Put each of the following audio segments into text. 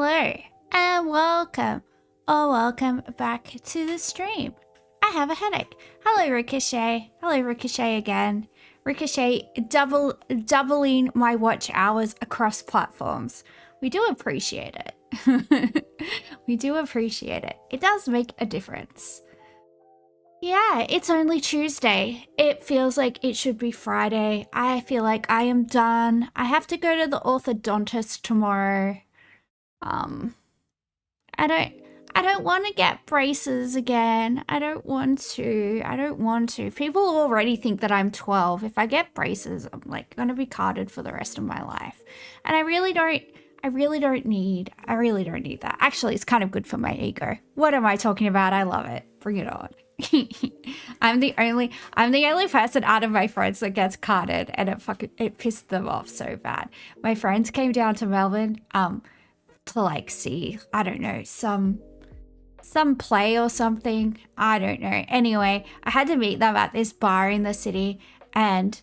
Hello and welcome or welcome back to the stream. I have a headache. Hello Ricochet. Hello Ricochet again. Ricochet doubling my watch hours across platforms. We do appreciate it. We do appreciate it. It does make a difference. Yeah, it's only Tuesday. It feels like it should be Friday. I feel like I am done. I have to go to the orthodontist tomorrow. I don't want to get braces again. I don't want to. People already think that I'm 12. If I get braces, I'm like going to be carded for the rest of my life. And I really don't need that. Actually, it's kind of good for my ego. What am I talking about? I love it. Bring it on. I'm the only person out of my friends that gets carded, and it pissed them off so bad. My friends came down to Melbourne to like see, I don't know, some play or something. I don't know. Anyway, I had to meet them at this bar in the city, and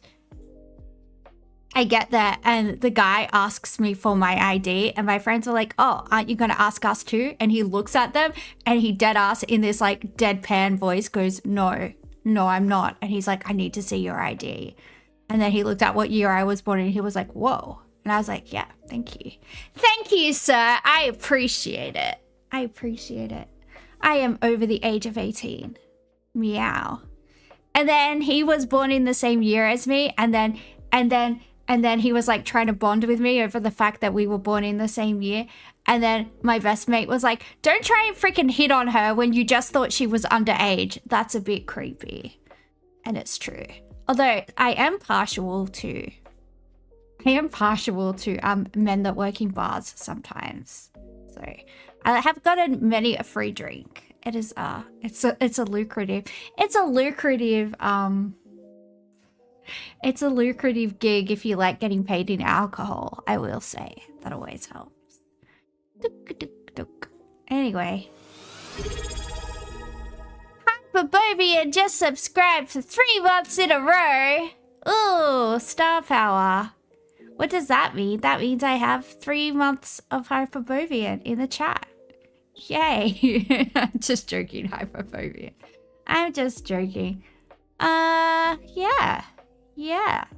I get there and the guy asks me for my ID, and my friends are like, oh, aren't you gonna ask us too? And he looks at them and he dead ass in this like deadpan voice goes, no, I'm not. And he's like, I need to see your ID. And then he looked at what year I was born and he was like, whoa. And I was like, yeah, thank you. Thank you, sir. I appreciate it. I appreciate it. I am over the age of 18. Meow. And then he was born in the same year as me, and then he was like trying to bond with me over the fact that we were born in the same year. And then my best mate was like, don't try and freaking hit on her when you just thought she was underage. That's a bit creepy. And it's true. Although I am partial to men that work in bars sometimes. So I have gotten many a free drink. It is it's a lucrative gig if you like getting paid in alcohol. I will say that always helps. Anyway, Hyperbovian just subscribed for 3 months in a row. Ooh, star power. What does that mean? That means I have 3 months of Hyperbovian in the chat. Yay. I'm just joking, Hyperbovian. I'm just joking. Yeah,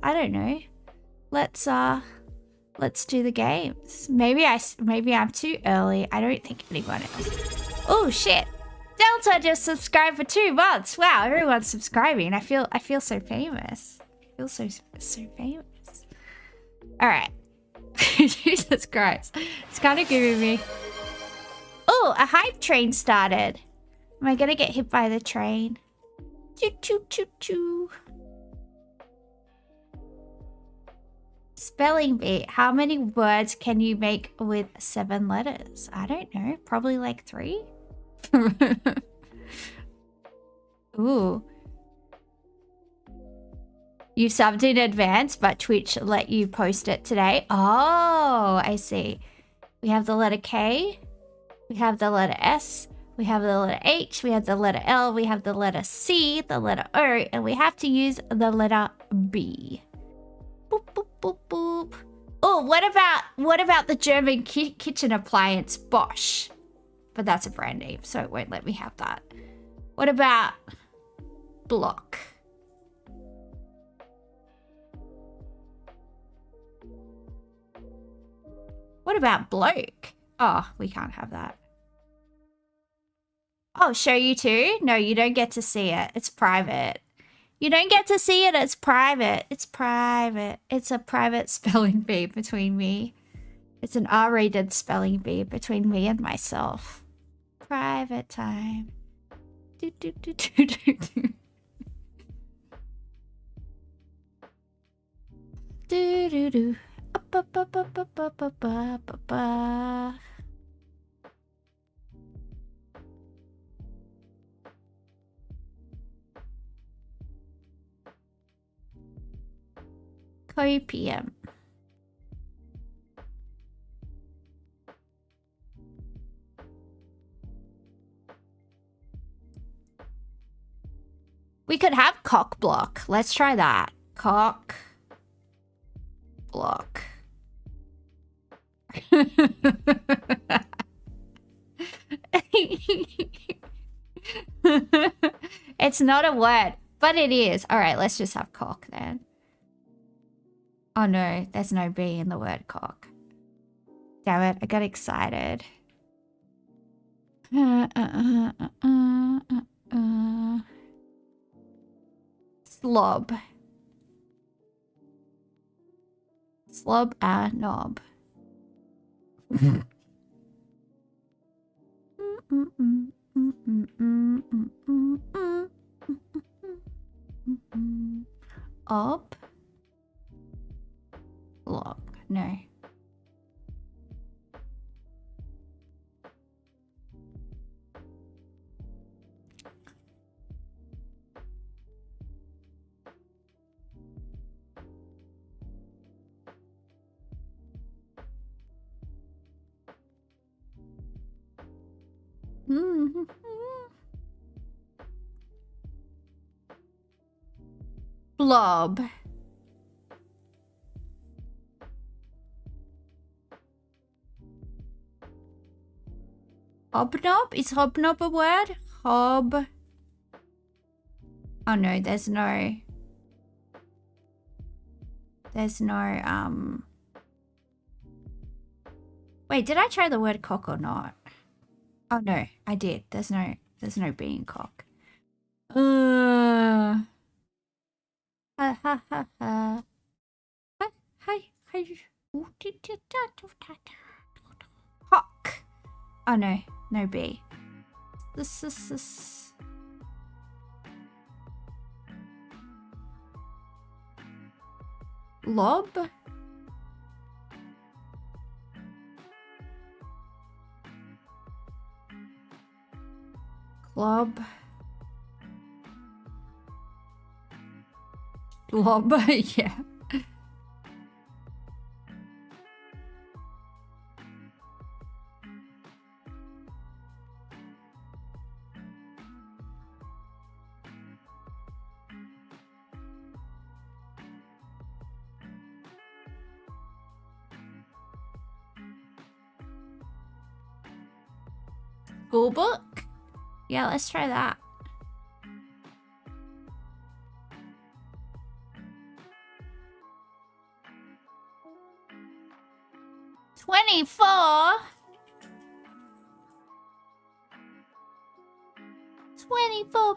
I don't know. Let's do the games. Maybe I'm too early. I don't think anyone else. Oh shit. Delta just subscribed for 2 months. Wow, everyone's subscribing. I feel so famous. I feel so famous. All right. Jesus Christ. It's kind of giving me... Oh, a hype train started. Am I gonna get hit by the train? Choo choo choo choo. Spelling bee. How many words can you make with 7 letters? I don't know. Probably like 3? Ooh. You subbed in advance, but Twitch let you post it today. Oh, I see. We have the letter K. We have the letter S. We have the letter H. We have the letter L. We have the letter C, the letter O, and we have to use the letter B. Boop, boop, boop, boop. Oh, what about the German kitchen appliance Bosch? But that's a brand name, so it won't let me have that. What about block? What about bloke? Oh, we can't have that. Oh, show you too? No, you don't get to see it. It's private. You don't get to see it. It's private. It's private. It's a private spelling bee between me. It's an R-rated spelling bee between me and myself. Private time. Do, do, do, do, do, do. Do, do, do. Ba, ba, ba, ba, ba, ba, ba, ba, ba. Copium. We could have cock block. Let's try that. Cock block. It's not a word, but it is. All right, let's just have cock then. Oh no, there's no B in the word cock. Damn it, I got excited. Slob. Slob a knob. Up. Log. No. Blob. Hobnob? Is hobnob a word? Hob. Oh no, there's no. Wait, did I try the word cock or not? Oh no, I did. There's no B in cock. Ha ha ha ha. Hi. Hock. Oh no, no B. This. Lob. Club. Lob, yeah. School book? Yeah, let's try that. $24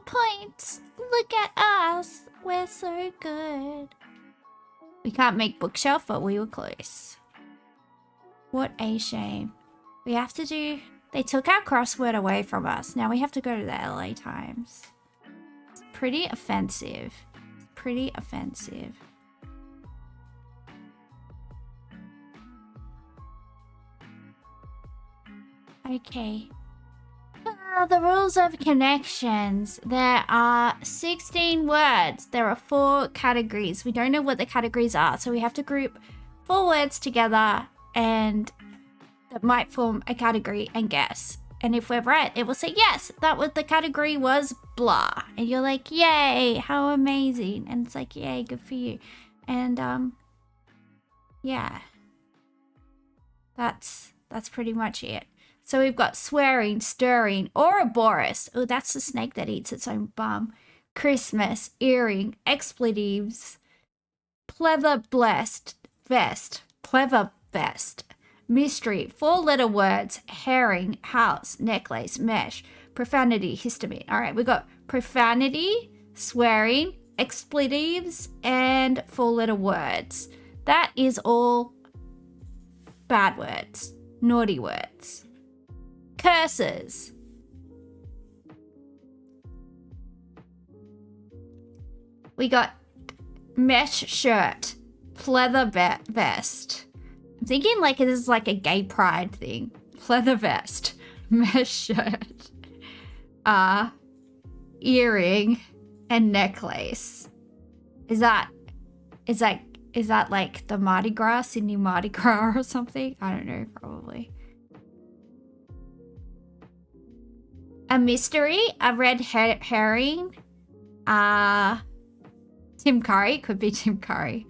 points. Look at us. We're so good. We can't make bookshelf, but we were close. What a shame. We have to do... They took our crossword away from us. Now we have to go to the LA Times. It's pretty offensive. Pretty offensive. Okay. The rules of connections. There are 16 words. There are 4 categories. We don't know what the categories are, so we have to group 4 words together and that might form a category and guess. And if we're right, it will say, yes, that was the category was blah. And you're like, yay, how amazing. And it's like, yay, good for you. And yeah. That's pretty much it. So we've got swearing, stirring, Ouroboros. Oh, that's the snake that eats its own bum. Christmas, earring, expletives, pleather blessed, vest, pleather vest, mystery, 4-letter words, herring, house, necklace, mesh, profanity, histamine. All right, we got profanity, swearing, expletives, and 4-letter words. That is all bad words, naughty words. Curses. We got mesh shirt, pleather vest. I'm thinking like it is like a gay pride thing. Pleather vest, mesh shirt, earring, and necklace. Is that like the Mardi Gras, Sydney Mardi Gras or something? I don't know, probably. A mystery, a red herring, Tim Curry, could be Tim Curry.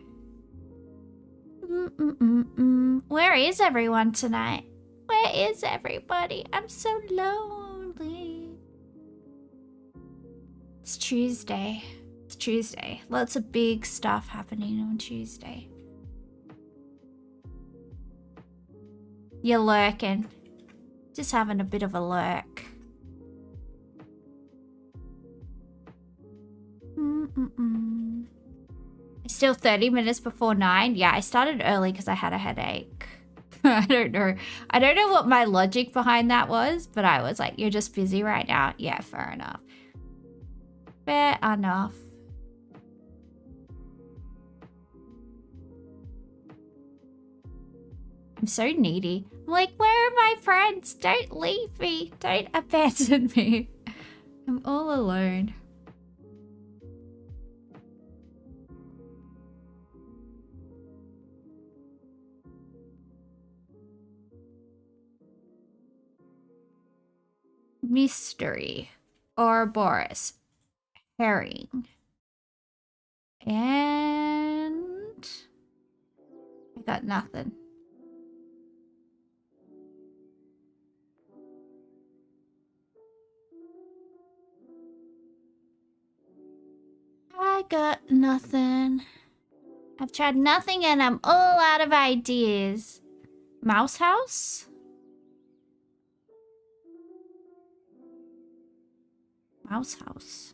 Where is everyone tonight? Where is everybody? I'm so alone. lonely. It's Tuesday. It's Tuesday. Lots of big stuff happening on Tuesday. You're lurking. Just having a bit of a lurk. It's still 30 minutes before 9. Yeah, I started early because I had a headache. I don't know. I don't know what my logic behind that was, but I was like, you're just busy right now. Yeah, fair enough. Fair enough. I'm so needy. I'm like, where are my friends? Don't leave me. Don't abandon me. I'm all alone. Mystery. Ouroboros. Herring. And I got nothing. I got nothing. I've tried nothing and I'm all out of ideas. Mouse house? Mouse house.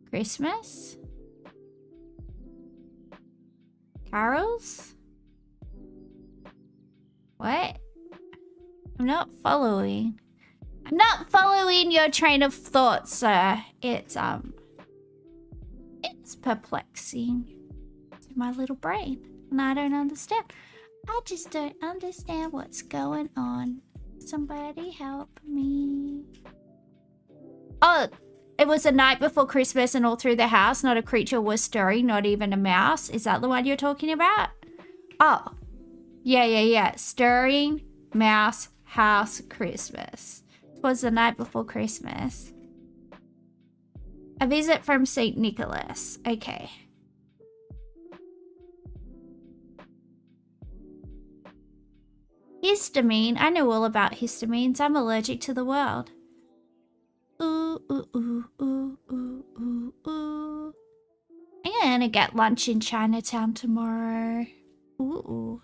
Christmas? Carols? What? I'm not following. I'm not following your train of thought, sir. It's perplexing to my little brain. And I don't understand. I just don't understand what's going on. Somebody help me. Oh, it was the night before Christmas and all through the house, not a creature was stirring, not even a mouse. Is that the one you're talking about? Oh, yeah. Stirring, mouse, house, Christmas. It was the night before Christmas. A visit from St. Nicholas. Okay. Histamine. I know all about histamines. I'm allergic to the world. Ooh, ooh, ooh, ooh, ooh, ooh, ooh. I'm gonna get lunch in Chinatown tomorrow. Ooh.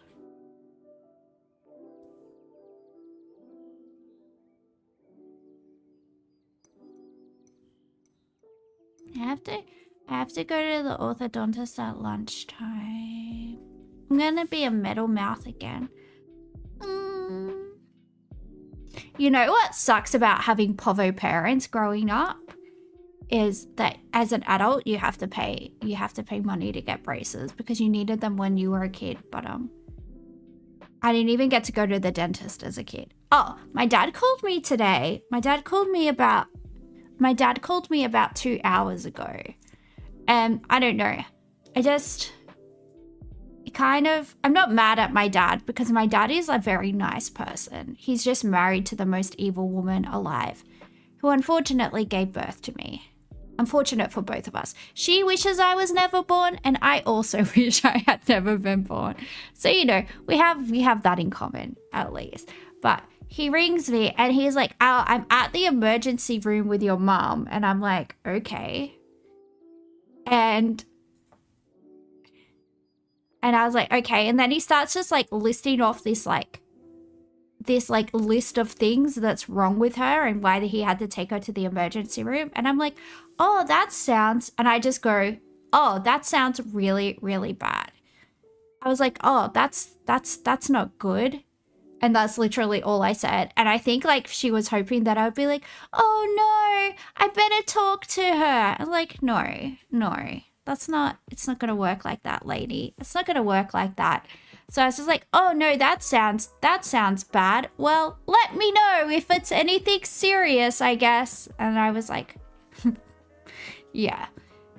I have to go to the orthodontist at lunchtime. I'm gonna be a metal mouth again. You know what sucks about having povo parents growing up is that as an adult you have to pay money to get braces because you needed them when you were a kid. But I didn't even get to go to the dentist as a kid. Oh, my dad called me today. My dad called me about 2 hours ago. And I don't know. I'm not mad at my dad because my dad is a very nice person. He's just married to the most evil woman alive, who unfortunately gave birth to me. Unfortunate for both of us. She wishes I was never born, and I also wish I had never been born. So, you know, we have that in common, at least. But he rings me and he's like, oh, I'm at the emergency room with your mom. And I'm like, okay. And I was like, okay. And then he starts just like listing off this list of things that's wrong with her and why he had to take her to the emergency room. And I'm like, oh, and I just go, oh, that sounds really, really bad. I was like, oh, that's not good. And that's literally all I said. And I think like she was hoping that I would be like, oh no, I better talk to her. I'm like, no. It's not going to work like that, lady. It's not going to work like that. So I was just like, oh no, that sounds bad. Well, let me know if it's anything serious, I guess. And I was like, yeah.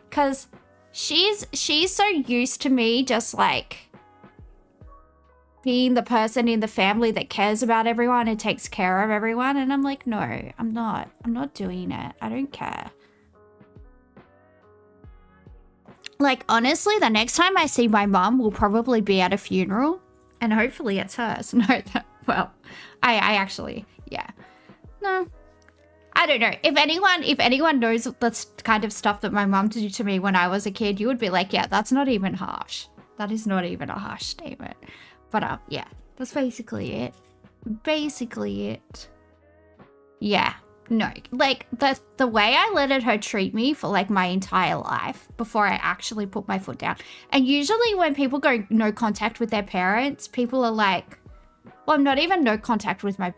Because she's so used to me just like being the person in the family that cares about everyone and takes care of everyone. And I'm like, no, I'm not doing it. I don't care. Like, honestly, the next time I see my mum will probably be at a funeral. And hopefully it's hers. No, well, I actually, yeah. No. I don't know. If anyone knows the kind of stuff that my mum did to me when I was a kid, you would be like, yeah, that's not even harsh. That is not even a harsh statement. But yeah, that's basically it. Basically it. Yeah. No, like the way I let her treat me for like my entire life before I actually put my foot down. And usually when people go no contact with their parents, people are like, well, I'm not even no contact with my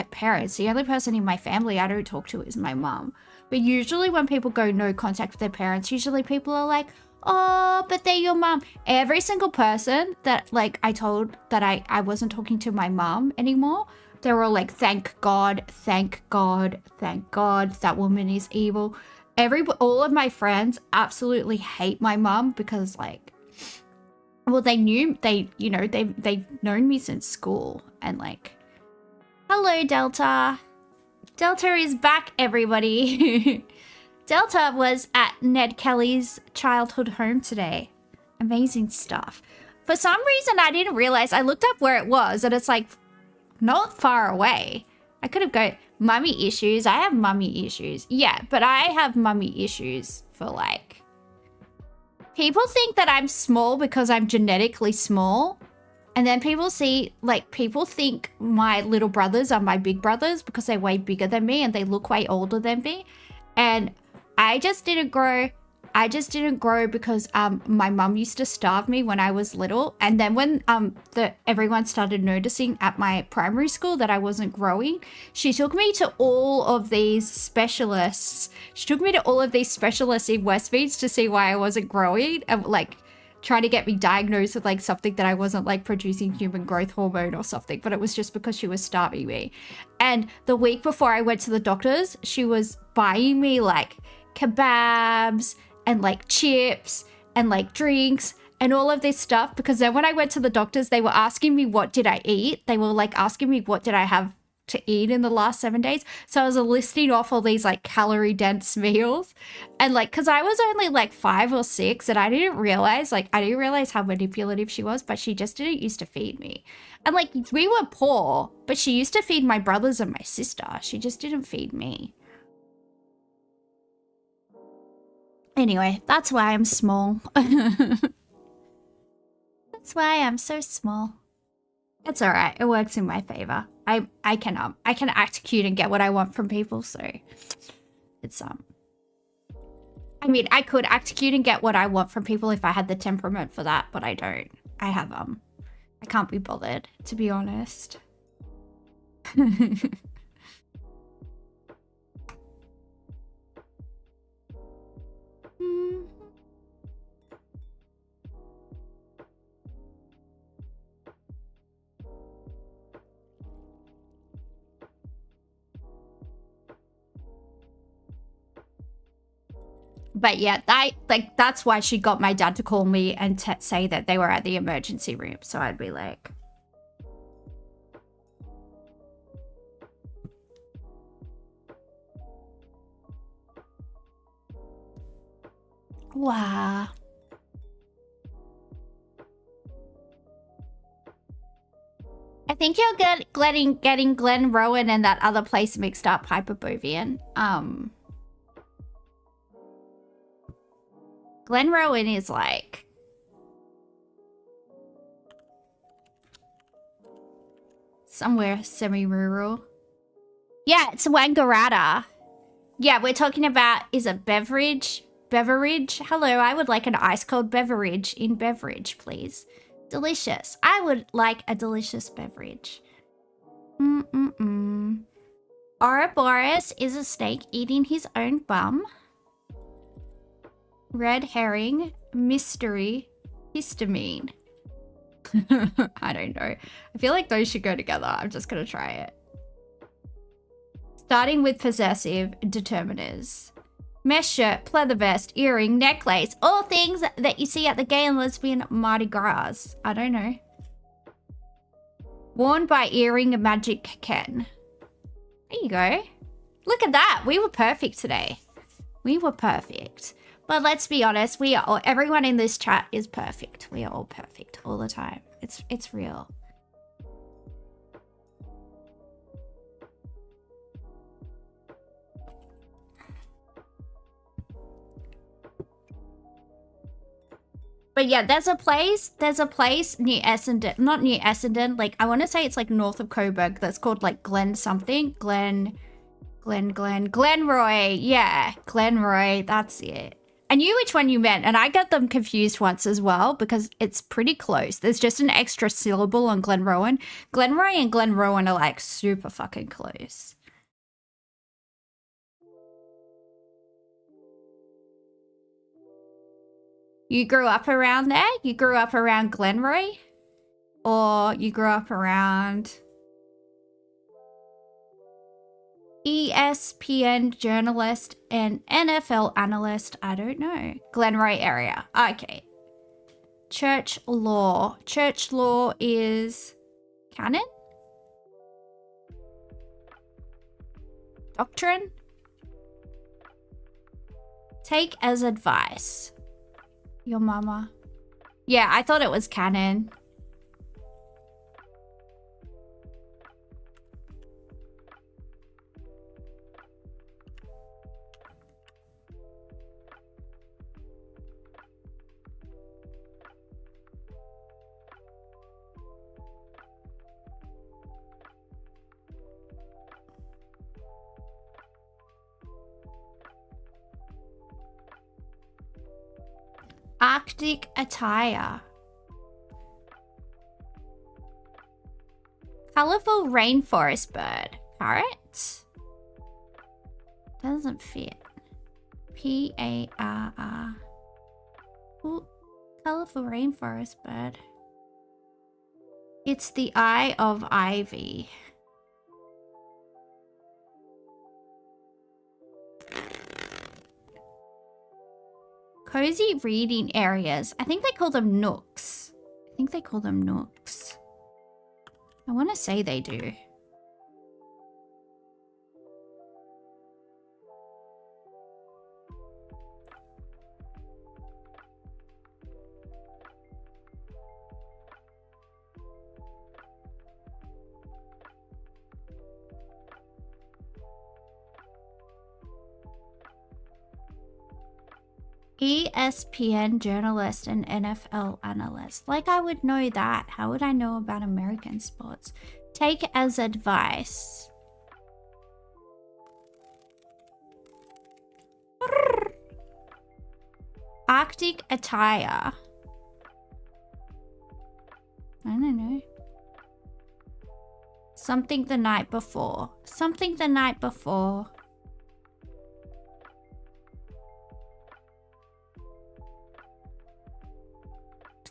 parents. The only person in my family I don't talk to is my mum. But usually when people go no contact with their parents, usually people are like, oh, but they're your mum. Every single person that like I told that I wasn't talking to my mum anymore, they were all like, thank God, thank God, thank God, that woman is evil. All of my friends absolutely hate my mum because like, well, they've known me since school and like, hello, Delta. Delta is back, everybody. Delta was at Ned Kelly's childhood home today. Amazing stuff. For some reason, I didn't realize, I looked up where it was and it's like, not far away. I could have go, mummy issues. I have mummy issues. Yeah, but I have mummy issues for like... People think that I'm small because I'm genetically small. And then people think my little brothers are my big brothers because they're way bigger than me and they look way older than me. And I just didn't grow because my mum used to starve me when I was little. And then when everyone started noticing at my primary school that I wasn't growing, she took me to all of these specialists. She took me to all of these specialists in Westmeads to see why I wasn't growing and like try to get me diagnosed with like something that I wasn't like producing human growth hormone or something, but it was just because she was starving me. And the week before I went to the doctor's, she was buying me like kebabs and like chips and like drinks and all of this stuff, because then when I went to the doctors, they were asking me what did I eat. They were like asking me what did I have to eat in the last 7 days. So I was listing off all these like calorie dense meals, and like because I was only like 5 or 6 and I didn't realize how manipulative she was, but she just didn't used to feed me. And like we were poor, but she used to feed my brothers and my sister. She just didn't feed me. Anyway, that's why I'm small. That's why I'm so small. It's all right. It works in my favor. I can act cute and get what I want from people, so it's I mean, I could act cute and get what I want from people if I had the temperament for that, but I don't. I have I can't be bothered, to be honest. But yeah, that's why she got my dad to call me and say that they were at the emergency room. So I'd be like, wow. I think you're getting Glen Rowan and that other place mixed up, Hyperbovian. Glen Rowan is like somewhere semi-rural. Yeah, it's Wangaratta. Yeah, we're talking about, is it beverage? Beverage? Hello, I would like an ice cold beverage in beverage, please. Delicious. I would like a delicious beverage. Ouroboros is a snake eating his own bum. Red herring, mystery, histamine. I don't know. I feel like those should go together. I'm just gonna try it. Starting with possessive determiners. Mesh shirt, pleather vest, earring, necklace. All things that you see at the gay and lesbian Mardi Gras. I don't know. Worn by earring magic Ken. There you go. Look at that. We were perfect today. We were perfect. But let's be honest, everyone in this chat is perfect. We are all perfect all the time. It's real. But yeah, there's a place near Essendon, not near Essendon, like I want to say it's like north of Coburg, that's called like Glen something, Glenroy, yeah, Glenroy, that's it. I knew which one you meant, and I got them confused once as well because it's pretty close. There's just an extra syllable on Glenrowan. Glenroy and Glenrowan are like super fucking close. You grew up around there? You grew up around Glenroy? Or you grew up around ESPN journalist and NFL analyst? I don't know. Glenroy area. Okay. Church law. Church law is canon? Doctrine? Take as advice. Your mama. Yeah, I thought it was canon. Arctic attire. Colorful rainforest bird. Parrot? Doesn't fit. P-A-R-R. Ooh, colorful rainforest bird. It's the eye of ivy. Cozy reading areas. I think they call them nooks. I want to say they do. ESPN journalist and NFL analyst. Like I would know that. How would I know about American sports? Take as advice. Arctic attire. I don't know. Something the night before. Something the night before.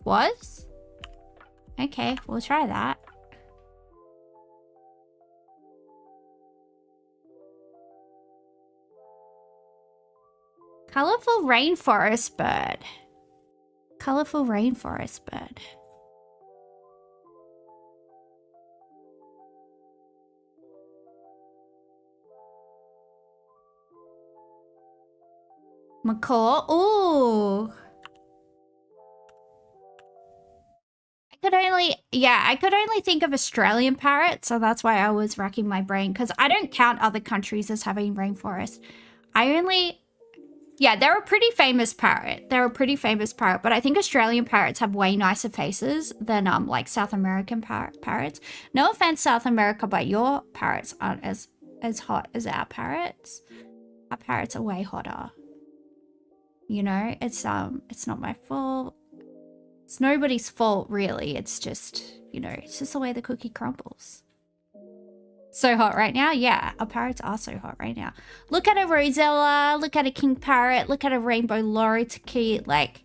Was? Okay, we'll try that. Colorful rainforest bird. Colorful rainforest bird. Macaw. Ooh. I could only think of Australian parrots, so that's why I was racking my brain, because I don't count other countries as having rainforests. Yeah, they're a pretty famous parrot. But I think Australian parrots have way nicer faces than like South American parrots. No offense, South America, but your parrots aren't as hot as our parrots. Our parrots are way hotter. You know, it's not my fault. It's nobody's fault, really. It's just, you know, it's just the way the cookie crumbles. So hot right now? Yeah, our parrots are so hot right now. Look at a rosella, look at a king parrot, look at a rainbow lorikeet. Like,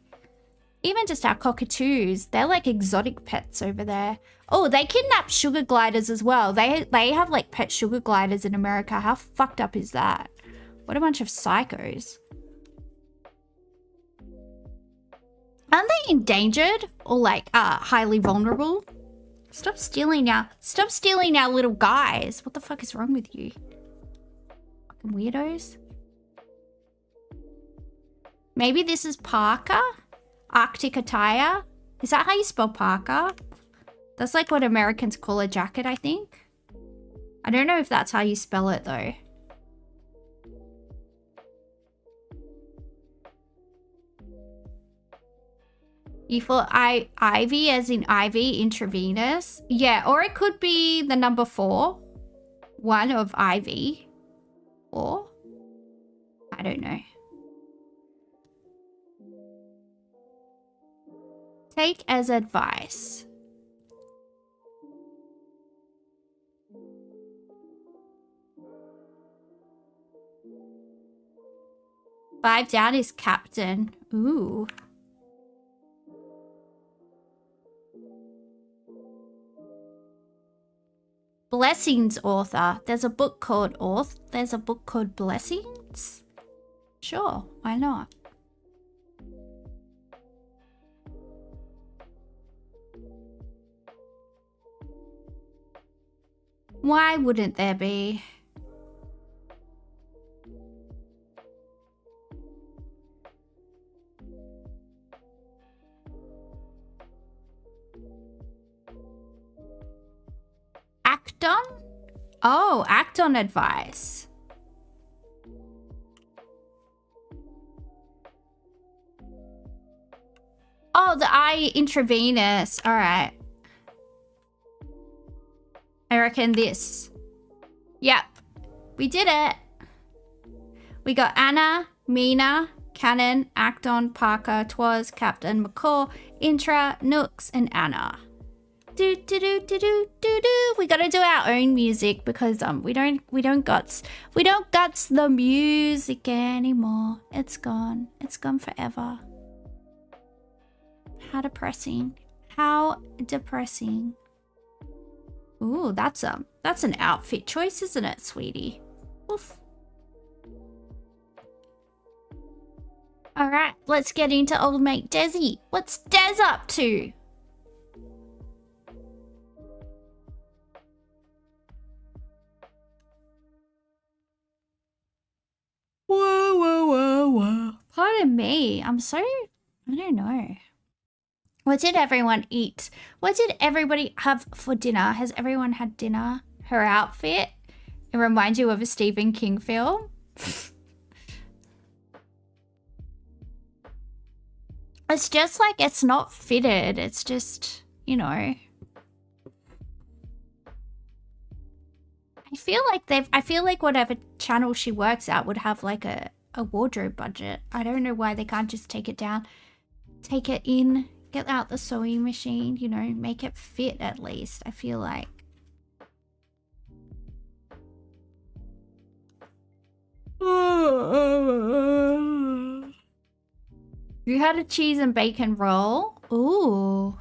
even just our cockatoos, they're like exotic pets over there. Oh, they kidnap sugar gliders as well. They have like pet sugar gliders in America. How fucked up is that? What a bunch of psychos. Aren't they endangered or like highly vulnerable? Stop stealing our little guys. What the fuck is wrong with you? Fucking weirdos. Maybe this is parka? Arctic attire? Is that how you spell parka? That's like what Americans call a jacket, I think. I don't know if that's how you spell it though. You thought Ivy as in Ivy intravenous? Yeah, or it could be the number 4. 1 of Ivy. Or? I don't know. Take as advice. Five down is captain. Ooh. Blessings author. There's a book called There's a book called Blessings? Sure, why not? Why wouldn't there be? Act on? Oh, act on advice. Oh, the eye intravenous. All right. I reckon this. Yep. We did it. We got Anna, Mina, Cannon, Acton, Parker, Twas, Captain, McCaw, Intra, Nooks, and Anna. Do do do do do do do. We gotta do our own music because we don't guts the music anymore. It's gone. It's gone forever. How depressing. How depressing. Ooh, that's an outfit choice, isn't it, sweetie? Oof. All right, let's get into old mate Desi. What's Des up to? Whoa, whoa, whoa, whoa. Pardon me. I don't know. What did everyone eat? What did everybody have for dinner? Has everyone had dinner? Her outfit? It reminds you of a Stephen King film? It's just like, it's not fitted. It's just, you know. I feel like whatever channel she works at would have like a wardrobe budget. I don't know why they can't just take it down, take it in, get out the sewing machine, you know, make it fit at least, I feel like. You had a cheese and bacon roll? Ooh.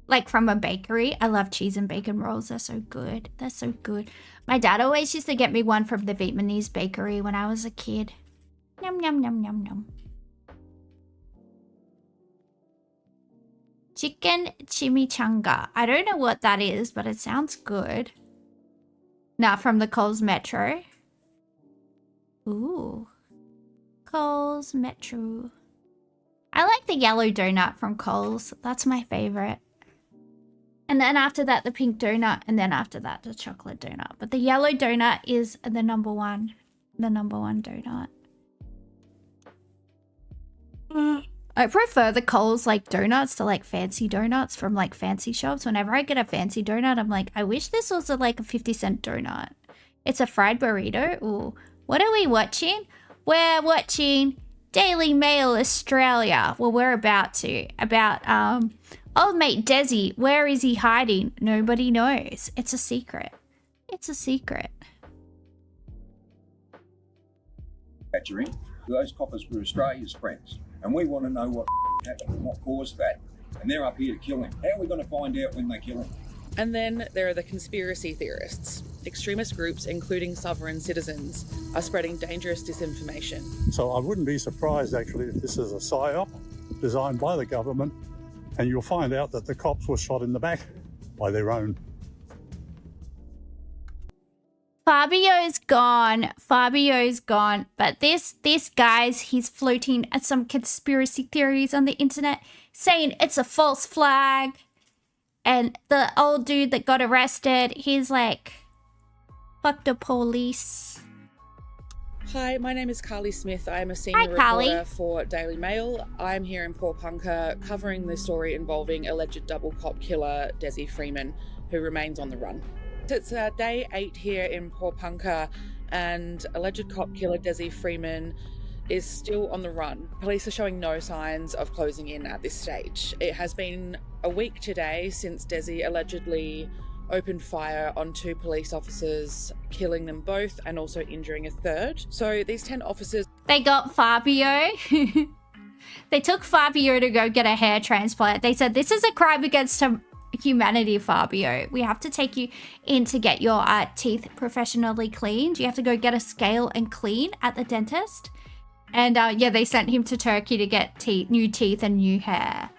Like from a bakery. I love cheese and bacon rolls. They're so good. They're so good. My dad always used to get me one from the Vietnamese bakery when I was a kid. Yum, yum, yum, yum, yum. Chicken chimichanga. I don't know what that is, but it sounds good. Now from the Coles Metro. Ooh. Coles Metro. I like the yellow donut from Coles. That's my favorite. And then after that, the pink donut. And then after that, the chocolate donut. But the yellow donut is the number one. The number one donut. I prefer the Coles like donuts to like fancy donuts from like fancy shops. Whenever I get a fancy donut, I'm like, I wish this was like a 50-cent donut. It's a fried burrito. Ooh. What are we watching? We're watching Daily Mail Australia. Well, we're about to. About old mate Desi. Where is he hiding? Nobody knows. It's a secret. It's a secret. Those coppers were Australia's friends, and we want to know what happened and what caused that. And they're up here to kill him. How are we going to find out when they kill him? And then there are the conspiracy theorists. Extremist groups, including sovereign citizens, are spreading dangerous disinformation. So I wouldn't be surprised, actually, if this is a PSYOP designed by the government, and you'll find out that the cops were shot in the back by their own. Fabio's gone. Fabio's gone. But this guys, he's floating at some conspiracy theories on the internet, saying it's a false flag. And the old dude that got arrested, he's like, fuck the police. Hi, my name is Carly Smith. I am a senior reporter for Daily Mail. I'm here in Porepunkah covering the story involving alleged double cop killer Desi Freeman, who remains on the run. It's day 8 here in Porepunkah, and alleged cop killer Desi Freeman is still on the run. Police are showing no signs of closing in at this stage. It has been a week today since Desi allegedly opened fire on 2 police officers, killing them both and also injuring a third. So these 10 officers... They got Fabio. They took Fabio to go get a hair transplant. They said, this is a crime against humanity, Fabio. We have to take you in to get your teeth professionally cleaned. You have to go get a scale and clean at the dentist. And yeah, they sent him to Turkey to get new teeth and new hair.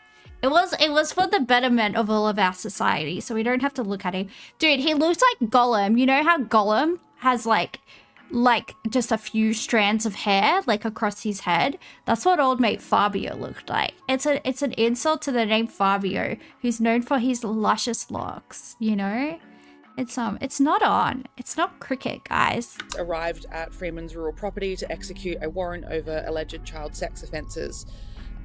It was for the betterment of all of our society, so we don't have to look at him. Dude, he looks like Gollum. You know how Gollum has like just a few strands of hair like across his head? That's what old mate Fabio looked like. It's an insult to the name Fabio, who's known for his luscious locks, you know? It's not cricket, guys. Arrived at Freeman's rural property to execute a warrant over alleged child sex offences.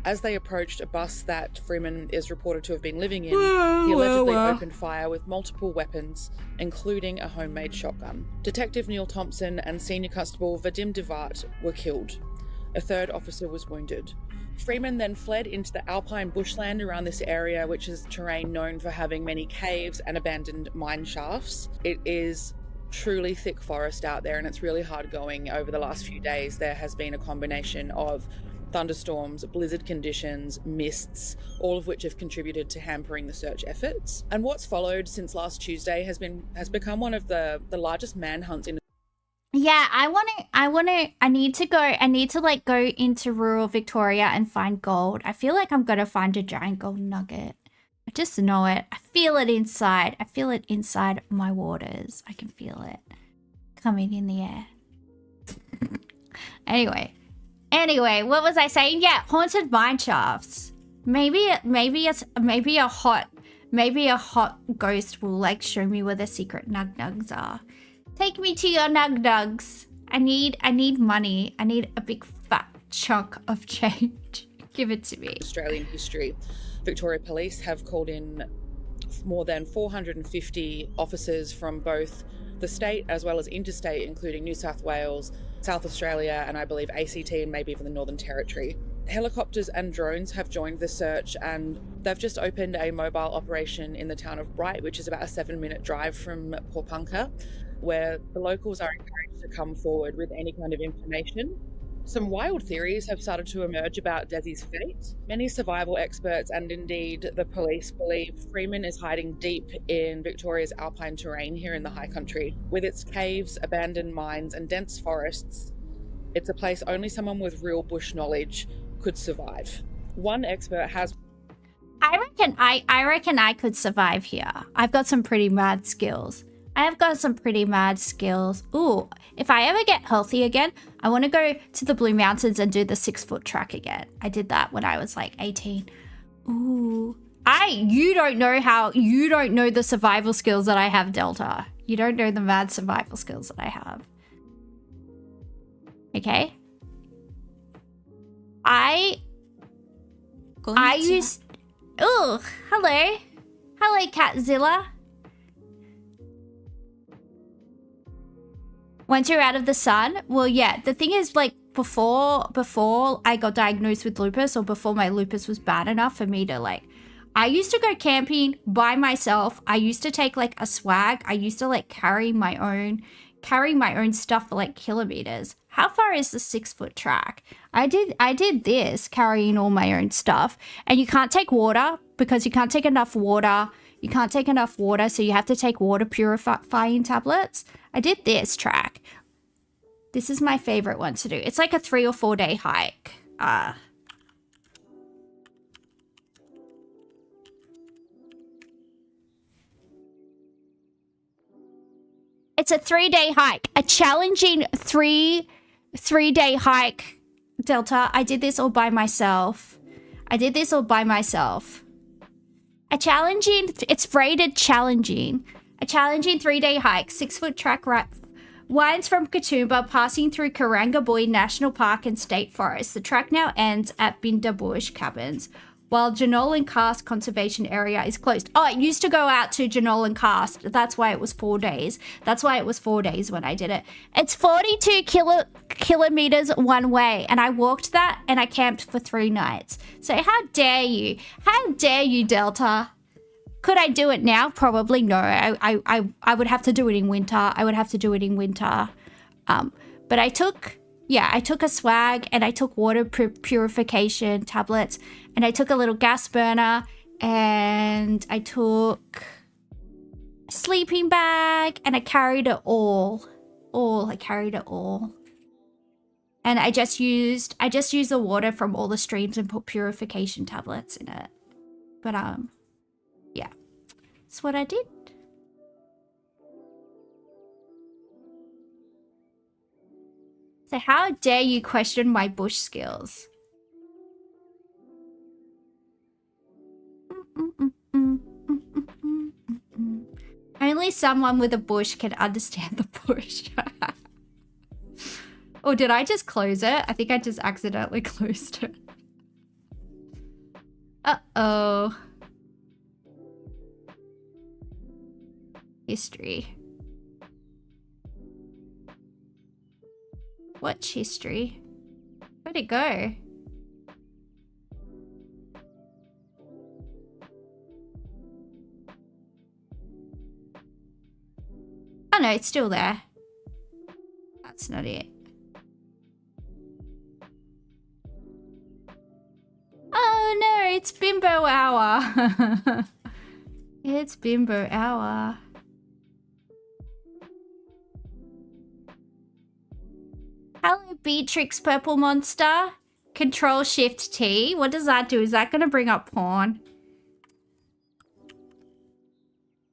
As they approached a bus that Freeman is reported to have been living in, he allegedly opened fire with multiple weapons, including a homemade shotgun. Detective Neil Thompson and Senior Constable Vadim Devart were killed. A third officer was wounded. Freeman then fled into the alpine bushland around this area, which is terrain known for having many caves and abandoned mine shafts. It is truly thick forest out there, and it's really hard going. Over the last few days, there has been a combination of thunderstorms, blizzard conditions, mists, all of which have contributed to hampering the search efforts. And what's followed since last Tuesday has become one of the largest manhunts in... Yeah, I need to like go into rural Victoria and find gold. I feel like I'm gonna find a giant gold nugget. I just know it. I feel it inside. I feel it inside my waters. I can feel it coming in the air. Anyway, what was I saying? Yeah, haunted mine shafts. Maybe a hot ghost will like show me where the secret nug-nugs are. Take me to your nug-nugs. I need money. I need a big fat chunk of change. Give it to me. Australian history. Victoria Police have called in more than 450 officers from both the state as well as interstate, including New South Wales, South Australia, and I believe ACT and maybe even the Northern Territory. Helicopters and drones have joined the search, and they've just opened a mobile operation in the town of Bright, which is about a 7-minute drive from Porepunkah, where the locals are encouraged to come forward with any kind of information. Some wild theories have started to emerge about Desi's fate. Many survival experts and indeed the police believe Freeman is hiding deep in Victoria's alpine terrain here in the high country. With its caves, abandoned mines and dense forests, it's a place only someone with real bush knowledge could survive. One expert has... I reckon I could survive here. I've got some pretty mad skills. Ooh, if I ever get healthy again, I want to go to the Blue Mountains and do the 6-foot track again. I did that when I was like 18. Ooh. You don't know the survival skills that I have, Delta. You don't know the mad survival skills that I have. Okay? Ooh, hello. Hello, Catzilla. Once you're out of the sun, well, yeah, the thing is, like, before I got diagnosed with lupus, or before my lupus was bad enough for me to, like, I used to go camping by myself. I used to take, like, a swag. I used to, like, carry my own stuff for, like, kilometers. How far is the 6-foot track? I did this, carrying all my own stuff. And you can't take water because you can't take enough water. You can't take enough water, so you have to take water purifying tablets. I did this track. This is my favorite one to do. It's like a 3 or 4 day hike. It's a 3-day hike. A challenging three-day hike, Delta. I did this all by myself. It's rated challenging. A challenging 3-day hike, 6-foot track Winds from Katoomba passing through Karangaboy National Park and State Forest. The track now ends at Bindabush Cabins, while Janolan Karst Conservation Area is closed. Oh, it used to go out to Janolan Karst. That's why it was 4 days. That's why it was 4 days when I did it. It's 42 kilometers one way, and I walked that and I camped for 3 nights. So how dare you? How dare you, Delta? Could I do it now? Probably no. I would have to do it in winter. I would have to do it in winter. But I took a swag, and I took water purification tablets, and I took a little gas burner, and I took a sleeping bag, and I carried it all. I carried it all. And I just used the water from all the streams and put purification tablets in it. But yeah, that's what I did. So how dare you question my bush skills? Only someone with a bush can understand the bush. Or did I just close it? I think I just accidentally closed it. Uh-oh. History. Watch history. Where'd it go? Oh no, it's still there. That's not it. Oh no, it's bimbo hour. It's bimbo hour. Hello, Beatrix Purple Monster. Control Shift T. What does that do? Is that going to bring up porn?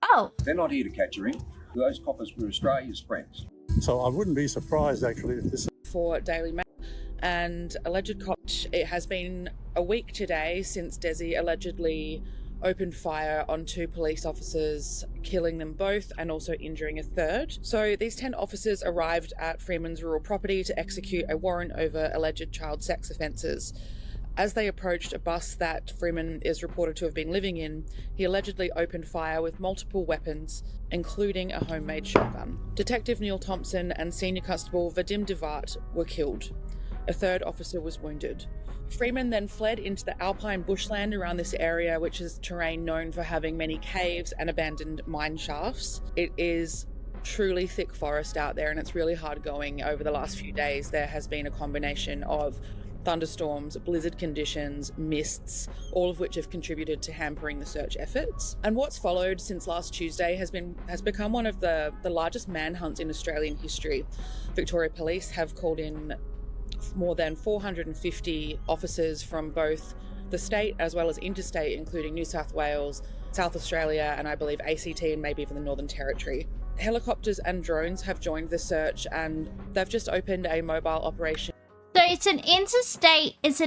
Oh. They're not here to catch her in. Those coppers were Australia's friends. So I wouldn't be surprised, actually, if this... For Daily Mail and alleged cops. It has been a week today since Desi allegedly opened fire on 2 police officers, killing them both and also injuring a third. So these 10 officers arrived at Freeman's rural property to execute a warrant over alleged child sex offences. As they approached a bus that Freeman is reported to have been living in, he allegedly opened fire with multiple weapons, including a homemade shotgun. Detective Neil Thompson and Senior Constable Vadim Devart were killed. A third officer was wounded. Freeman then fled into the alpine bushland around this area, which is terrain known for having many caves and abandoned mine shafts. It is truly thick forest out there, and it's really hard going. Over the last few days, there has been a combination of thunderstorms, blizzard conditions, mists, all of which have contributed to hampering the search efforts. And what's followed since last Tuesday has become one of the largest manhunts in Australian history. Victoria Police have called in more than 450 officers from both the state as well as interstate, including New South Wales, South Australia, and I believe ACT and maybe even the Northern Territory. Helicopters and drones have joined the search, and they've just opened a mobile operation. So it's an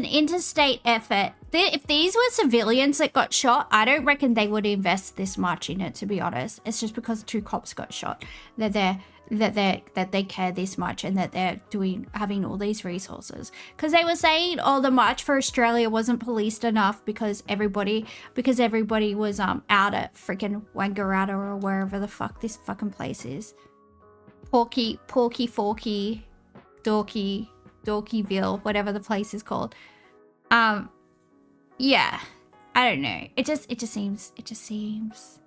interstate effort. If these were civilians that got shot, I don't reckon they would invest this much in it, to be honest. It's just because 2 cops got shot that they care this much and that they're having all these resources. Because they were saying, oh, the March for Australia wasn't policed enough because everybody was out at freaking Wangaratta or wherever the fuck this fucking place is. Porky, Forky, Dorkyville, whatever the place is called. Yeah, I don't know. It just seems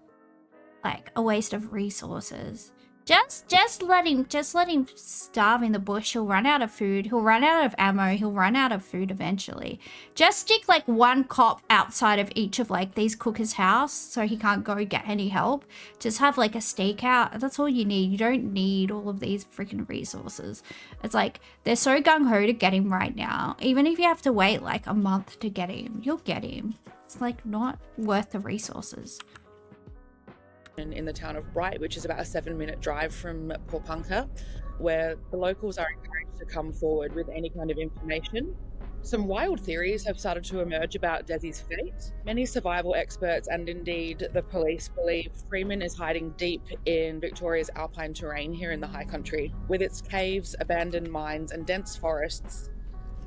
like a waste of resources. Just let him starve in the bush. He'll run out of food. He'll run out of ammo. He'll run out of food eventually. Just stick like 1 cop outside of each of like these cookers' house so he can't go get any help. Just have like a stakeout. That's all you need. You don't need all of these freaking resources. It's like they're so gung-ho to get him right now. Even if you have to wait like a month to get him, you'll get him. It's like not worth the resources. In the town of Bright, which is about a 7-minute drive from Popunka, where the locals are encouraged to come forward with any kind of information. Some wild theories have started to emerge about Desi's fate. Many survival experts and indeed the police believe Freeman is hiding deep in Victoria's alpine terrain here in the high country. With its caves, abandoned mines and dense forests,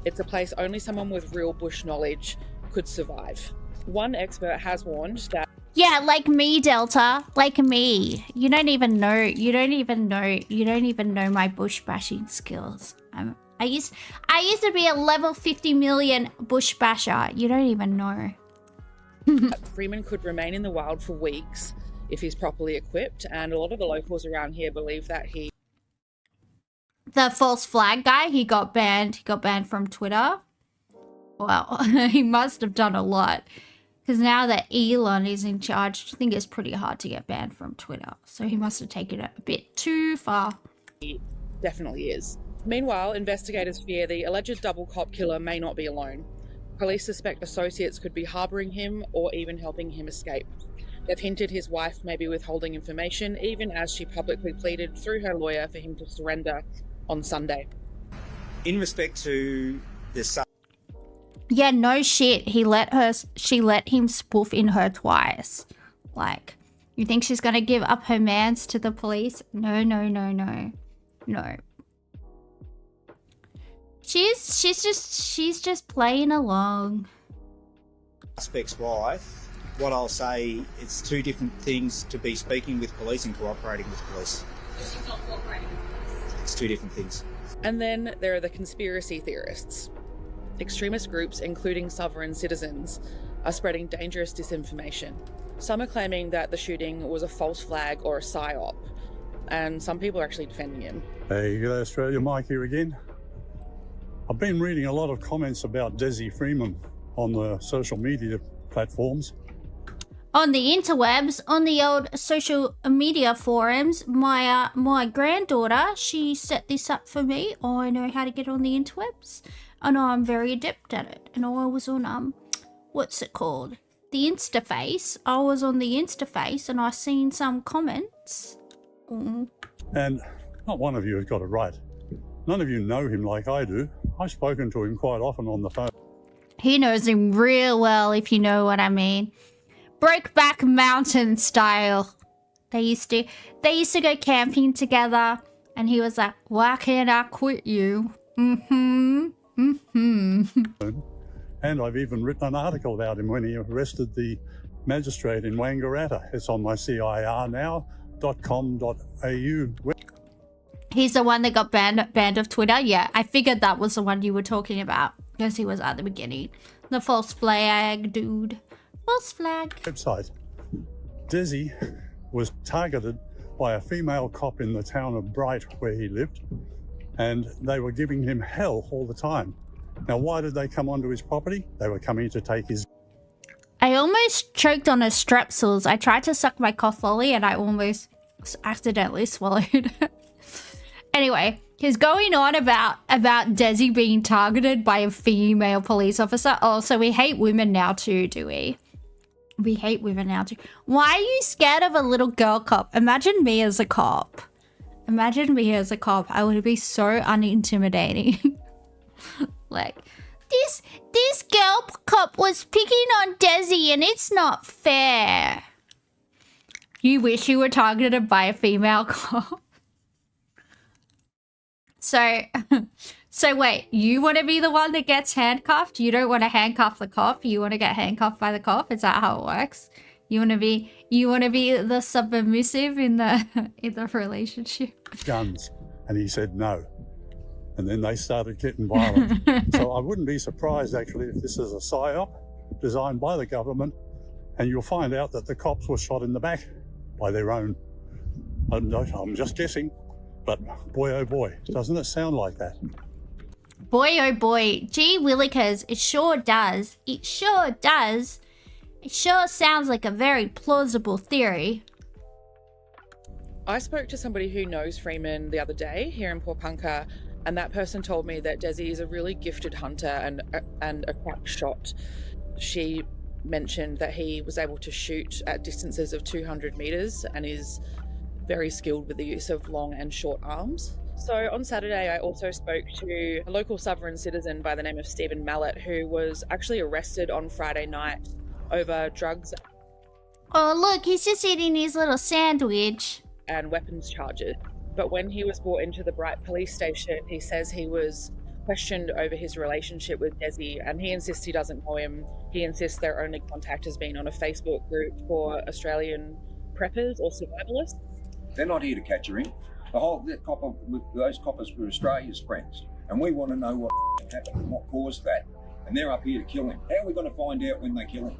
it's a place only someone with real bush knowledge could survive. One expert has warned that Yeah, like me, Delta. Like me. You don't even know my bush bashing skills. I used to be a level 50 million bush basher. You don't even know. Freeman could remain in the wild for weeks if he's properly equipped, and a lot of the locals around here believe that The false flag guy, he got banned. He got banned from Twitter. Well, he must have done a lot. Because now that Elon is in charge, I think it's pretty hard to get banned from Twitter. So he must have taken it a bit too far. he definitely is. Meanwhile, investigators fear the alleged double cop killer may not be alone. Police suspect associates could be harbouring him or even helping him escape. They've hinted his wife may be withholding information, even as she publicly pleaded through her lawyer for him to surrender on Sunday. In respect to the Yeah, no shit. She let him spoof in her twice. Like, you think she's gonna give up her mans to the police? No. She's just playing along. suspect's wife, what I'll say, it's two different things to be speaking with police and cooperating with police. She's not cooperating with police. It's two different things. And then there are the conspiracy theorists. Extremist groups, including sovereign citizens, are spreading dangerous disinformation. Some are claiming that the shooting was a false flag or a psyop, and some people are actually defending him. Hey, g'day Australia, Mike here again. I've been reading a lot of comments about Desi Freeman on the social media platforms. On the interwebs, on the old social media forums, my granddaughter, she set this up for me. I know how to get on the interwebs. I know I'm very adept at it. And I was on, what's it called? The Instaface. I was on the Instaface and I seen some comments. And not one of you has got it right. None of you know him like I do. I've spoken to him quite often on the phone. He knows him real well, if you know what I mean. Brokeback Mountain style. They used to go camping together, and he was like, "Why can't I quit you?" And I've even written an article about him when he arrested the magistrate in Wangaratta. It's on my cirnow.com.au. He's the one that got banned of Twitter. Yeah, I figured that was the one you were talking about because he was at the beginning. The false flag dude. False flag. Website. Desi was targeted by a female cop in the town of Bright where he lived, and they were giving him hell all the time. Now, why did they come onto his property? They were coming to take his... I almost choked on a strepsils. I tried to suck my cough lolly and I almost accidentally swallowed. Anyway, he's going on about Desi being targeted by a female police officer. Oh, so we hate women now too, do we? We hate women now too. Why are you scared of a little girl cop? Imagine me as a cop. Imagine me as a cop. I would be so unintimidating. Like, this girl cop was picking on Desi and it's not fair. You wish you were targeted by a female cop. So wait, you want to be the one that gets handcuffed? You don't want to handcuff the cop. You want to get handcuffed by the cop. Is that how it works? You want to be the submissive in the relationship. guns, and he said no. And then they started getting violent. So I wouldn't be surprised actually if this is a psyop designed by the government, and you'll find out that the cops were shot in the back by their own. I'm just guessing, but boy oh boy, doesn't it sound like that? Boy oh boy, gee willikers, it sure does. It sure does. It sure sounds like a very plausible theory. I spoke to somebody who knows Freeman the other day here in Porepunkah, and that person told me that Desi is a really gifted hunter and a crack shot. She mentioned that he was able to shoot at distances of 200 meters and is very skilled with the use of long and short arms. So on Saturday, I also spoke to a local sovereign citizen by the name of Stephen Mallet, who was actually arrested on Friday night over drugs Oh, look, he's just eating his little sandwich. and weapons charges. But when he was brought into the Bright police station, he says he was questioned over his relationship with Desi, and he insists he doesn't know him. He insists their only contact has been on a Facebook group for Australian preppers or survivalists. They're not here to catch her in. Those coppers were Australia's friends, and we want to know what happened and what caused that. And they're up here to kill him. How are we going to find out when they kill him?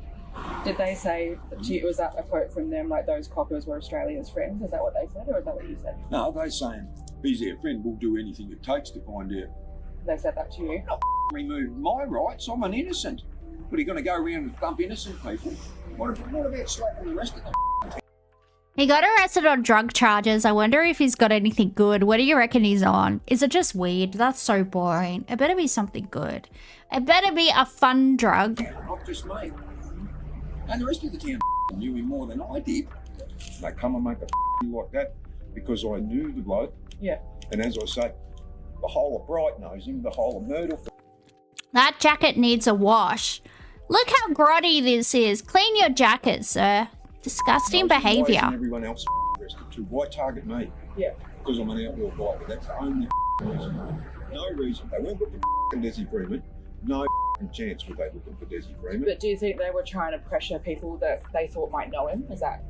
Did they say, was that a quote from them, like those coppers were Australia's friends? Is that what they said, or is that what you said? No, they're saying, he's their friend, we'll do anything it takes to find out. They said that to you? Not remove my rights, I'm an innocent. But are you going to go around and thump innocent people? What about slapping the rest of them? He got arrested on drug charges. I wonder if he's got anything good. What do you reckon he's on? Is it just weed? That's so boring. It better be something good. It better be a fun drug. Not just me. And the rest of the town knew him more than I did. They come and make a like that because I knew the bloke. Yeah. And as I say, the whole of Bright knows him, the whole of Myrtle. That jacket needs a wash. Look how grotty this is. Clean your jacket, sir. Disgusting behaviour. Everyone else arrested too. Why target me? Yeah. Because I'm an outlaw biker. That's the only reason. No reason. They weren't looking for Desi Freeman. No chance were they looking for Desi Freeman. But do you think they were trying to pressure people that they thought might know him? Is that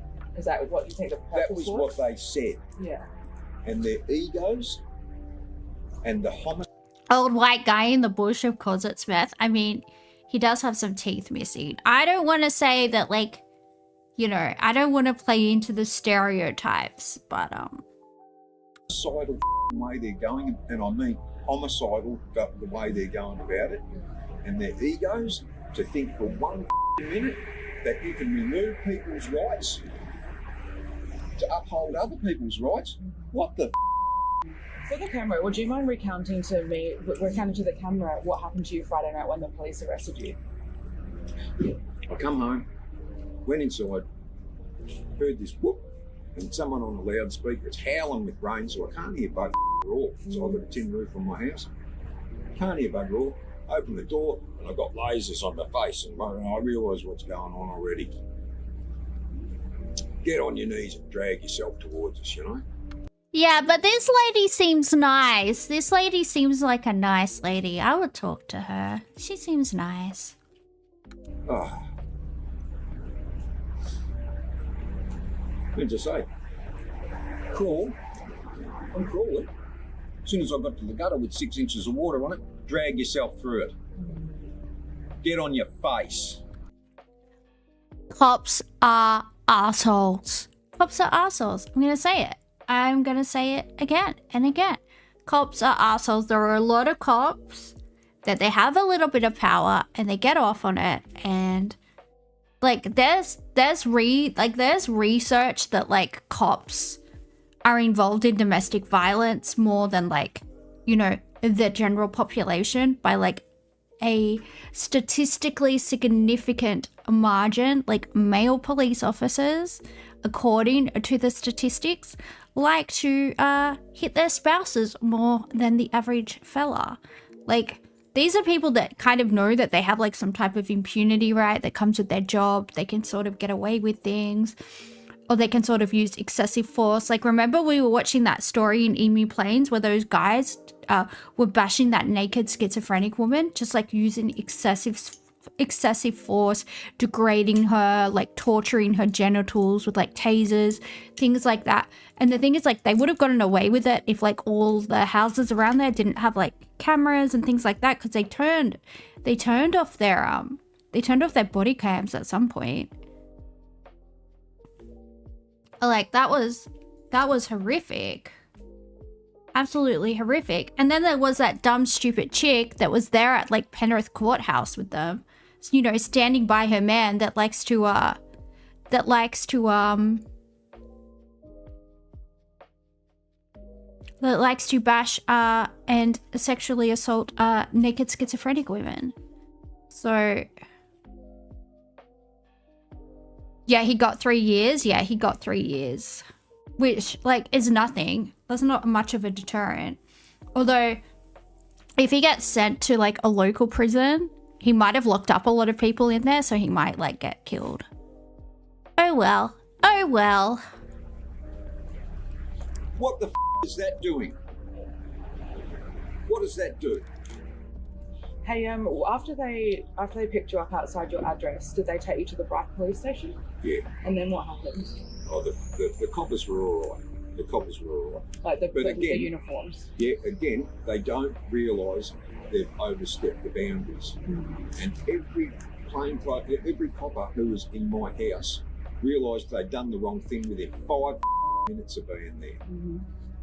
what you think the purpose That was what they said. Yeah. And their egos and the homicide. Old white guy in the bush of Closet Smith. I mean, he does have some teeth missing. I don't want to say that, like, you know, I don't want to play into the stereotypes, but Homicidal way they're going, and I mean homicidal the way they're going about it, and their egos to think for 1 minute that you can remove people's rights to uphold other people's rights. What the? For the camera, would you mind recounting to the camera what happened to you Friday night when the police arrested you? I come home, went inside, heard this whoop, and someone on the loudspeaker, it's howling with rain, so I can't hear bugger all. So I've got a tin roof on my house. Can't hear bugger all. Open the door, and I've got lasers on my face, and I realise what's going on already. Get on your knees and drag yourself towards us, you know? yeah, but this lady seems nice. This lady seems like a nice lady. I would talk to her. She seems nice. Ah. What did you say? Crawl. I'm crawling. As soon as I got to the gutter with 6 inches of water on it, drag yourself through it. Get on your face. Cops are assholes. Cops are assholes. I'm going to say it. I'm going to say it again and again. Cops are assholes. There are a lot of cops that they have a little bit of power and they get off on it, and like there's research that like cops are involved in domestic violence more than, like, you know, the general population by like a statistically significant margin. Like male police officers, according to the statistics, like to hit their spouses more than the average fella. Like, these are people that kind of know that they have like some type of impunity, right, that comes with their job. They can sort of get away with things, or they can sort of use excessive force. Like, remember we were watching that story in Emu Plains where those guys were bashing that naked schizophrenic woman, just like using excessive force, degrading her, like torturing her genitals with like tasers, things like that. And the thing is, like, they would have gotten away with it if like all the houses around there didn't have like cameras and things like that, because they turned off their body cams at some point. Like, that was horrific. Absolutely horrific. And then there was that dumb stupid chick that was there at like Penrith Courthouse with them, you know, standing by her man that likes to bash and sexually assault naked schizophrenic women. So yeah, he got 3 years. Yeah, he got 3 years, which like is nothing. That's not much of a deterrent. Although, if he gets sent to like a local prison, he might have locked up a lot of people in there, so he might like get killed. Oh well. Oh well. What the is that doing? What does that do? Hey, after they picked you up outside your address, did they take you to the Bright police station? Yeah. And then what happened? Oh, the coppers were all right. The coppers were all right. Like the uniforms. Yeah, again, they don't realise they've overstepped the boundaries. And every copper who was in my house realised they'd done the wrong thing within 5 minutes of being there.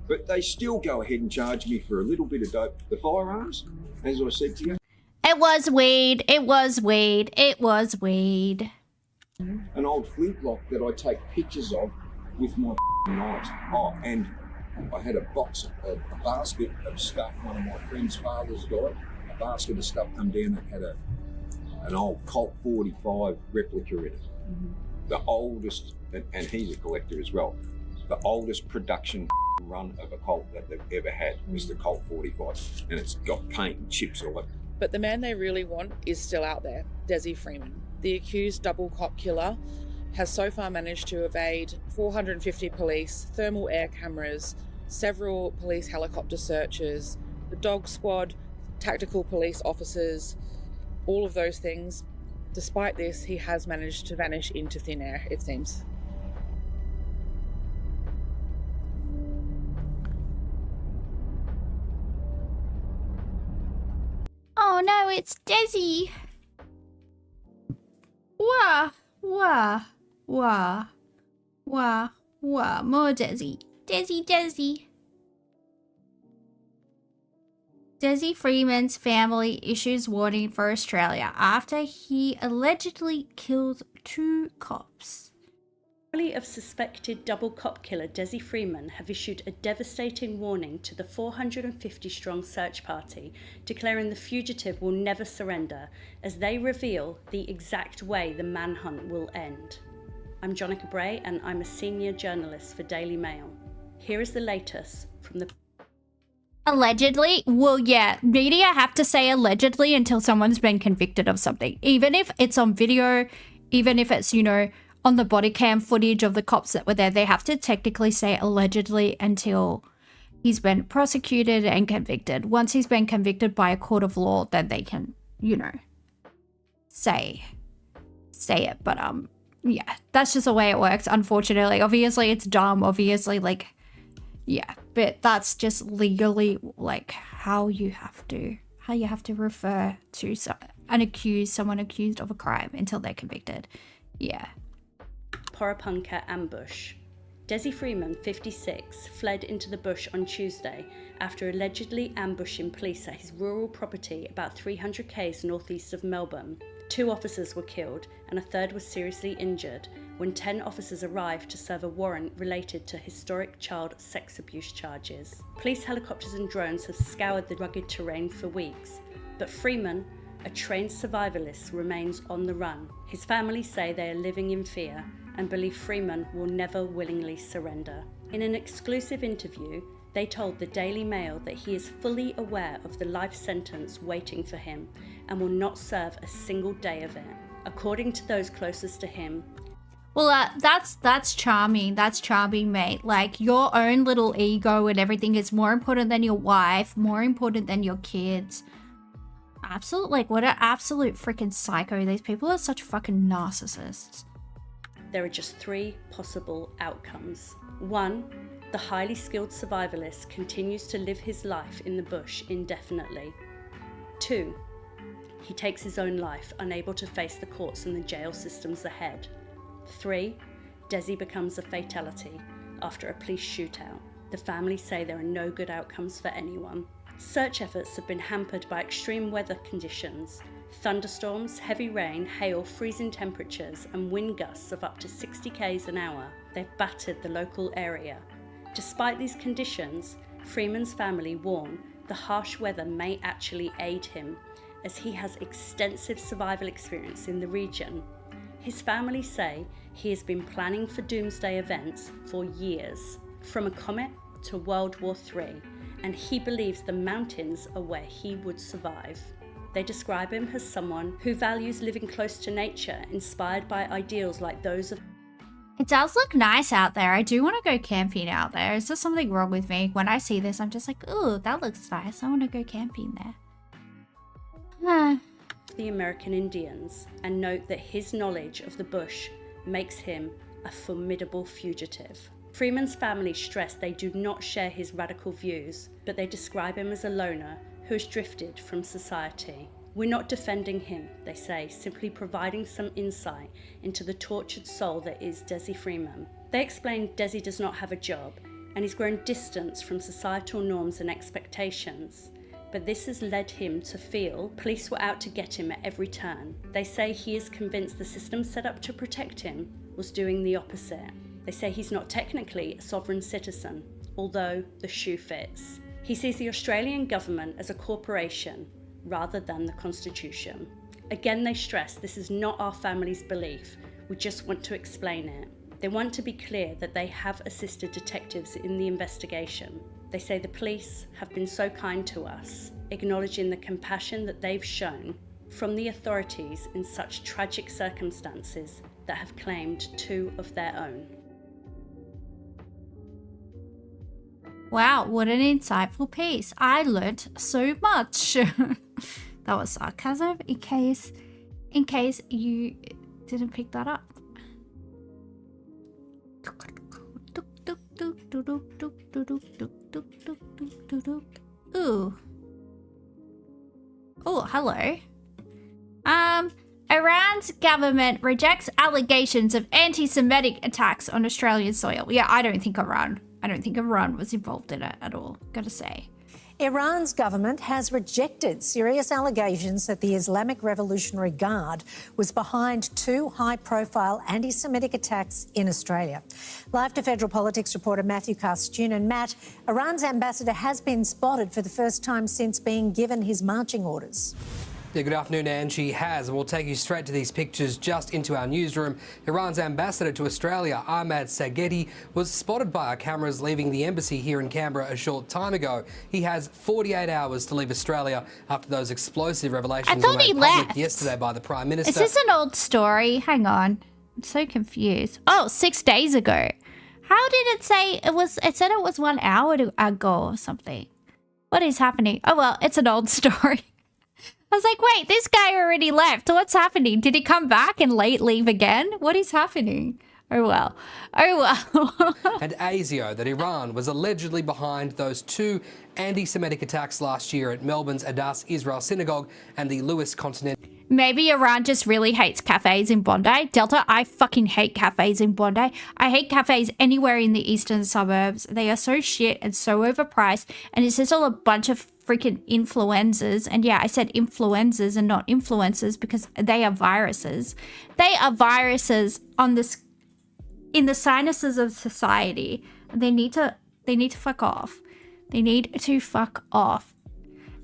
But they still go ahead and charge me for a little bit of dope. The firearms, as I said to you. It was weed. It was weed. It was weed. An old flintlock that I take pictures of with my knives. Oh, and I had a box, a basket of stuff. One of my friend's fathers died. A basket of stuff come down that had an old Colt 45 replica in it. The oldest, and he's a collector as well, the oldest production run of a Colt that they've ever had was the Colt 45, and it's got paint and chips all over. But the man they really want is still out there, Desi Freeman. The accused double cop killer has so far managed to evade 450 police, thermal air cameras, several police helicopter searches, the dog squad, tactical police officers, all of those things. Despite this, he has managed to vanish into thin air, it seems. Oh no, it's Desi. Wah, wah, wah, wah, wah. More Desi. Desi. Desi Freeman's family issues warning for Australia after he allegedly killed 2 cops. Family of suspected double cop killer Desi Freeman have issued a devastating warning to the 450-strong search party, declaring the fugitive will never surrender, as they reveal the exact way the manhunt will end. I'm Jonica Bray, and I'm a senior journalist for Daily Mail. Here is the latest from the... Allegedly? Well, yeah, media have to say allegedly until someone's been convicted of something. Even if it's on video, even if it's, on the body cam footage of the cops that were there, they have to technically say allegedly until he's been prosecuted and convicted. Once he's been convicted by a court of law, then they can, say it. But, yeah, that's just the way it works, unfortunately. Obviously, it's dumb. Obviously, yeah, but that's just legally, how you have to refer to someone accused of a crime until they're convicted. Yeah. Porapunka ambush. Desi Freeman, 56, fled into the bush on Tuesday after allegedly ambushing police at his rural property about 300 km northeast of Melbourne. 2 officers were killed and a third was seriously injured when 10 officers arrived to serve a warrant related to historic child sex abuse charges. Police helicopters and drones have scoured the rugged terrain for weeks, but Freeman, a trained survivalist, remains on the run. His family say they are living in fear and believe Freeman will never willingly surrender. In an exclusive interview, they told the Daily Mail that he is fully aware of the life sentence waiting for him and will not serve a single day of it. According to those closest to him, well, that's charming. That's charming, mate. Your own little ego and everything is more important than your wife, more important than your kids. What an absolute freaking psycho. These people are such fucking narcissists. There are just 3 possible outcomes. 1, the highly skilled survivalist continues to live his life in the bush indefinitely. 2, he takes his own life, unable to face the courts and the jail systems ahead. 3, Desi becomes a fatality after a police shootout. The family say there are no good outcomes for anyone. Search efforts have been hampered by extreme weather conditions. Thunderstorms, heavy rain, hail, freezing temperatures and wind gusts of up to 60 km an hour. They've battered the local area. Despite these conditions, Freeman's family warn the harsh weather may actually aid him, as he has extensive survival experience in the region. His family say he has been planning for doomsday events for years. From a comet to World War III, and he believes the mountains are where he would survive. They describe him as someone who values living close to nature, inspired by ideals like those of... It does look nice out there. I do want to go camping out there. Is there something wrong with me? When I see this, I'm just like, ooh, that looks nice. I want to go camping there. the American Indians, and note that his knowledge of the bush makes him a formidable fugitive. Freeman's family stress they do not share his radical views, but they describe him as a loner who has drifted from society. We're not defending him, they say, simply providing some insight into the tortured soul that is Desi Freeman. They explain Desi does not have a job, and he's grown distance from societal norms and expectations. But this has led him to feel police were out to get him at every turn. They say he is convinced the system set up to protect him was doing the opposite. They say he's not technically a sovereign citizen, although the shoe fits. He sees the Australian government as a corporation rather than the Constitution. Again, they stress this is not our family's belief, we just want to explain it. They want to be clear that they have assisted detectives in the investigation. They say the police have been so kind to us, acknowledging the compassion that they've shown from the authorities in such tragic circumstances that have claimed 2 of their own. Wow, what an insightful piece. I learnt so much. That was sarcasm in case you didn't pick that up. Ooh. Oh, hello. Iran's government rejects allegations of anti-Semitic attacks on Australian soil. Yeah, I don't think Iran was involved in it at all, gotta say. Iran's government has rejected serious allegations that the Islamic Revolutionary Guard was behind 2 high-profile anti-Semitic attacks in Australia. Live to Federal Politics reporter Matthew Carstune. And Matt, Iran's ambassador has been spotted for the first time since being given his marching orders. Yeah, good afternoon, Anne. She has. We'll take you straight to these pictures just into our newsroom. Iran's ambassador to Australia, Ahmad Sagheti, was spotted by our cameras leaving the embassy here in Canberra a short time ago. He has 48 hours to leave Australia after those explosive revelations were made public yesterday by the Prime Minister. Is this an old story? Hang on. I'm so confused. Oh, 6 days ago. How did it say it was? It said it was 1 hour ago or something. What is happening? Oh, well, it's an old story. I was like, wait, this guy already left. What's happening? Did he come back and leave again? What is happening? Oh, well. Oh, well. And ASIO, that Iran was allegedly behind those 2 anti-Semitic attacks last year at Melbourne's Adass Israel Synagogue and the Lewis Continental. Maybe Iran just really hates cafes in Bondi. Delta, I fucking hate cafes in Bondi. I hate cafes anywhere in the eastern suburbs. They are so shit and so overpriced. And it's just all a bunch of freaking influenzas. And yeah, I said influenzas and not influencers because they are viruses. They are viruses on this, in the sinuses of society. They need to fuck off. They need to fuck off.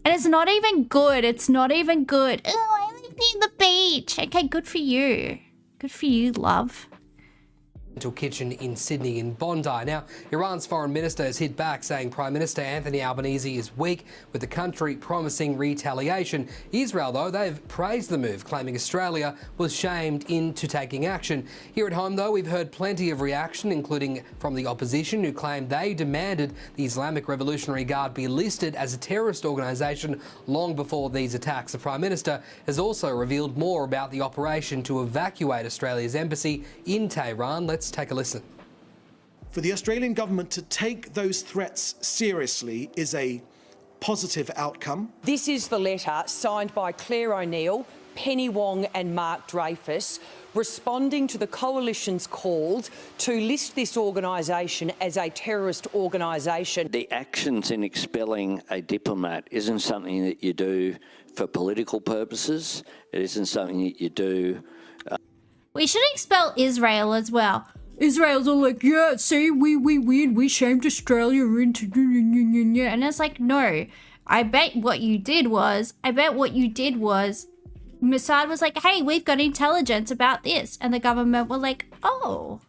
And it's not even good. It's not even good. Oh, I live near the beach. Okay, good for you. Good for you, love. Kitchen in Sydney in Bondi. Now, Iran's foreign minister has hit back, saying Prime Minister Anthony Albanese is weak, with the country promising retaliation. Israel, though, they've praised the move, claiming Australia was shamed into taking action. Here at home, though, we've heard plenty of reaction, including from the opposition, who claimed they demanded the Islamic Revolutionary Guard be listed as a terrorist organisation long before these attacks. The Prime Minister has also revealed more about the operation to evacuate Australia's embassy in Tehran. Let's take a listen. For the Australian government to take those threats seriously is a positive outcome. This is the letter signed by Claire O'Neill, Penny Wong and Mark Dreyfus, responding to the coalition's calls to list this organisation as a terrorist organisation. The actions in expelling a diplomat isn't something that you do for political purposes. It isn't something that you do... We should expel Israel as well. Israel's all like, yeah, see, we win, we shamed Australia into... And it's like, no. I bet what you did was, Mossad was like, hey, we've got intelligence about this. And the government were like, oh,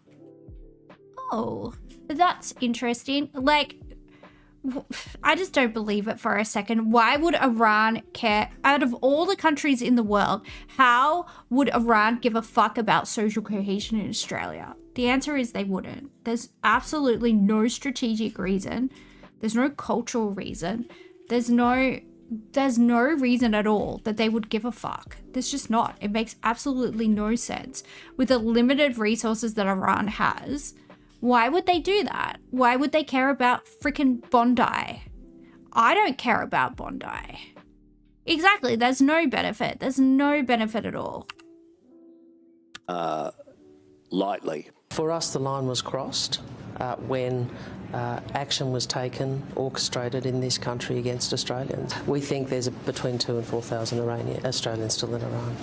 that's interesting. Like, I just don't believe it for a second. Why would Iran care? Out of all the countries in the world, how would Iran give a fuck about social cohesion in Australia? The answer is they wouldn't. There's absolutely no strategic reason. There's no cultural reason. There's no reason at all that they would give a fuck. There's just not. It makes absolutely no sense. With the limited resources that Iran has, why would they do that? Why would they care about freaking Bondi? I don't care about Bondi. Exactly. There's no benefit. There's no benefit at all. Lightly. For us, the line was crossed when action was taken, orchestrated in this country against Australians. We think there's between 2,000 and 4,000 Australians still in Iran.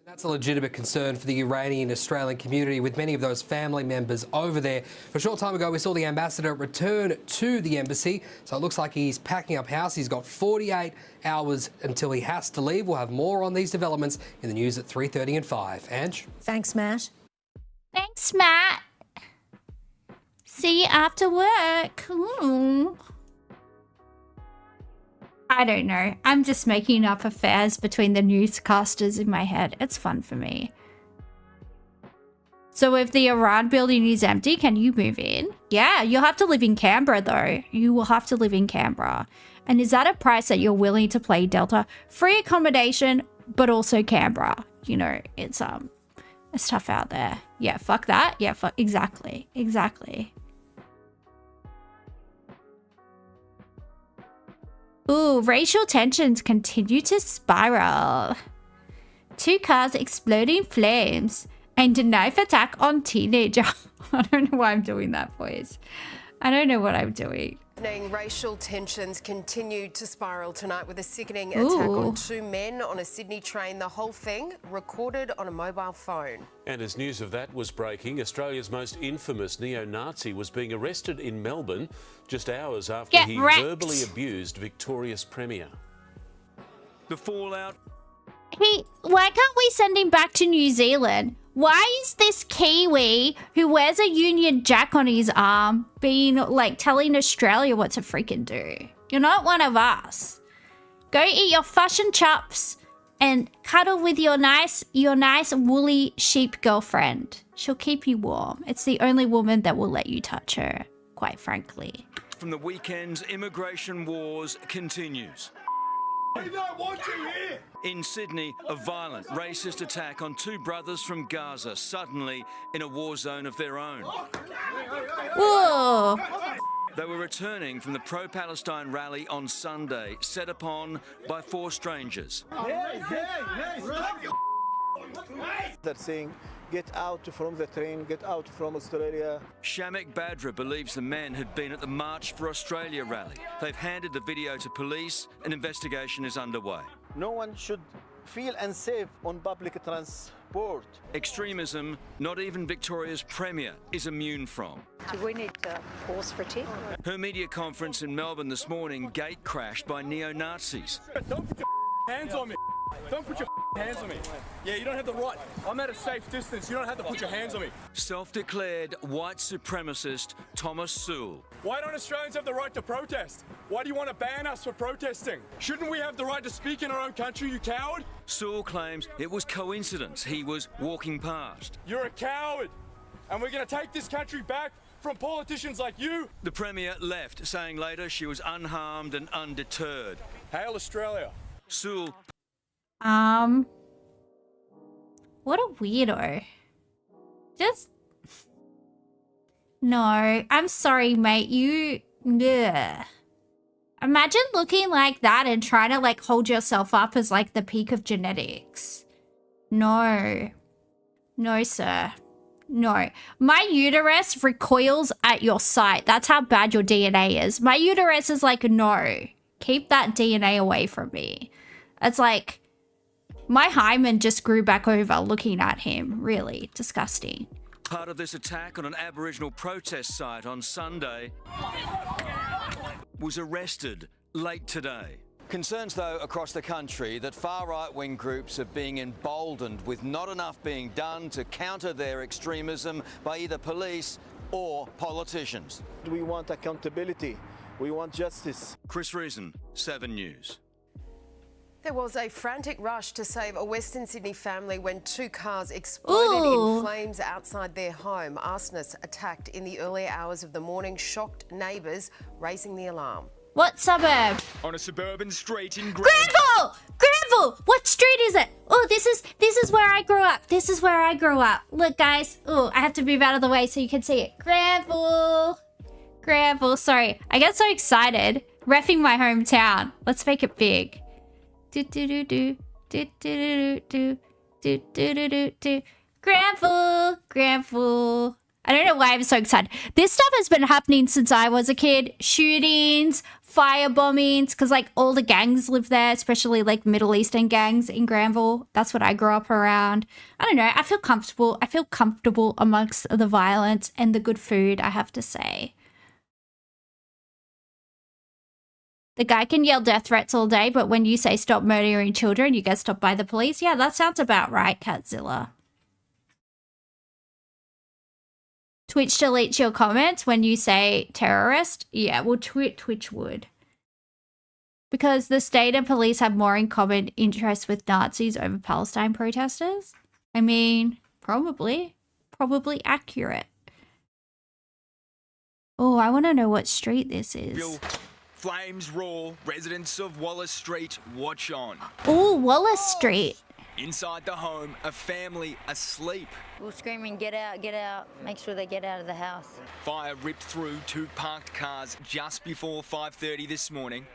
That's a legitimate concern for the Iranian Australian community, with many of those family members over there. A short time ago, we saw the ambassador return to the embassy, so it looks like he's packing up house. He's got 48 hours until he has to leave. We'll have more on these developments in the news at 3:30 and 5. Ange? Thanks, Matt. Thanks, Matt. See you after work. Ooh. I don't know. I'm just making up affairs between the newscasters in my head. It's fun for me. So if the Iran building is empty, can you move in? Yeah, you'll have to live in Canberra though. You will have to live in Canberra. And is that a price that you're willing to pay, Delta? Free accommodation, but also Canberra. You know, it's tough out there. Yeah, fuck that. Yeah, fuck. Exactly. Exactly. Ooh, racial tensions continue to spiral. 2 cars exploding flames and a knife attack on teenager. I don't know why I'm doing that voice. I don't know what I'm doing. Racial tensions continued to spiral tonight with a sickening attack on 2 men on a Sydney train. The whole thing recorded on a mobile phone. And as news of that was breaking, Australia's most infamous neo-Nazi was being arrested in Melbourne just hours after he verbally abused Victoria's Premier. The fallout. Why can't we send him back to New Zealand? Why is this Kiwi who wears a Union Jack on his arm being like telling Australia what to freaking do? You're not one of us. Go eat your fashion chops and cuddle with your nice woolly sheep girlfriend. She'll keep you warm. It's the only woman that will let you touch her, quite frankly. From the weekend's immigration wars continues. We don't want you here! In Sydney, a violent racist attack on 2 brothers from Gaza, suddenly in a war zone of their own. Whoa! They were returning from the pro-Palestine rally on Sunday, set upon by 4 strangers. They're saying, get out from the train, get out from Australia. Shamek Badra believes the men had been at the March for Australia rally. They've handed the video to police. An investigation is underway. No one should feel unsafe on public transport. Extremism, not even Victoria's Premier is immune from. Do we need to pause for tea? Her media conference in Melbourne this morning gate crashed by neo-Nazis. Don't put your hands on me. Don't put your hands on me. Yeah, you don't have the right. I'm at a safe distance. You don't have to put your hands on me. Self-declared white supremacist Thomas Sewell. Why don't Australians have the right to protest? Why do you want to ban us for protesting? Shouldn't we have the right to speak in our own country, you coward? Sewell claims it was coincidence. He was walking past. You're a coward. And we're going to take this country back from politicians like you. The Premier left, saying later she was unharmed and undeterred. Hail Australia. Sewell. What a weirdo. Just... No, I'm sorry, mate. Ugh. Imagine looking like that and trying to, like, hold yourself up as, like, the peak of genetics. No. No, sir. No. My uterus recoils at your sight. That's how bad your DNA is. My uterus is like, no. Keep that DNA away from me. It's like... My hymen just grew back over looking at him. Really disgusting. Part of this attack on an Aboriginal protest site on Sunday was arrested late today. Concerns, though, across the country that far right-wing groups are being emboldened with not enough being done to counter their extremism by either police or politicians. We want accountability. We want justice. Chris Reason, 7 News. There was a frantic rush to save a Western Sydney family when 2 cars exploded in flames outside their home. Arsonists attacked in the early hours of the morning, shocked neighbours, raising the alarm. What suburb? On a suburban street in Granville! Granville! What street is it? Oh, this is where I grew up. This is where I grew up. Look, guys. Oh, I have to move out of the way so you can see it. Granville. Granville. Sorry. I get so excited. Reffing my hometown. Let's make it big. Do-do-do-do. Do-do-do-do. Do-do-do-do. Granville. Granville. I don't know why I'm so excited. This stuff has been happening since I was a kid. Shootings, fire bombings, because like all the gangs live there, especially like Middle Eastern gangs in Granville. That's what I grew up around. I don't know. I feel comfortable. I feel comfortable amongst the violence and the good food, I have to say. The guy can yell death threats all day, but when you say stop murdering children, you get stopped by the police. Yeah, that sounds about right, Catzilla. Twitch deletes your comments when you say terrorist? Yeah, well, Twitch would. Because the state and police have more in common interests with Nazis over Palestine protesters? I mean, probably. Probably accurate. Oh, I want to know what street this is. Flames roar, residents of Wallace Street watch on. Oh, Wallace Street. Inside the home, a family asleep. We're screaming, get out, get out. Make sure they get out of the house. Fire ripped through 2 parked cars just before 5:30 this morning.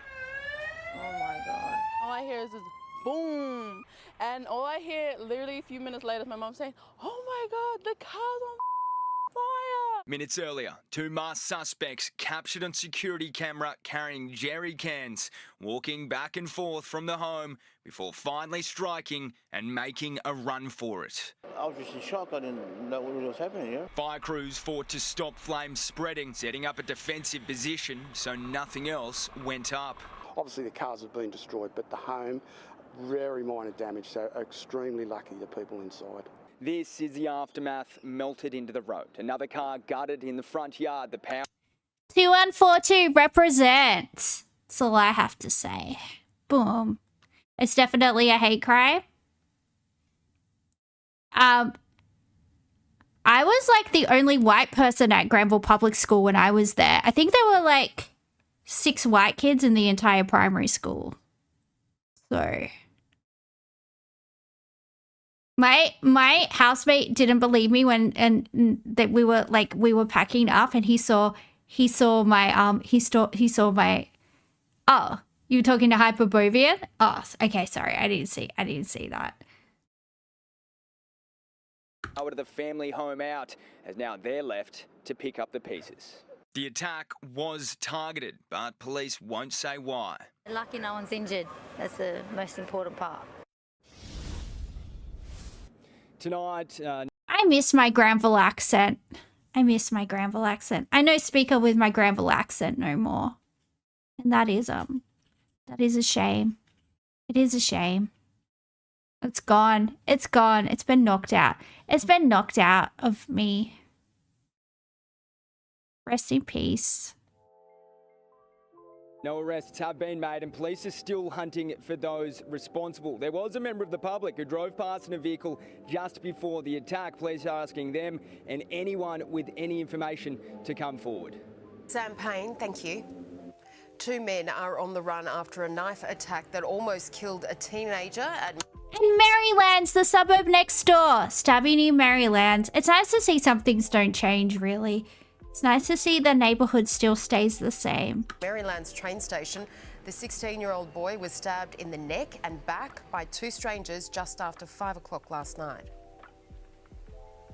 Oh my God. All I hear is this boom. And all I hear literally a few minutes later is my mom saying, oh my God, the car's on fire. Minutes earlier, 2 masked suspects captured on security camera carrying jerry cans, walking back and forth from the home before finally striking and making a run for it. I was just in shock. I didn't know what was happening here. Fire crews fought to stop flames spreading, setting up a defensive position so nothing else went up. Obviously the cars have been destroyed, but the home, very minor damage, so extremely lucky the people inside. This is the aftermath melted into the road. Another car gutted in the front yard. The power 2142 represents. That's all I have to say. Boom. It's definitely a hate crime. I was like the only white person at Granville Public School when I was there. I think there were like 6 white kids in the entire primary school. So my housemate didn't believe me when that we were packing up, and he saw my oh, you were talking to Hyperbovian? Oh, okay, sorry, I didn't see that. to the family home out, as now they're left to pick up the pieces. The attack was targeted, but police won't say why. Lucky no one's injured. That's the most important part. Tonight, I miss my Granville accent. I miss my Granville accent. I no speaker with my Granville accent no more. And that is a shame. It is a shame. It's gone. It's gone. It's been knocked out. It's been knocked out of me. Rest in peace. No arrests have been made and police are still hunting for those responsible. There was a member of the public who drove past in a vehicle just before the attack. Police are asking them and anyone with any information to come forward. Sam Payne, thank you. 2 men are on the run after a knife attack that almost killed a teenager at... In Maryland's the suburb next door. Stabbing in Maryland. It's nice to see some things don't change, really. It's nice to see the neighborhood still stays the same. Maryland's train station. The 16-year-old boy was stabbed in the neck and back by 2 strangers just after 5 o'clock last night.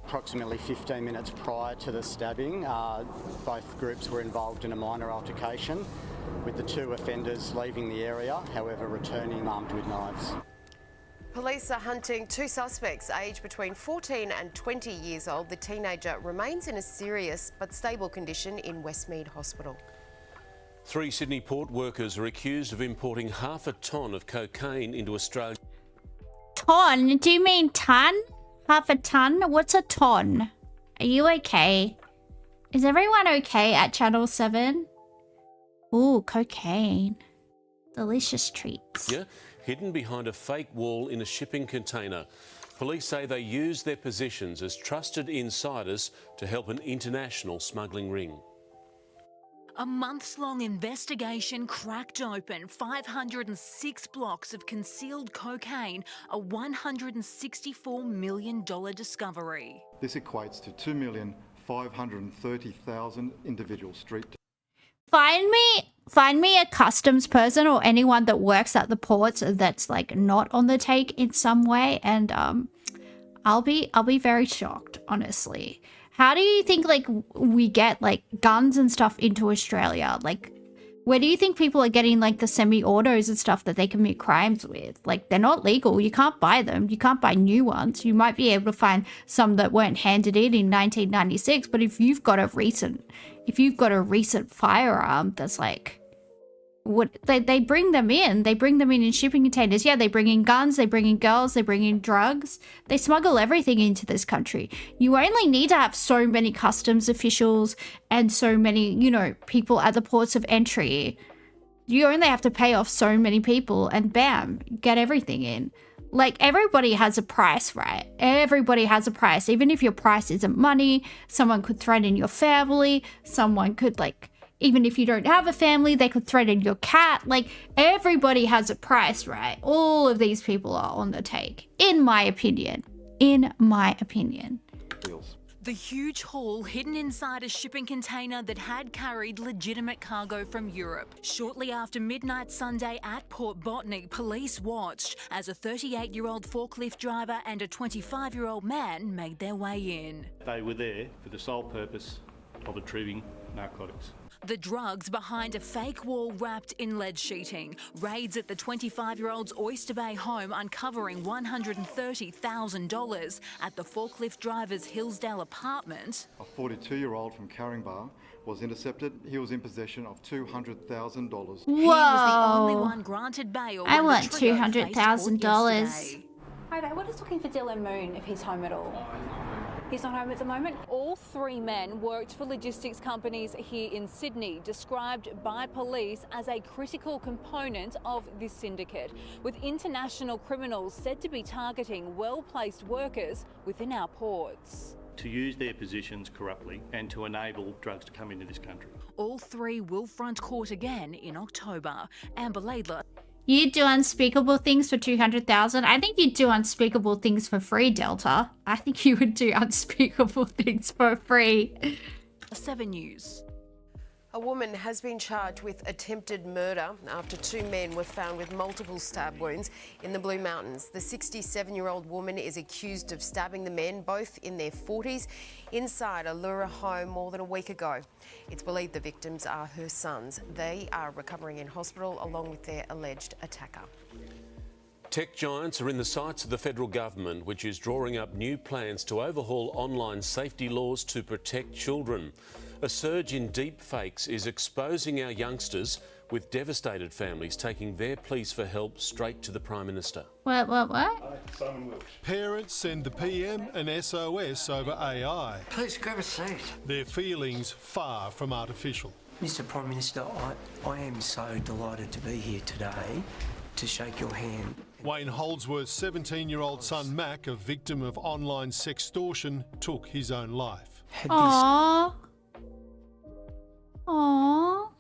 Approximately 15 minutes prior to the stabbing, both groups were involved in a minor altercation, with the 2 offenders leaving the area, however returning armed with knives. Police are hunting 2 suspects aged between 14 and 20 years old. The teenager remains in a serious but stable condition in Westmead Hospital. 3 Sydney port workers are accused of importing half a tonne of cocaine into Australia. Ton? Do you mean ton? Half a ton? What's a ton? Are you okay? Is everyone okay at Channel 7? Ooh, cocaine. Delicious treats. Yeah, hidden behind a fake wall in a shipping container. Police say they used their positions as trusted insiders to help an international smuggling ring. A months-long investigation cracked open 506 blocks of concealed cocaine, a $164 million discovery. This equates to 2,530,000 individual street. Find me a customs person or anyone that works at the ports that's like not on the take in some way, and I'll be very shocked, honestly. How do you think like we get like guns and stuff into Australia? Like, where do you think people are getting like the semi-autos and stuff that they commit crimes with? Like, they're not legal. You can't buy them. You can't buy new ones. You might be able to find some that weren't handed in 1996, but if you've got a recent firearm that's like, what they bring them in. They bring them in shipping containers. Yeah, they bring in guns, they bring in girls, they bring in drugs. They smuggle everything into this country. You only need to have so many customs officials and so many, you know, people at the ports of entry. You only have to pay off so many people and bam, get everything in. Like, everybody has a price, right? Everybody has a price. Even if your price isn't money, someone could threaten your family. Someone could, like, even if you don't have a family, they could threaten your cat. Like, everybody has a price, right? All of these people are on the take, in my opinion. In my opinion. The huge haul hidden inside a shipping container that had carried legitimate cargo from Europe. Shortly after midnight Sunday at Port Botany, police watched as a 38-year-old forklift driver and a 25-year-old man made their way in. They were there for the sole purpose of retrieving narcotics. The drugs behind a fake wall wrapped in lead sheeting. Raids at the 25-year-old's Oyster Bay home uncovering $130,000 at the forklift driver's Hillsdale apartment. A 42-year-old from Caringbah was intercepted. He was in possession of $200,000. He was the only one granted bail. I want $200,000. Hi there, we're just looking for Dylan Moon if he's home at all. He's not home at the moment. All three men worked for logistics companies here in Sydney, described by police as a critical component of this syndicate, with international criminals said to be targeting well-placed workers within our ports. To use their positions corruptly and to enable drugs to come into this country. All three will front court again in October. Amber Laidler. You do unspeakable things for 200,000. I think you'd do unspeakable things for free, Delta. I think you would do unspeakable things for free. 7 News. A woman has been charged with attempted murder after two men were found with multiple stab wounds in the Blue Mountains. The 67-year-old woman is accused of stabbing the men, both in their 40s, inside a Lura home more than a week ago. It's believed the victims are her sons. They are recovering in hospital along with their alleged attacker. Tech giants are in the sights of the federal government, which is drawing up new plans to overhaul online safety laws to protect children. A surge in deep fakes is exposing our youngsters, with devastated families taking their pleas for help straight to the Prime Minister. What? Parents send the PM an SOS over AI. Please grab a seat. Their feelings far from artificial. Mr Prime Minister, I am so delighted to be here today to shake your hand. Wayne Holdsworth's 17-year-old son Mac, a victim of online sextortion, took his own life. Aww. Aww.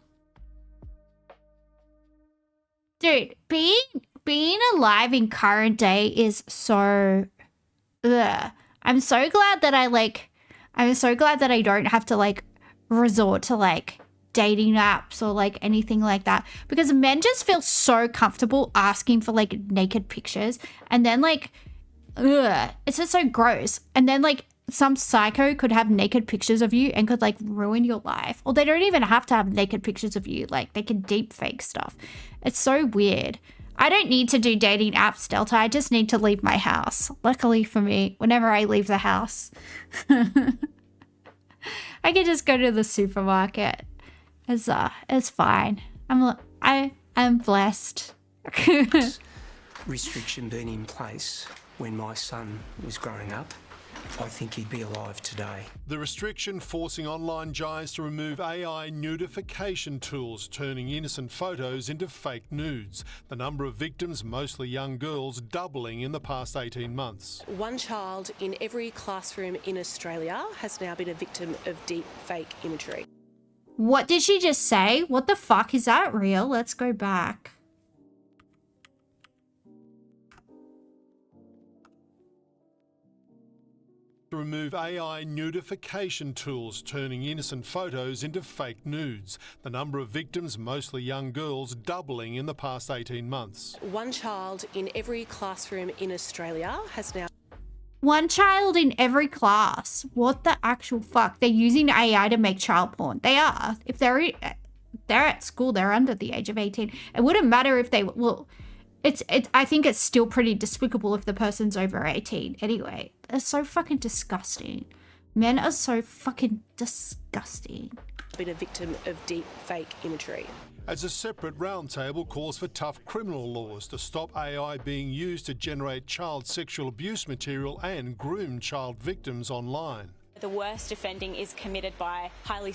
Dude, being alive in current day is so... Ugh. I'm so glad that I don't have to like resort to like dating apps or like anything like that, because men just feel so comfortable asking for like naked pictures, and then like, ugh, it's just so gross. And then like some psycho could have naked pictures of you and could like ruin your life. Or they don't even have to have naked pictures of you. Like they can deep fake stuff. It's so weird. I don't need to do dating apps, Delta. I just need to leave my house. Luckily for me, whenever I leave the house, I can just go to the supermarket. It's fine. I'm blessed. Restriction being in place when my son was growing up. I think he'd be alive today. The restriction forcing online giants to remove AI nudification tools, turning innocent photos into fake nudes. The number of victims, mostly young girls, doubling in the past 18 months. One child in every classroom in Australia has now been a victim of deep fake imagery. What did she just say? What the fuck? Is that real? Let's go back. To remove AI nudification tools, turning innocent photos into fake nudes. The number of victims, mostly young girls, doubling in the past 18 months. One child in every classroom in Australia has now... One child in every class. What the actual fuck? They're using AI to make child porn. They are. If they're at school, they're under the age of 18. It wouldn't matter if they... Well, I think it's still pretty despicable if the person's over 18. Anyway, it's so fucking disgusting. Men are so fucking disgusting. Been a victim of deep fake imagery. As a separate roundtable calls for tough criminal laws to stop AI being used to generate child sexual abuse material and groom child victims online. The worst offending is committed by highly...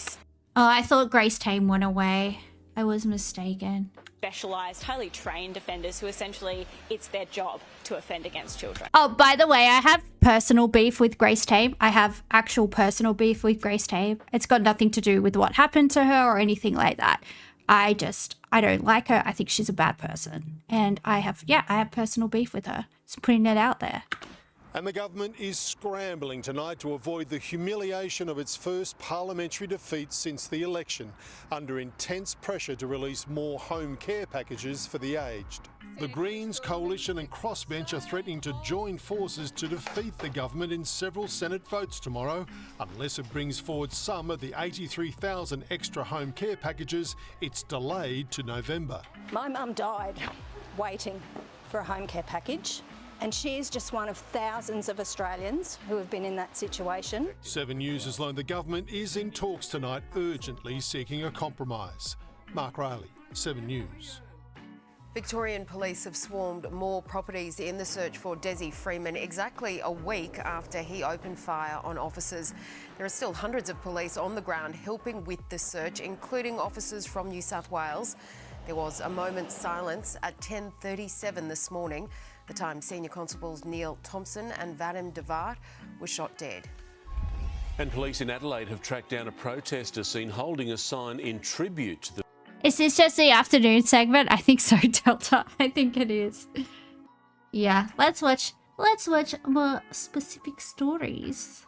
Oh, I thought Grace Tame went away. I was mistaken. Specialised, highly trained offenders who essentially it's their job to offend against children. Oh, by the way, I have personal beef with Grace Tame. I have actual personal beef with Grace Tame. It's got nothing to do with what happened to her or anything like that. I don't like her. I think she's a bad person. And I have personal beef with her. Just putting it out there. And the government is scrambling tonight to avoid the humiliation of its first parliamentary defeat since the election, under intense pressure to release more home care packages for the aged. The Greens, Coalition and Crossbench are threatening to join forces to defeat the government in several Senate votes tomorrow, unless it brings forward some of the 83,000 extra home care packages it's delayed to November. My mum died waiting for a home care package. And she is just one of thousands of Australians who have been in that situation. 7 News has learned the government is in talks tonight, urgently seeking a compromise. Mark Riley, 7 News. Victorian police have swarmed more properties in the search for Desi Freeman exactly a week after he opened fire on officers. There are still hundreds of police on the ground helping with the search, including officers from New South Wales. There was a moment's silence at 10:37 this morning, the time Senior Constables Neil Thompson and Vadim Devart were shot dead. And police in Adelaide have tracked down a protester seen holding a sign in tribute to the... Is this just the afternoon segment? I think so, Delta. I think it is. Yeah, let's watch more specific stories.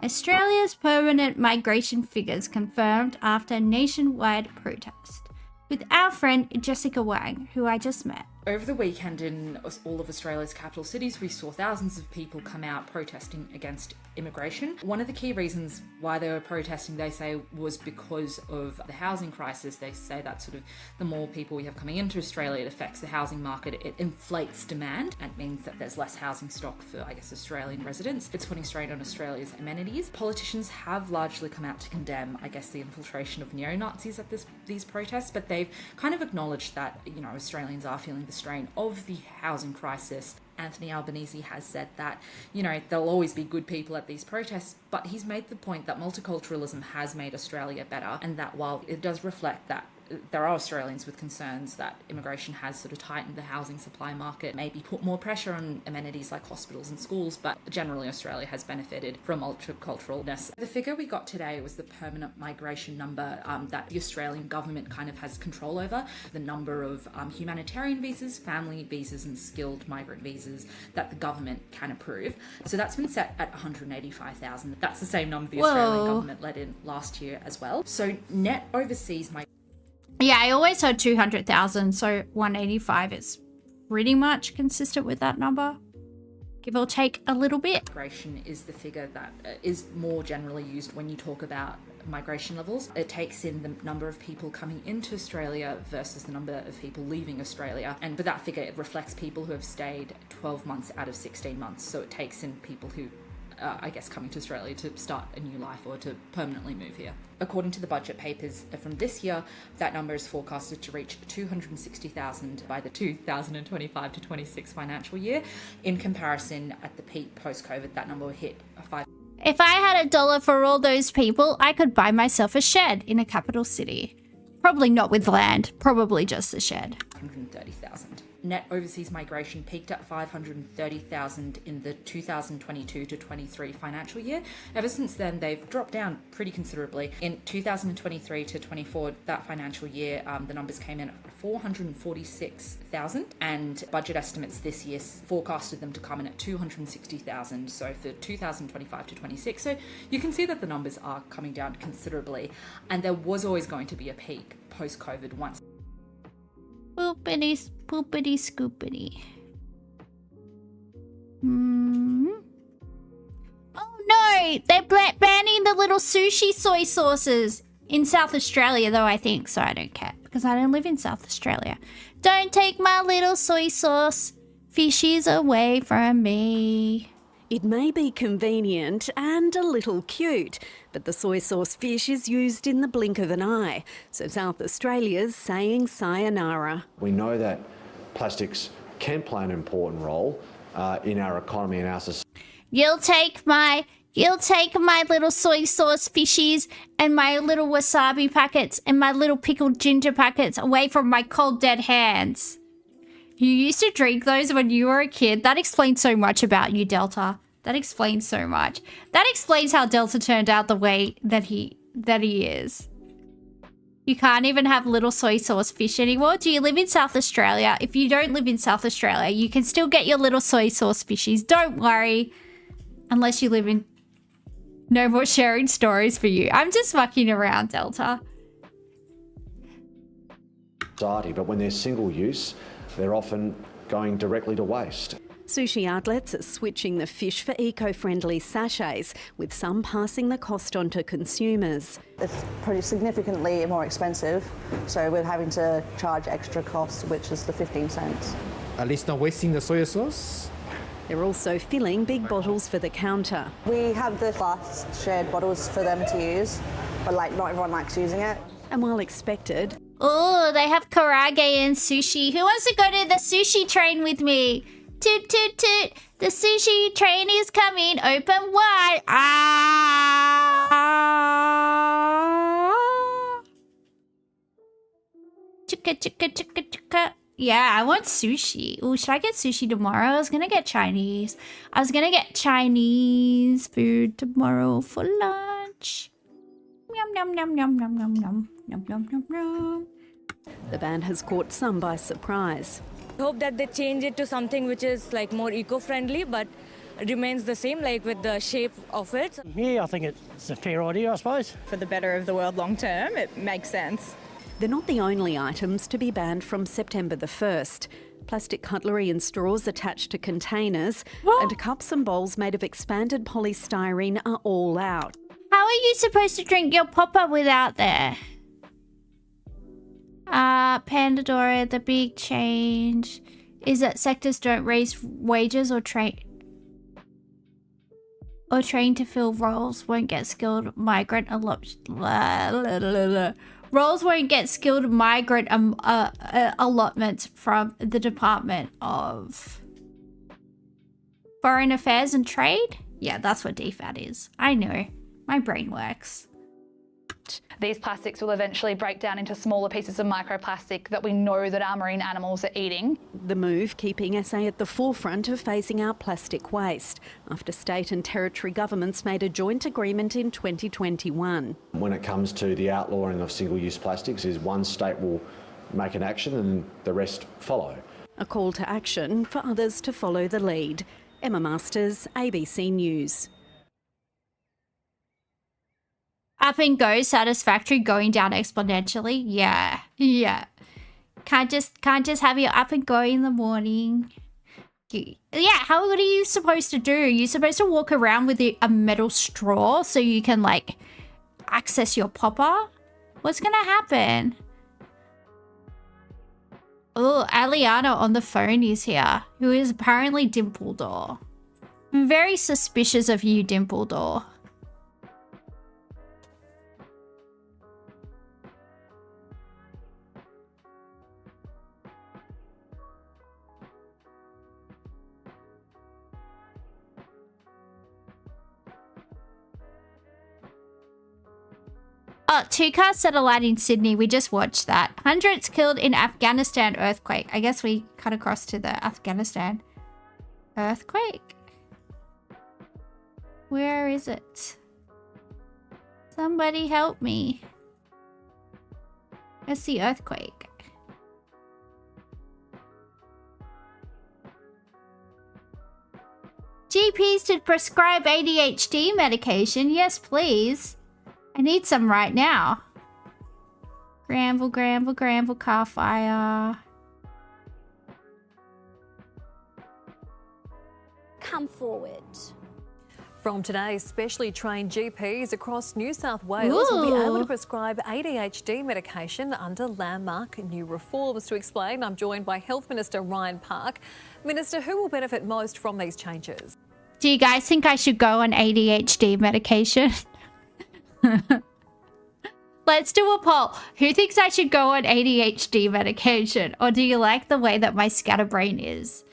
Australia's permanent migration figures confirmed after nationwide protest. With our friend Jessica Wang, who I just met. Over the weekend in all of Australia's capital cities, we saw thousands of people come out protesting against immigration. One of the key reasons why they were protesting, they say, was because of the housing crisis. They say that sort of the more people we have coming into Australia, it affects the housing market. It inflates demand and means that there's less housing stock for, I guess, Australian residents. It's putting strain on Australia's amenities. Politicians have largely come out to condemn, I guess, the infiltration of neo-Nazis at these protests, but they've kind of acknowledged that, you know, Australians are feeling the strain of the housing crisis. Anthony Albanese has said that, you know, there'll always be good people at these protests, but he's made the point that multiculturalism has made Australia better, and that while it does reflect that there are Australians with concerns that immigration has sort of tightened the housing supply market, maybe put more pressure on amenities like hospitals and schools, but generally Australia has benefited from multiculturalness. The figure we got today was the permanent migration number that the Australian government kind of has control over, the number of humanitarian visas, family visas and skilled migrant visas that the government can approve. So that's been set at 185,000. That's the same number the Australian government let in last year as well. So net overseas migration. Yeah, I always heard 200,000, so 185 is pretty much consistent with that number, give or take a little bit. Migration is the figure that is more generally used when you talk about migration levels. It takes in the number of people coming into Australia versus the number of people leaving Australia, and for that figure it reflects people who have stayed 12 months out of 16 months, so it takes in people who I guess, coming to Australia to start a new life or to permanently move here. According to the budget papers from this year, that number is forecasted to reach 260,000 by the 2025-26 financial year. In comparison, at the peak post-COVID, that number hit 5. If I had $1 for all those people, I could buy myself a shed in a capital city. Probably not with land, probably just a shed. 130,000. Net overseas migration peaked at 530,000 in the 2022-23 financial year. Ever since then, they've dropped down pretty considerably. In 2023-24, that financial year, the numbers came in at 446,000, and budget estimates this year forecasted them to come in at 260,000. So for 2025-26, so you can see that the numbers are coming down considerably, and there was always going to be a peak post-COVID once. Poopity, poopity, scoopity. Oh no! They're banning the little sushi soy sauces in South Australia, though, I think. So I don't care, because I don't live in South Australia. Don't take my little soy sauce fishies away from me. It may be convenient and a little cute, but the soy sauce fish is used in the blink of an eye. So South Australia's saying sayonara. We know that plastics can play an important role in our economy and our society. You'll take my little soy sauce fishies and my little wasabi packets and my little pickled ginger packets away from my cold dead hands. You used to drink those when you were a kid. That explains so much about you, Delta. That explains so much. That explains how Delta turned out the way that he is. You can't even have little soy sauce fish anymore. Do you live in South Australia? If you don't live in South Australia, you can still get your little soy sauce fishies. Don't worry. Unless you live in... No more sharing stories for you. I'm just fucking around, Delta. But when they're single use, they're often going directly to waste. Sushi outlets are switching the fish for eco-friendly sachets, with some passing the cost on to consumers. It's pretty significantly more expensive, so we're having to charge extra cost, which is the 15 cents. At least not wasting the soy sauce. They're also filling big bottles for the counter. We have the glass shared bottles for them to use, but not everyone likes using it. And while expected... Oh, they have karage and sushi. Who wants to go to the sushi train with me? Toot, toot, toot. The sushi train is coming. Open wide. Chicka, chicka, chicka, chicka. Yeah, I want sushi. Oh, should I get sushi tomorrow? I was going to get Chinese. I was going to get Chinese food tomorrow for lunch. Yum, yum, yum, yum, yum, yum, yum. Yum, yum, yum, yum. The ban has caught some by surprise. I hope that they change it to something which is more eco-friendly, but remains the same, with the shape of it. Yeah, I think it's a fair idea, I suppose. For the better of the world long term, it makes sense. They're not the only items to be banned from September the 1st. Plastic cutlery and straws attached to containers and cups and bowls made of expanded polystyrene are all out. How are you supposed to drink your popper without there? Pandora, the big change is that sectors don't raise wages or train to fill roles won't get skilled migrant roles won't get skilled migrant allotments from the Department of Foreign Affairs and Trade. Yeah, that's what DFAT is. I know. My brain works. These plastics will eventually break down into smaller pieces of microplastic that we know that our marine animals are eating. The move keeping SA at the forefront of phasing out plastic waste after state and territory governments made a joint agreement in 2021. When it comes to the outlawing of single-use plastics, is one state will make an action and the rest follow. A call to action for others to follow the lead. Emma Masters, ABC News. Up and go, satisfactory, going down exponentially. Yeah. Can't just have your up and go in the morning. Yeah, how what are you supposed to do? You're supposed to walk around with a metal straw so you can access your popper? What's gonna happen? Oh, Aliana on the phone is here, who is apparently Dimpledore. I'm very suspicious of you, Dimpledore. Oh, 2 cars set alight in Sydney. We just watched that. Hundreds killed in Afghanistan earthquake. I guess we cut across to the Afghanistan earthquake. Where is it? Somebody help me. Where's the earthquake? GPs to prescribe ADHD medication. Yes, please. I need some right now. Granville, Granville, Granville, car fire. Come forward. From today, specially trained GPs across New South Wales will be able to prescribe ADHD medication under landmark new reforms. To explain, I'm joined by Health Minister Ryan Park. Minister, who will benefit most from these changes? Do you guys think I should go on ADHD medication? Let's do a poll. Who thinks I should go on ADHD medication? Or do you like the way that my scatterbrain is?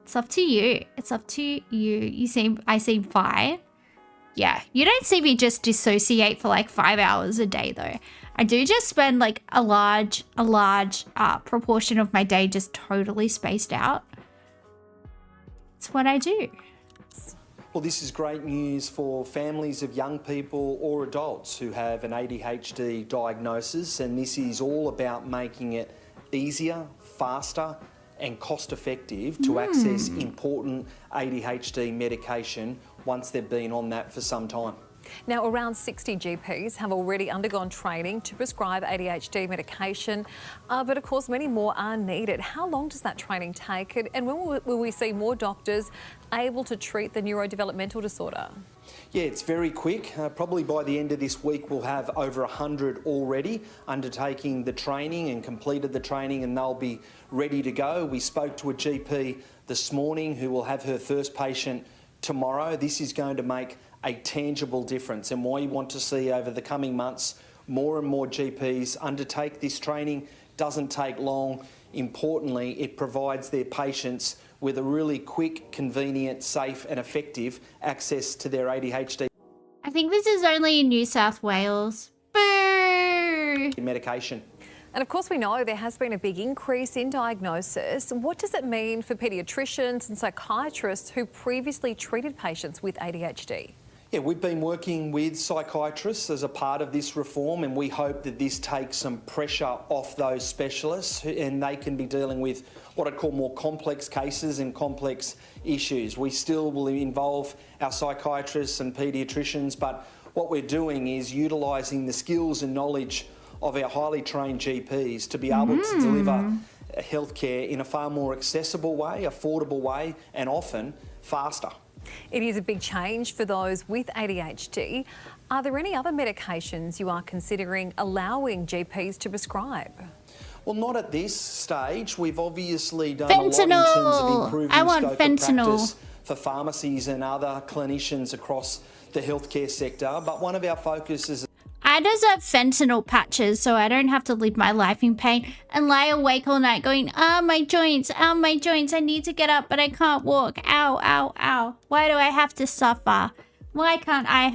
It's up to you. It's up to you. I seem fine. Yeah, you don't see me just dissociate for like 5 hours a day though. I do just spend like a large proportion of my day just totally spaced out. It's what I do. Well, this is great news for families of young people or adults who have an ADHD diagnosis, and this is all about making it easier, faster and cost-effective to access important ADHD medication once they've been on that for some time. Now, around 60 GPs have already undergone training to prescribe ADHD medication, but of course many more are needed. How long does that training take, and when will we see more doctors able to treat the neurodevelopmental disorder? Yeah, it's very quick. Probably by the end of this week we'll have over 100 already undertaking the training and completed the training, and they'll be ready to go. We spoke to a GP this morning who will have her first patient tomorrow. This is going to make a tangible difference, and why you want to see over the coming months more and more GPs undertake this training. Doesn't take long. Importantly, it provides their patients with a really quick, convenient, safe and effective access to their ADHD I think this is only in New South Wales. Boo! medication. And of course we know there has been a big increase in diagnosis. What does it mean for paediatricians and psychiatrists who previously treated patients with ADHD? Yeah, we've been working with psychiatrists as a part of this reform, and we hope that this takes some pressure off those specialists and they can be dealing with what I'd call more complex cases and complex issues. We still will involve our psychiatrists and paediatricians, but what we're doing is utilising the skills and knowledge of our highly trained GPs to be able to deliver healthcare in a far more accessible way, affordable way, and often faster. It is a big change for those with ADHD. Are there any other medications you are considering allowing GPs to prescribe? Well, not at this stage. We've obviously done fentanyl. A lot in terms of improving I want scope fentanyl. of practice for pharmacies and other clinicians across the healthcare sector, but one of our focuses. I deserve fentanyl patches so I don't have to live my life in pain and lie awake all night going, my joints, I need to get up but I can't walk, ow, ow, ow. Why do I have to suffer? Why can't I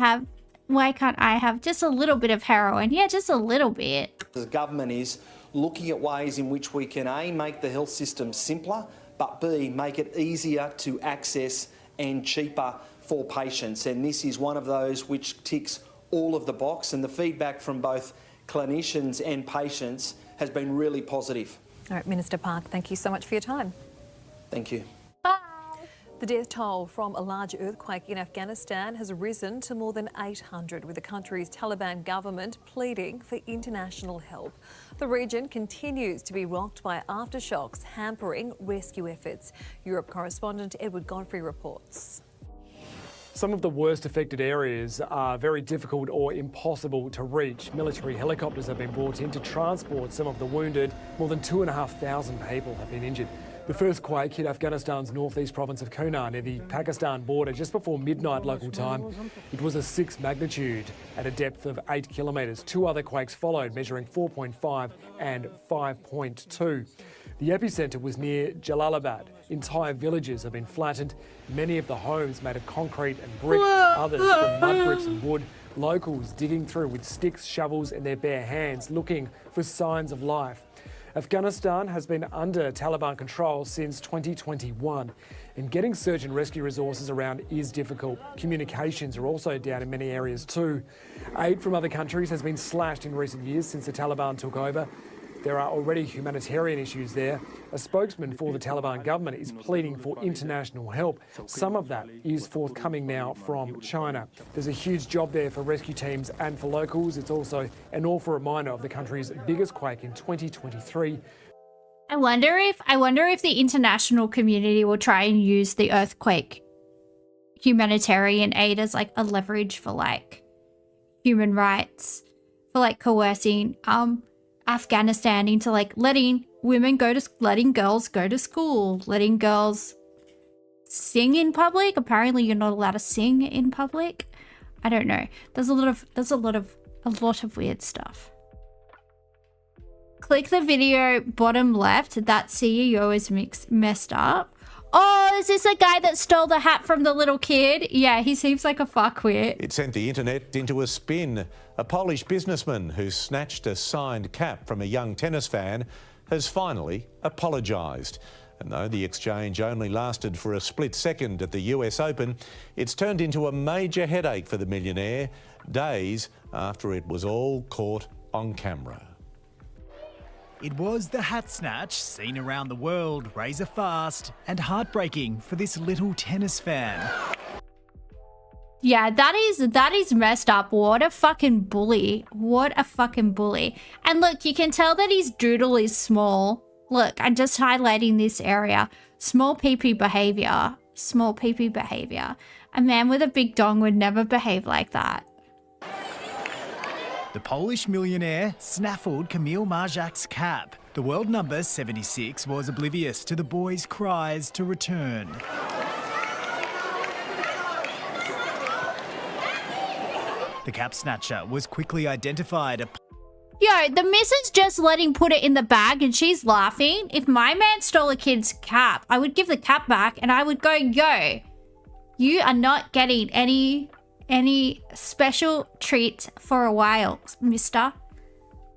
have just a little bit of heroin? Yeah, just a little bit. The government is looking at ways in which we can A, make the health system simpler, but B, make it easier to access and cheaper for patients. And this is one of those which ticks all of the box, and the feedback from both clinicians and patients has been really positive. All right, Minister Park, thank you so much for your time. Thank you. The death toll from a large earthquake in Afghanistan has risen to more than 800, with the country's Taliban government pleading for international help. The region continues to be rocked by aftershocks, hampering rescue efforts. Europe correspondent Edward Godfrey reports. Some of the worst affected areas are very difficult or impossible to reach. Military helicopters have been brought in to transport some of the wounded. More than 2,500 people have been injured. The first quake hit Afghanistan's northeast province of Kunar near the Pakistan border just before midnight local time. It was a 6 magnitude at a depth of 8 kilometres. 2 other quakes followed, measuring 4.5 and 5.2. The epicentre was near Jalalabad. Entire villages have been flattened, many of the homes made of concrete and brick, others from mud bricks and wood. Locals digging through with sticks, shovels in their bare hands, looking for signs of life. Afghanistan has been under Taliban control since 2021, and getting search and rescue resources around is difficult. Communications are also down in many areas too. Aid from other countries has been slashed in recent years since the Taliban took over. There are already humanitarian issues there. A spokesman for the Taliban government is pleading for international help. Some of that is forthcoming now from China. There's a huge job there for rescue teams and for locals. It's also an awful reminder of the country's biggest quake in 2023. I wonder if the international community will try and use the earthquake humanitarian aid as like a leverage for like human rights, for like coercing Afghanistan into like letting girls go to school, letting girls sing in public. Apparently you're not allowed to sing in public. I don't know. There's a lot of weird stuff. Click the video bottom left. That CEO is messed up. Oh, is this a guy that stole the hat from the little kid? Yeah, he seems like a fuckwit. It sent the internet into a spin. A Polish businessman who snatched a signed cap from a young tennis fan has finally apologised. And though the exchange only lasted for a split second at the US Open, it's turned into a major headache for the millionaire days after it was all caught on camera. It was the hat snatch seen around the world, razor fast and heartbreaking for this little tennis fan. Yeah, that is messed up. What a fucking bully. What a fucking bully. And look, you can tell that his doodle is small. Look, I'm just highlighting this area. Small pee-pee behaviour. Small pee-pee behaviour. A man with a big dong would never behave like that. The Polish millionaire snaffled Kamil Marjak's cap. The world number 76 was oblivious to the boy's cries to return. The cap snatcher was quickly identified. Yo, the missus just let him put it in the bag and she's laughing. If my man stole a kid's cap, I would give the cap back and I would go, yo, you are not getting any special treats for a while, mister.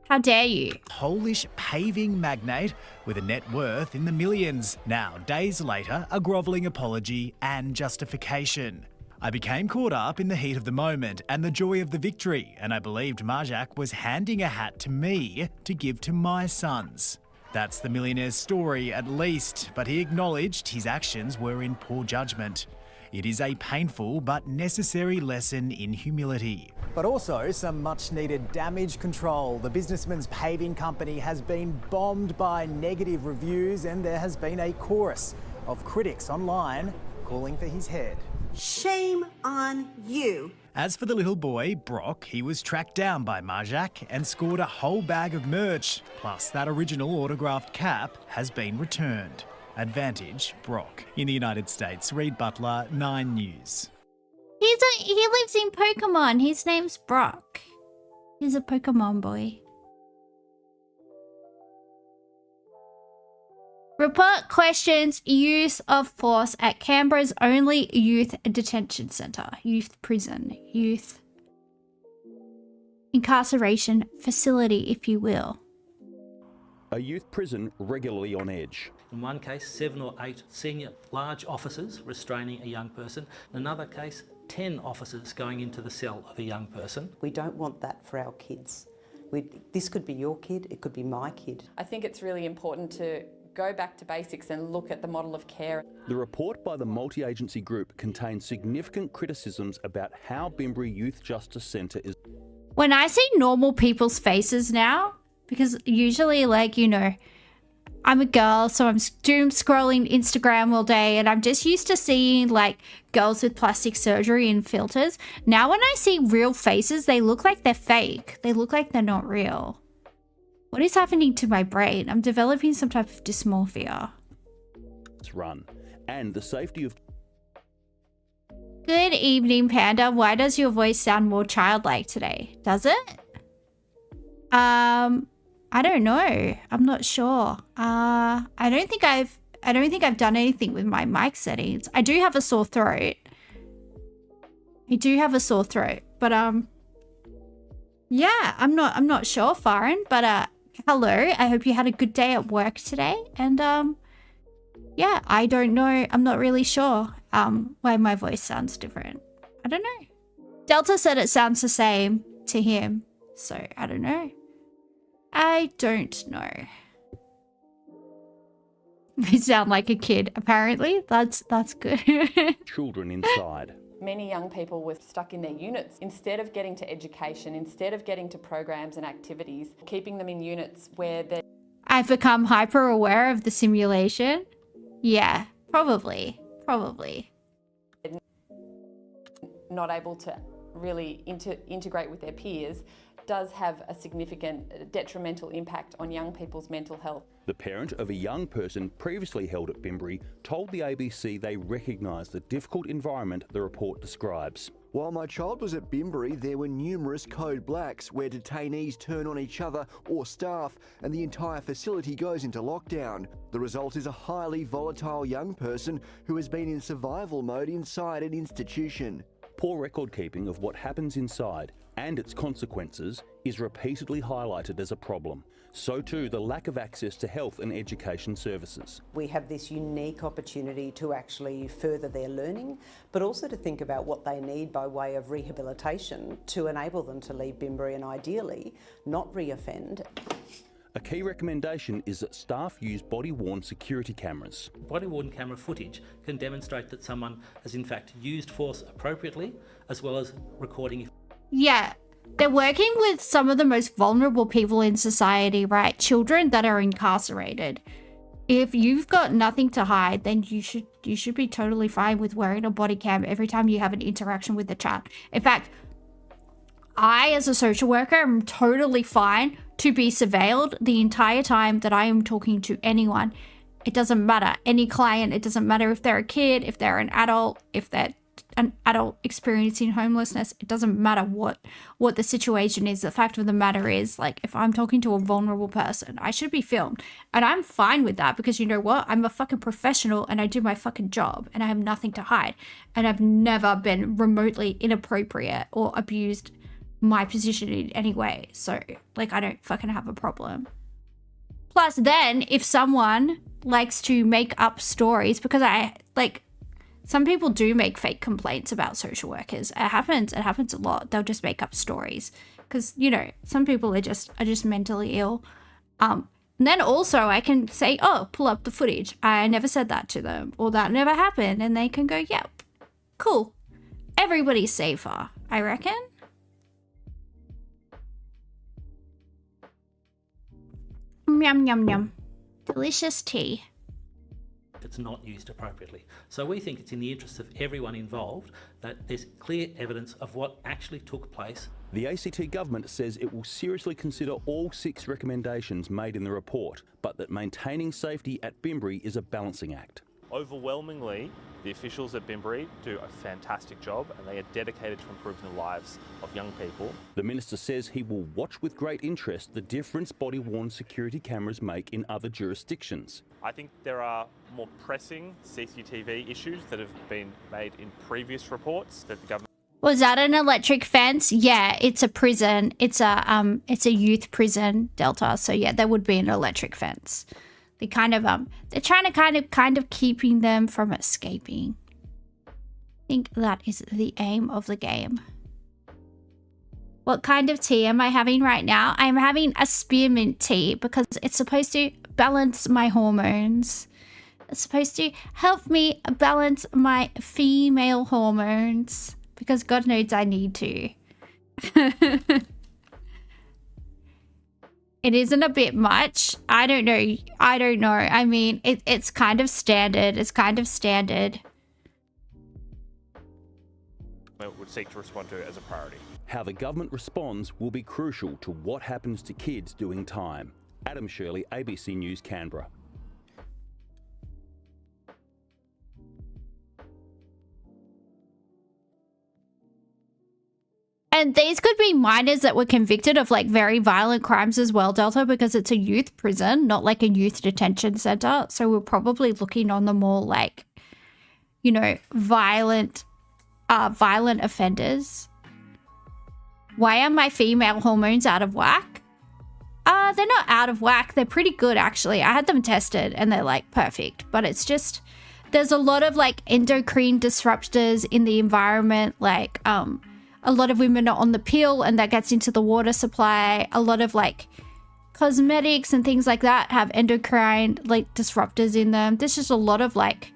How dare you? Polish paving magnate with a net worth in the millions. Now, days later, a grovelling apology and justification. I became caught up in the heat of the moment and the joy of the victory, and I believed Marjak was handing a hat to me to give to my sons. That's the millionaire's story at least, but he acknowledged his actions were in poor judgment. It is a painful but necessary lesson in humility. But also some much needed damage control. The businessman's paving company has been bombed by negative reviews and there has been a chorus of critics online calling for his head. Shame on you. As for the little boy, Brock, he was tracked down by Marjak and scored a whole bag of merch. Plus, that original autographed cap has been returned. Advantage, Brock. In the United States, Reed Butler, 9 News. He lives in Pokemon. His name's Brock. He's a Pokemon boy. Report questions use of force at Canberra's only youth detention centre, youth prison, youth incarceration facility, if you will. A youth prison regularly on edge. In one case, 7 or 8 senior large officers restraining a young person. In another case, 10 officers going into the cell of a young person. We don't want that for our kids. This could be your kid, it could be my kid. I think it's really important to go back to basics and look at the model of care. The report by the multi-agency group contains significant criticisms about how Bimbri Youth Justice Centre is... When I see normal people's faces now, because usually, like, you know, I'm a girl, so I'm doom scrolling Instagram all day and I'm just used to seeing like girls with plastic surgery and filters. Now when I see real faces, they look like they're fake. They look like they're not real. What is happening to my brain? I'm developing some type of dysmorphia. run, and the safety of... Good evening, Panda. Why does your voice sound more childlike today? Does it? I don't know. I'm not sure. I don't think I've done anything with my mic settings. I do have a sore throat. But yeah, I'm not sure, Farron, but hello. I hope you had a good day at work today. And yeah, I don't know. I'm not really sure why my voice sounds different. I don't know. Delta said it sounds the same to him, so I don't know. I don't know. I sound like a kid, apparently. That's good. children inside. Many young people were stuck in their units. Instead of getting to education, instead of getting to programs and activities, keeping them in units where they're... I've become hyper aware of the simulation. Yeah, probably. Not able to really integrate with their peers does have a significant detrimental impact on young people's mental health. The parent of a young person previously held at Bimbri told the ABC they recognise the difficult environment the report describes. While my child was at Bimbri, there were numerous code blacks where detainees turn on each other or staff and the entire facility goes into lockdown. The result is a highly volatile young person who has been in survival mode inside an institution. Poor record keeping of what happens inside and its consequences is repeatedly highlighted as a problem. So too the lack of access to health and education services. We have this unique opportunity to actually further their learning, but also to think about what they need by way of rehabilitation to enable them to leave Bimbri and ideally not reoffend. A key recommendation is that staff use body-worn security cameras. Body-worn camera footage can demonstrate that someone has in fact used force appropriately, as well as recording. Yeah, they're working with some of the most vulnerable people in society, right? Children that are incarcerated. If you've got nothing to hide, then you should be totally fine with wearing a body cam every time you have an interaction with the chat. In fact, I, as a social worker, am totally fine to be surveilled the entire time that I am talking to anyone. It doesn't matter. Any client, it doesn't matter if they're a kid, if they're an adult, if they're an adult experiencing homelessness. It doesn't matter what the situation is. The fact of the matter is, like, if I'm talking to a vulnerable person, I should be filmed. And I'm fine with that because you know what? I'm a fucking professional and I do my fucking job and I have nothing to hide. And I've never been remotely inappropriate or abused my position in any way. So, like, I don't fucking have a problem. Plus, then, if someone likes to make up stories, because some people do make fake complaints about social workers. It happens a lot. They'll just make up stories because, you know, some people are just mentally ill. And then also I can say, oh, pull up the footage. I never said that to them, or that never happened. And they can go, yep, cool. Everybody's safer, I reckon. Yum, yum, yum. Delicious tea. If it's not used appropriately. So we think it's in the interest of everyone involved that there's clear evidence of what actually took place. The ACT government says it will seriously consider all 6 recommendations made in the report, but that maintaining safety at Bimbri is a balancing act. Overwhelmingly, the officials at Bimbri do a fantastic job and they are dedicated to improving the lives of young people. The Minister says he will watch with great interest the difference body-worn security cameras make in other jurisdictions. I think there are more pressing CCTV issues that have been made in previous reports that the government... Was that an electric fence? Yeah, it's a prison. It's a youth prison, Delta. So yeah, there would be an electric fence. They kind of they're trying to kind of keeping them from escaping. I think that is the aim of the game. What kind of tea am I having right now? I'm having a spearmint tea because it's supposed to balance my hormones. It's supposed to help me balance my female hormones because God knows I need to. It isn't a bit much. I don't know. I mean, it's kind of standard. It's kind of standard. would seek to respond to as a priority. How the government responds will be crucial to what happens to kids doing time. Adam Shirley, ABC News, Canberra. And these could be minors that were convicted of like very violent crimes as well, Delta, because it's a youth prison, not like a youth detention center. So we're probably looking on the more like, you know, violent offenders. Why are my female hormones out of whack? They're not out of whack. They're pretty good, actually. I had them tested and they're like perfect, but it's just, there's a lot of like endocrine disruptors in the environment. Like, a lot of women are on the pill and that gets into the water supply. A lot of like cosmetics and things like that have endocrine like disruptors in them. There's just a lot of like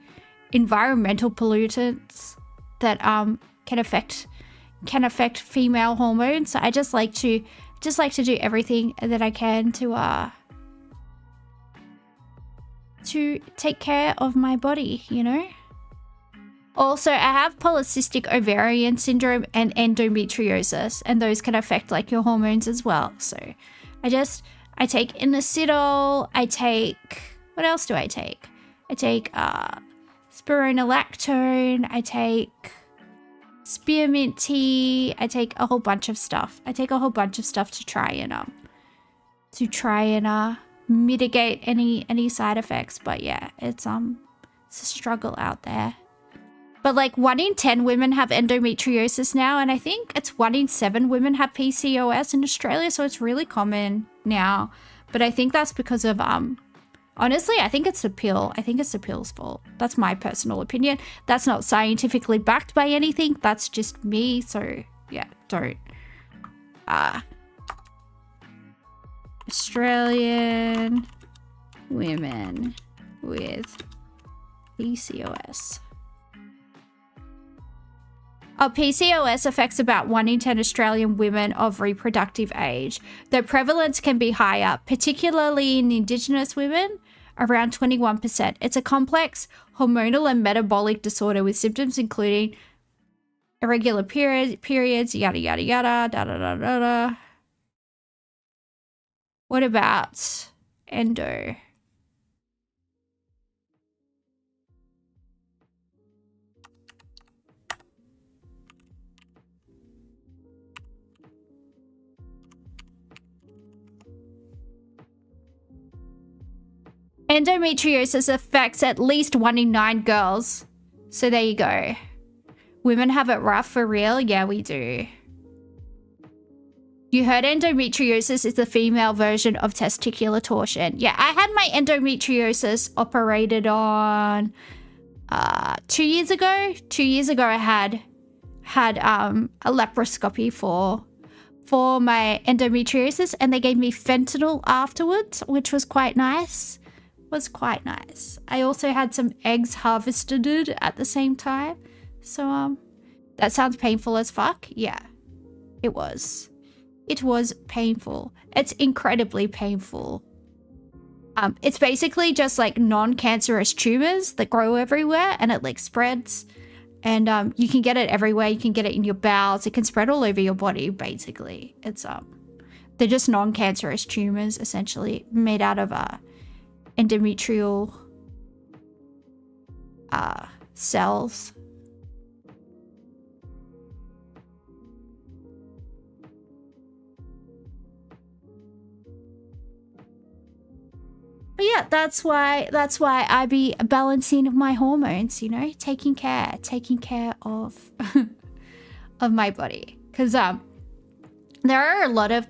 environmental pollutants that can affect female hormones. So I just like to do everything that I can to take care of my body, you know? Also, I have polycystic ovarian syndrome and endometriosis, and those can affect like your hormones as well. So I take inositol, what else do I take? I take spironolactone, I take spearmint tea, I take a whole bunch of stuff. I take a whole bunch of stuff to try and mitigate any side effects. But yeah, it's a struggle out there. But like 1 in 10 women have endometriosis now, and I think it's 1 in 7 women have PCOS in Australia, so it's really common now. But I think that's because of honestly, I think it's the pill. I think it's the pill's fault. That's my personal opinion. That's not scientifically backed by anything. That's just me. So yeah, don't. Australian women with PCOS. PCOS affects about 1 in 10 Australian women of reproductive age. The prevalence can be higher, particularly in Indigenous women, around 21%. It's a complex hormonal and metabolic disorder with symptoms including irregular periods, yada, yada, yada, da, da, da, da, da. What about endo? Endometriosis affects at least 1 in 9 girls. So there you go. Women have it rough for real? Yeah, we do. You heard endometriosis is the female version of testicular torsion. Yeah, I had my endometriosis operated on 2 years ago. 2 years ago I had a laparoscopy for my endometriosis, and they gave me fentanyl afterwards, which was quite nice. I also had some eggs harvested at the same time. So that sounds painful as fuck. Yeah, it was. It was painful. It's incredibly painful. It's basically just like non-cancerous tumors that grow everywhere, and it like spreads, and you can get it everywhere. You can get it in your bowels. It can spread all over your body. Basically, it's they're just non-cancerous tumors, essentially made out of endometrial cells. But yeah, that's why I be balancing my hormones, you know, taking care of of my body, because there are a lot of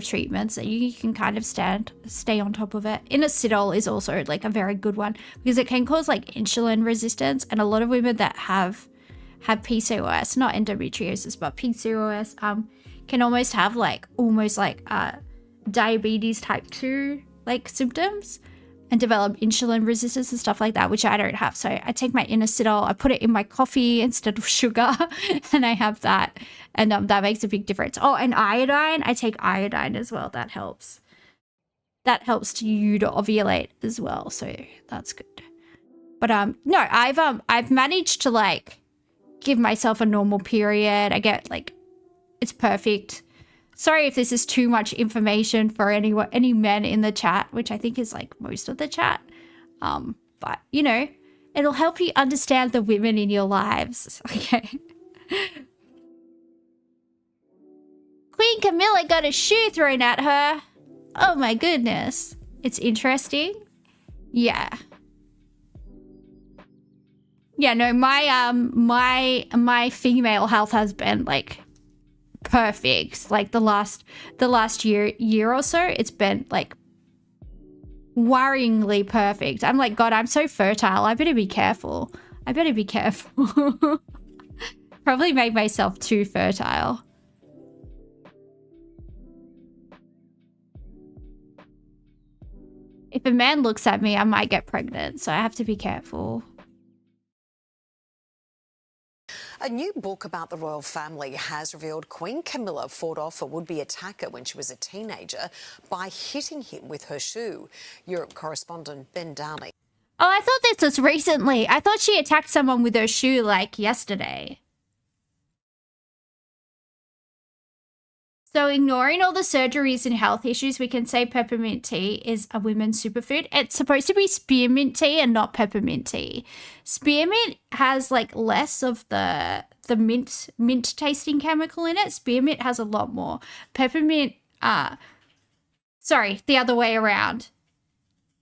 treatments that you can kind of stay on top of it. Inositol is also like a very good one because it can cause like insulin resistance, and a lot of women that have PCOS, not endometriosis, but PCOS, can almost have diabetes type 2 like symptoms and develop insulin resistance and stuff like that, which I don't have. So I take my inositol, I put it in my coffee instead of sugar, and I have that, and that makes a big difference. Oh, and iodine, I take iodine as well. That helps to you to ovulate as well, so that's good. But no, I've managed to like give myself a normal period. I get like, it's perfect. Sorry if this is too much information for any men in the chat, which I think is like most of the chat. But you know, it'll help you understand the women in your lives. Okay. Queen Camilla got a shoe thrown at her. Oh my goodness. It's interesting. Yeah. Yeah, no, my female health has been like perfect. Like the last year or so, it's been like worryingly perfect. I'm like, God, I'm so fertile. I better be careful. Probably made myself too fertile. If a man looks at me, I might get pregnant, so I have to be careful. A new book about the royal family has revealed Queen Camilla fought off a would-be attacker when she was a teenager by hitting him with her shoe. Europe correspondent Ben Downey. Oh, I thought this was recently. I thought she attacked someone with her shoe like yesterday. So ignoring all the surgeries and health issues, we can say peppermint tea is a women's superfood. It's supposed to be spearmint tea and not peppermint tea. Spearmint has like less of the mint tasting chemical in it. Spearmint has a lot more. Peppermint, sorry, the other way around.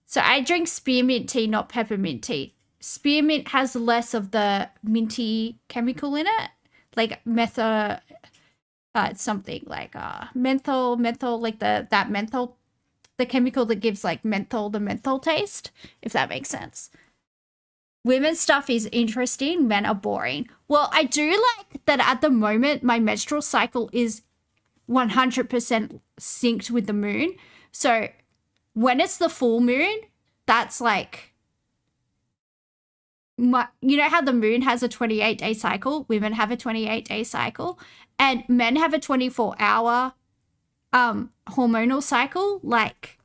So I drink spearmint tea, not peppermint tea. Spearmint has less of the minty chemical in it, like it's something like menthol, like that menthol, the chemical that gives like the menthol taste, if that makes sense. Women's stuff is interesting, men are boring. Well, I do like that at the moment my menstrual cycle is 100% synced with the moon. So when it's the full moon, that's like, you know how the moon has a 28-day cycle? Women have a 28-day cycle. And men have a 24-hour hormonal cycle like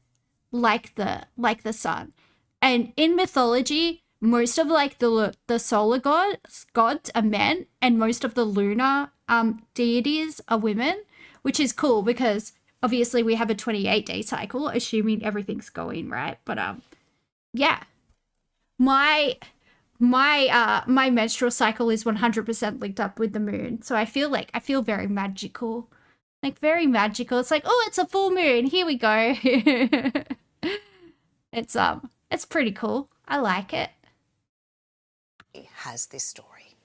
the sun. And in mythology, most of like the solar gods are men, and most of the lunar deities are women, which is cool because obviously we have a 28-day cycle, assuming everything's going right. But yeah, my menstrual cycle is 100% linked up with the moon. So I feel very magical. Like very magical. It's like, oh, it's a full moon. Here we go. It's pretty cool. I like it. Has this story.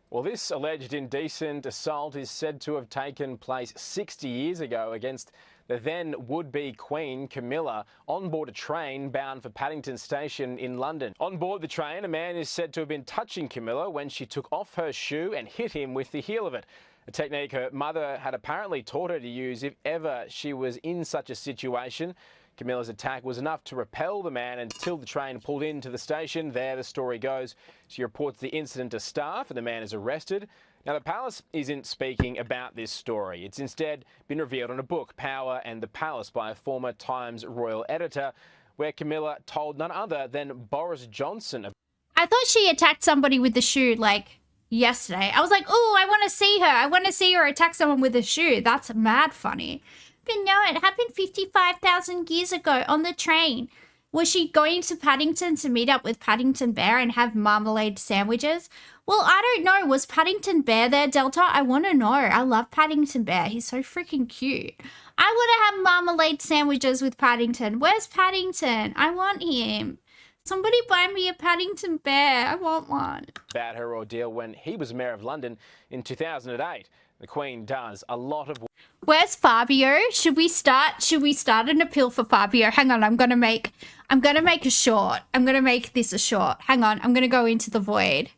Well, this alleged indecent assault is said to have taken place 60 years ago against the then would-be Queen Camilla on board a train bound for Paddington Station in London. On board the train, a man is said to have been touching Camilla when she took off her shoe and hit him with the heel of it. A technique her mother had apparently taught her to use if ever she was in such a situation. Camilla's attack was enough to repel the man until the train pulled into the station. There, the story goes. She reports the incident to staff and the man is arrested. Now, the Palace isn't speaking about this story. It's instead been revealed in a book, Power and the Palace, by a former Times royal editor, where Camilla told none other than Boris Johnson. I thought she attacked somebody with the shoe like yesterday. I was like, oh, I want to see her. I want to see her attack someone with a shoe. That's mad funny. But no, it happened 55,000 years ago on the train. Was she going to Paddington to meet up with Paddington Bear and have marmalade sandwiches? Well, I don't know. Was Paddington Bear there, Delta? I want to know. I love Paddington Bear. He's so freaking cute. I want to have marmalade sandwiches with Paddington. Where's Paddington? I want him. Somebody buy me a Paddington Bear. I want one. About her ordeal when he was Mayor of London in 2008. The Queen does a lot of... Where's Fabio? Should we start an appeal for Fabio? Hang on, I'm gonna make a short. I'm gonna make this a short. Hang on, I'm gonna go into the void.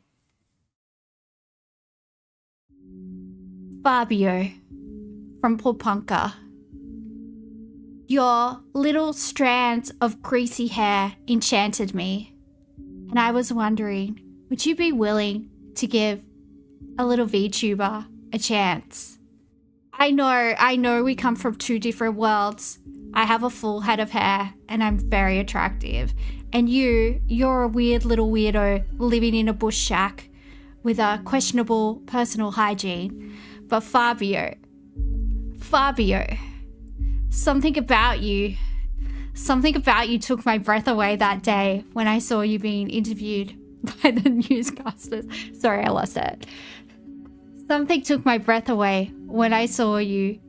Fabio from Pulpunka. Your little strands of greasy hair enchanted me. And I was wondering, would you be willing to give a little VTuber a chance? I know we come from two different worlds. I have a full head of hair and I'm very attractive. And you're a weird little weirdo living in a bush shack with a questionable personal hygiene. But Fabio, something about you took my breath away that day when I saw you being interviewed by the newscasters. Sorry, I lost it. Something took my breath away when I saw you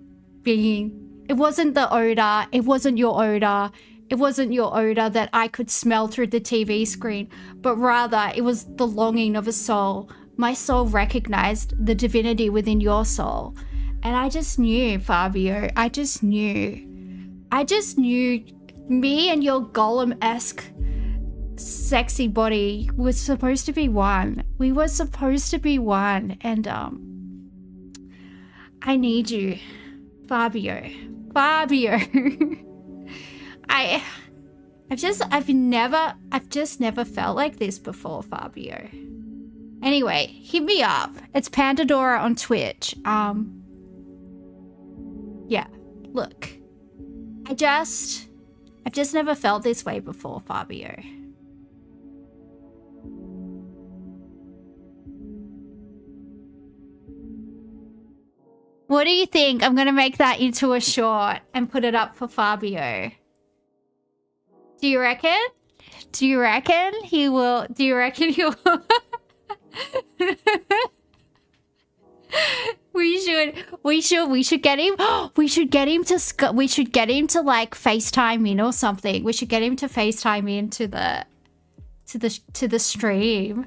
being... It wasn't the odor. It wasn't your odor. It wasn't your odor that I could smell through the TV screen, but rather it was the longing of a soul. My soul recognized the divinity within your soul. And I just knew, Fabio, I just knew me and your golem-esque sexy body was supposed to be one. We were supposed to be one. And I need you, Fabio. I've just never felt like this before, Fabio. Anyway, hit me up. It's Pandadora on Twitch. Yeah, look. I've just never felt this way before, Fabio. What do you think? I'm gonna make that into a short and put it up for Fabio. Do you reckon? Do you reckon he will? Do you reckon he'll? We should get him. We should get him to like FaceTime in or something. We should get him to FaceTime in to the stream.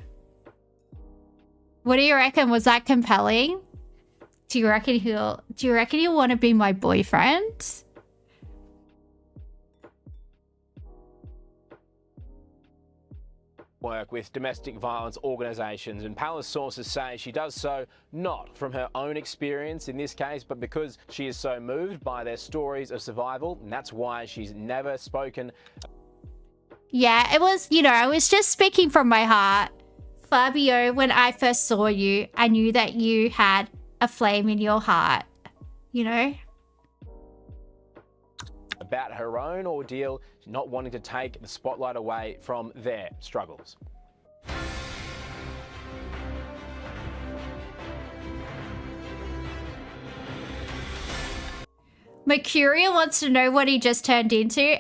What do you reckon? Was that compelling? Do you reckon he'll want to be my boyfriend? Work with domestic violence organisations, and Palace sources say she does so not from her own experience in this case, but because she is so moved by their stories of survival, and that's why she's never spoken. Yeah, it was, I was just speaking from my heart. Fabio, when I first saw you, I knew that you had a flame in your heart, About her own ordeal, not wanting to take the spotlight away from their struggles. Mercurial wants to know what he just turned into.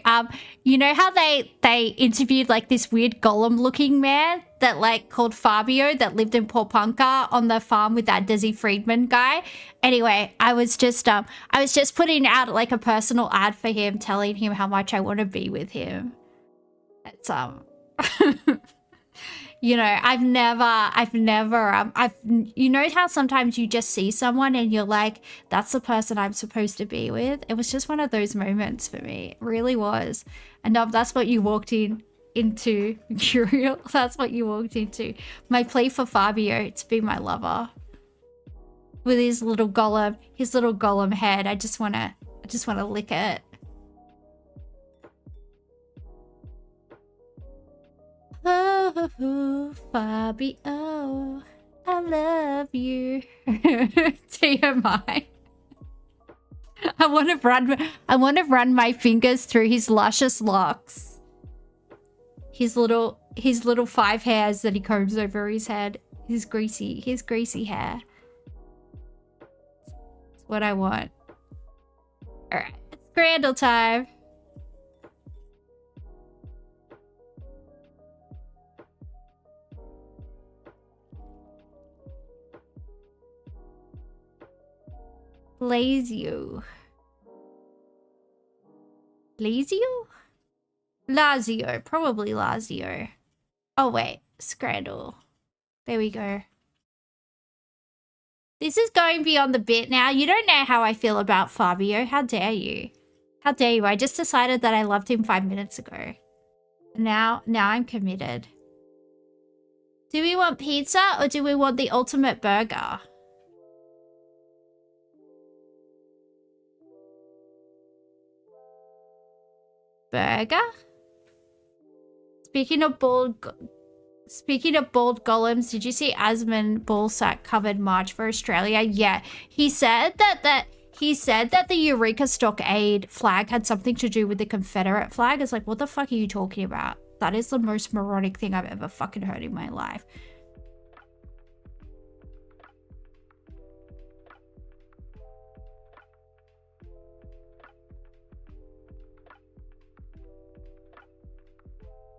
You know how they interviewed like this weird golem looking man that like called Fabio that lived in Porpunka on the farm with that Desi Friedman guy? Anyway, I was just putting out like a personal ad for him, telling him how much I want to be with him. It's I've never, how sometimes you just see someone and you're like, that's the person I'm supposed to be with. It was just one of those moments for me. It really was. And that's what you walked into, Mercurial. That's what you walked into. My plea for Fabio to be my lover. With his little golem head. I just want to lick it. Oh, Fabio, I love you. TMI. I want to run my fingers through his luscious locks. His little 5 hairs that he combs over his head. His greasy hair. That's what I want. All right, it's Grandel time. Lazio. Lazio. Probably Lazio. Oh, wait. Scrandle. There we go. This is going beyond the bit now. You don't know how I feel about Fabio. How dare you? How dare you? I just decided that I loved him 5 minutes ago. Now I'm committed. Do we want pizza or do we want the ultimate burger? Burger? Speaking of bald golems, did you see Asman Ballsack covered March for Australia? Yeah, he said that the Eureka Stockade flag had something to do with the Confederate flag. It's like, what the fuck are you talking about? That is the most moronic thing I've ever fucking heard in my life.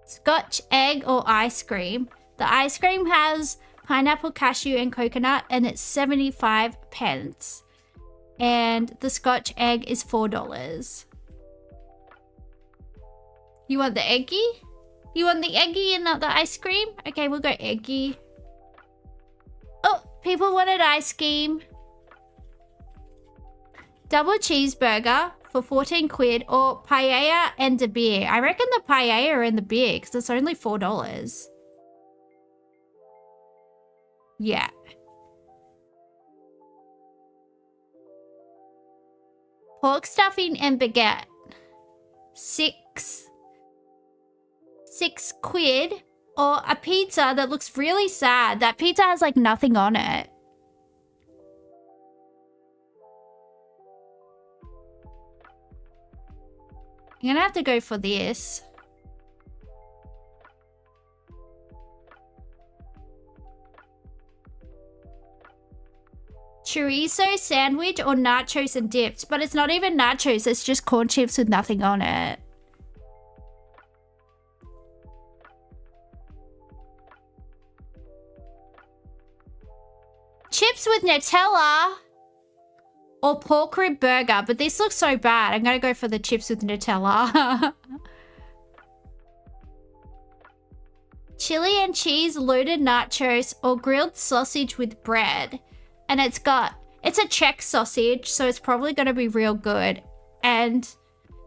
Scotch, egg, or ice cream. The ice cream has pineapple, cashew, and coconut, and it's 75 pence. And the Scotch egg is $4. You want the eggy? You want the eggy and not the ice cream? Okay, we'll go eggy. Oh, people wanted ice cream. Double cheeseburger for 14 quid or paella and a beer. I reckon the paella and the beer because it's only $4. Yeah. Pork stuffing and baguette. 6 quid or a pizza that looks really sad. That pizza has like nothing on it. I'm gonna have to go for this. Chorizo sandwich or nachos and dips, but it's not even nachos, it's just corn chips with nothing on it. Chips with Nutella or pork rib burger, but this looks so bad. I'm gonna go for the chips with Nutella. Chili and cheese loaded nachos or grilled sausage with bread. And it's a Czech sausage, so it's probably gonna be real good. And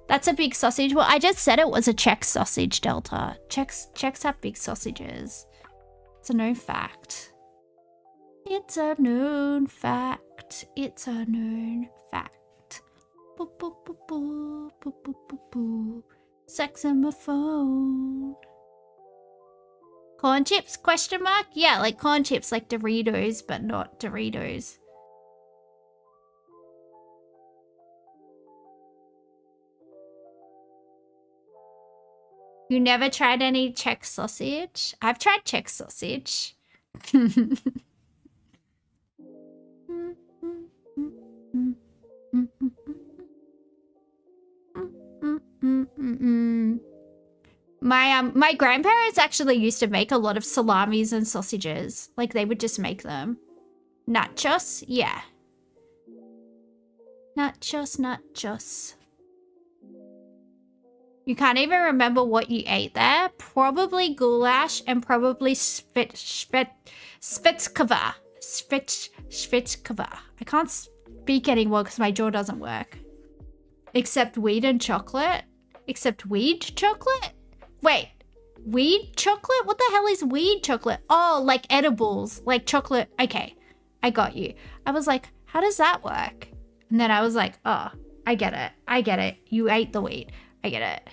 that's a big sausage. Well, I just said it was a Czech sausage, Delta. Czechs have big sausages. It's a known fact. It's a known fact. It's a known fact. Boo, boo, boo, boo, boo, boo, boo, boo. Sex on my phone. Corn chips, question mark? Yeah, like corn chips, like Doritos, but not Doritos. You never tried any Czech sausage? I've tried Czech sausage. My grandparents actually used to make a lot of salamis and sausages. Like they would just make them. Nachos? Yeah. Nachos. You can't even remember what you ate there? Probably goulash and probably Svitskova. I can't speak anymore because my jaw doesn't work. Except weed and chocolate? Except weed chocolate? Wait, weed chocolate? What the hell is weed chocolate? Oh, like edibles, like chocolate. Okay, I got you. I was like, how does that work? And then I was like, oh, I get it. You ate the weed. I get it.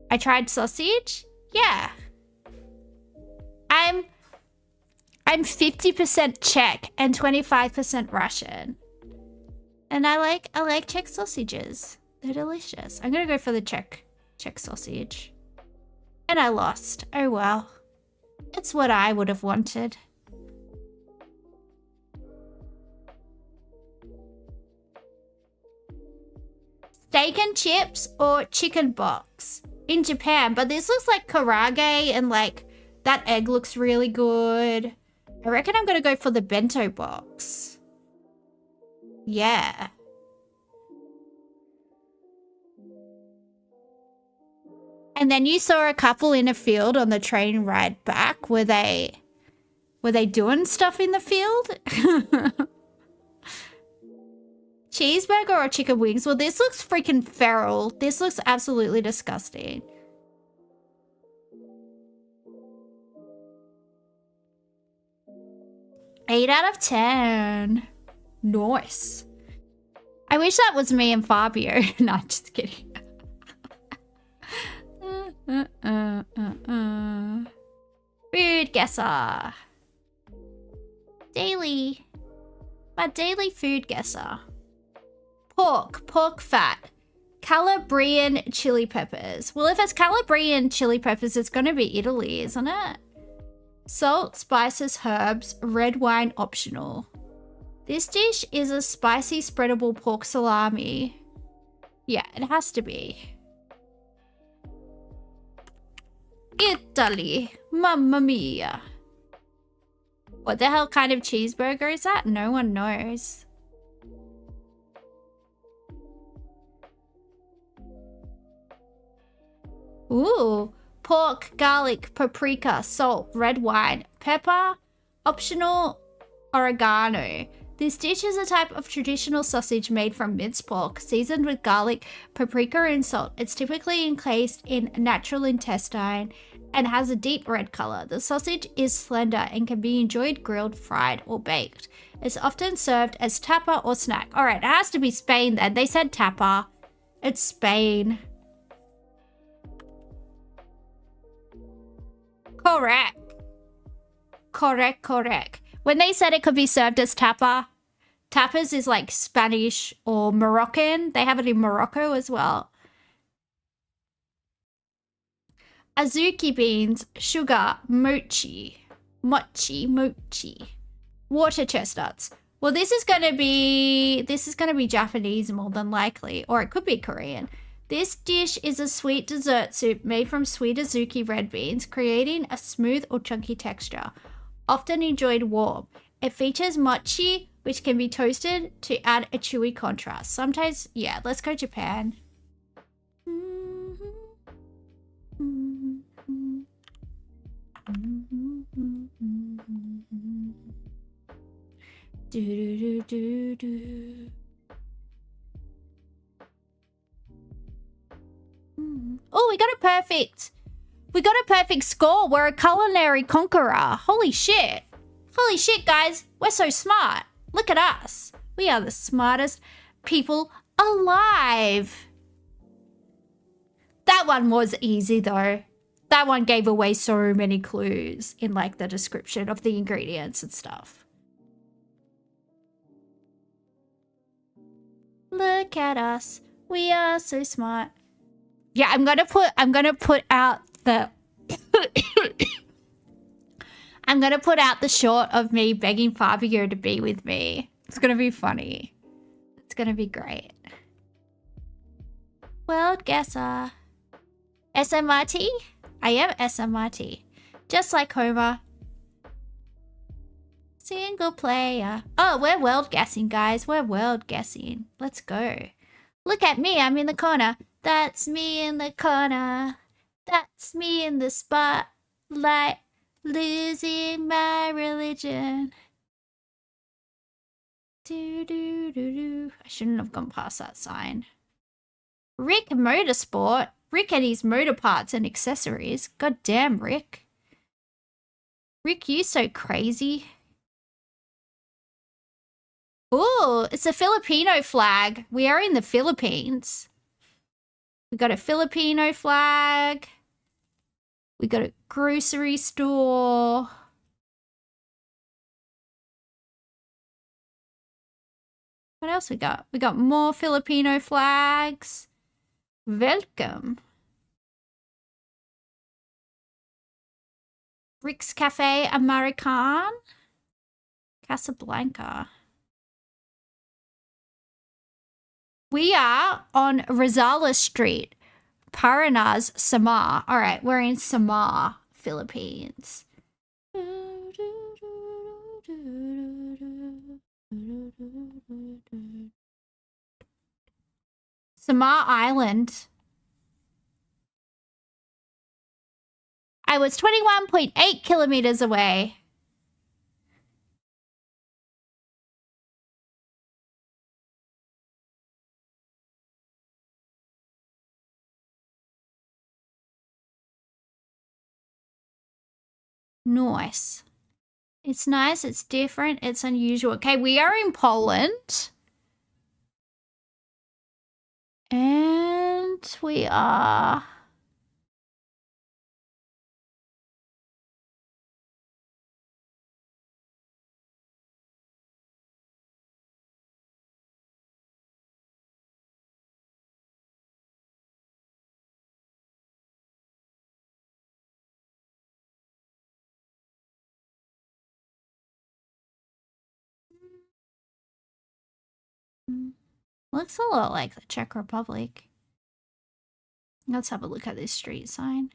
I tried sausage. Yeah. I'm 50% Czech and 25% Russian. And I like Czech sausages. They're delicious. I'm gonna go for the Czech sausage. And I lost. Oh well. It's what I would have wanted. Steak and chips or chicken box in Japan. But this looks like karage and like that egg looks really good. I reckon I'm gonna go for the bento box. Yeah. And then you saw a couple in a field on the train ride back. Were they doing stuff in the field? Cheeseburger or chicken wings? Well, this looks freaking feral. This looks absolutely disgusting. Eight out of 10. Nice. I wish that was me and Fabio. No, just kidding. Food guesser. Daily. My daily food guesser. Pork fat. Calabrian chili peppers. Well, if it's Calabrian chili peppers, it's going to be Italy, isn't it? Salt, spices, herbs, red wine optional. This dish is a spicy spreadable pork salami. Yeah, it has to be. Italy. Mamma mia. What the hell kind of cheeseburger is that? No one knows. Ooh. Pork, garlic, paprika, salt, red wine, pepper, optional oregano. This dish is a type of traditional sausage made from minced pork, seasoned with garlic, paprika, and salt. It's typically encased in natural intestine and has a deep red color. The sausage is slender and can be enjoyed grilled, fried, or baked. It's often served as tapa or snack. All right, it has to be Spain then. They said tapa. It's Spain. Correct. Correct, correct. When they said it could be served as tapa, tapas is like Spanish or Moroccan. They have it in Morocco as well. Azuki beans, sugar, mochi, water chestnuts. Well, this is gonna be Japanese more than likely, or it could be Korean. This dish is a sweet dessert soup made from sweet azuki red beans, creating a smooth or chunky texture, often enjoyed warm. It features mochi, which can be toasted to add a chewy contrast. Sometimes, yeah, let's go Japan. Do do do do do. Oh, we got a perfect. We got a perfect score. We're a culinary conqueror. Holy shit. Holy shit, guys. We're so smart. Look at us. We are the smartest people alive. That one was easy, though. That one gave away so many clues in, like, the description of the ingredients and stuff. Look at us. We are so smart. Yeah, I'm gonna put out the I'm gonna put out the short of me begging Fabio to be with me. It's gonna be funny. It's gonna be great. World Guesser. SMRT? I am SMRT. Just like Homer. Single player. Oh, we're world guessing, guys. We're world guessing. Let's go. Look at me. I'm in the corner. That's me in the corner. That's me in the spotlight. Losing my religion. Do do do do. I shouldn't have gone past that sign. Rick Motorsport. Rick and his motor parts and accessories. God damn, Rick. Rick, you so crazy. Ooh, it's a Filipino flag. We are in the Philippines. We got a Filipino flag. We got a grocery store. What else we got? We got more Filipino flags. Welcome. Rick's Cafe American. Casablanca. We are on Rosales Street, Paranas, Samar. All right, we're in Samar, Philippines. Samar Island. I was 21.8 kilometers away. Nice. It's nice, it's different, it's unusual. Okay, we are in Poland. And we are... Looks a lot like the Czech Republic. Let's have a look at this street sign.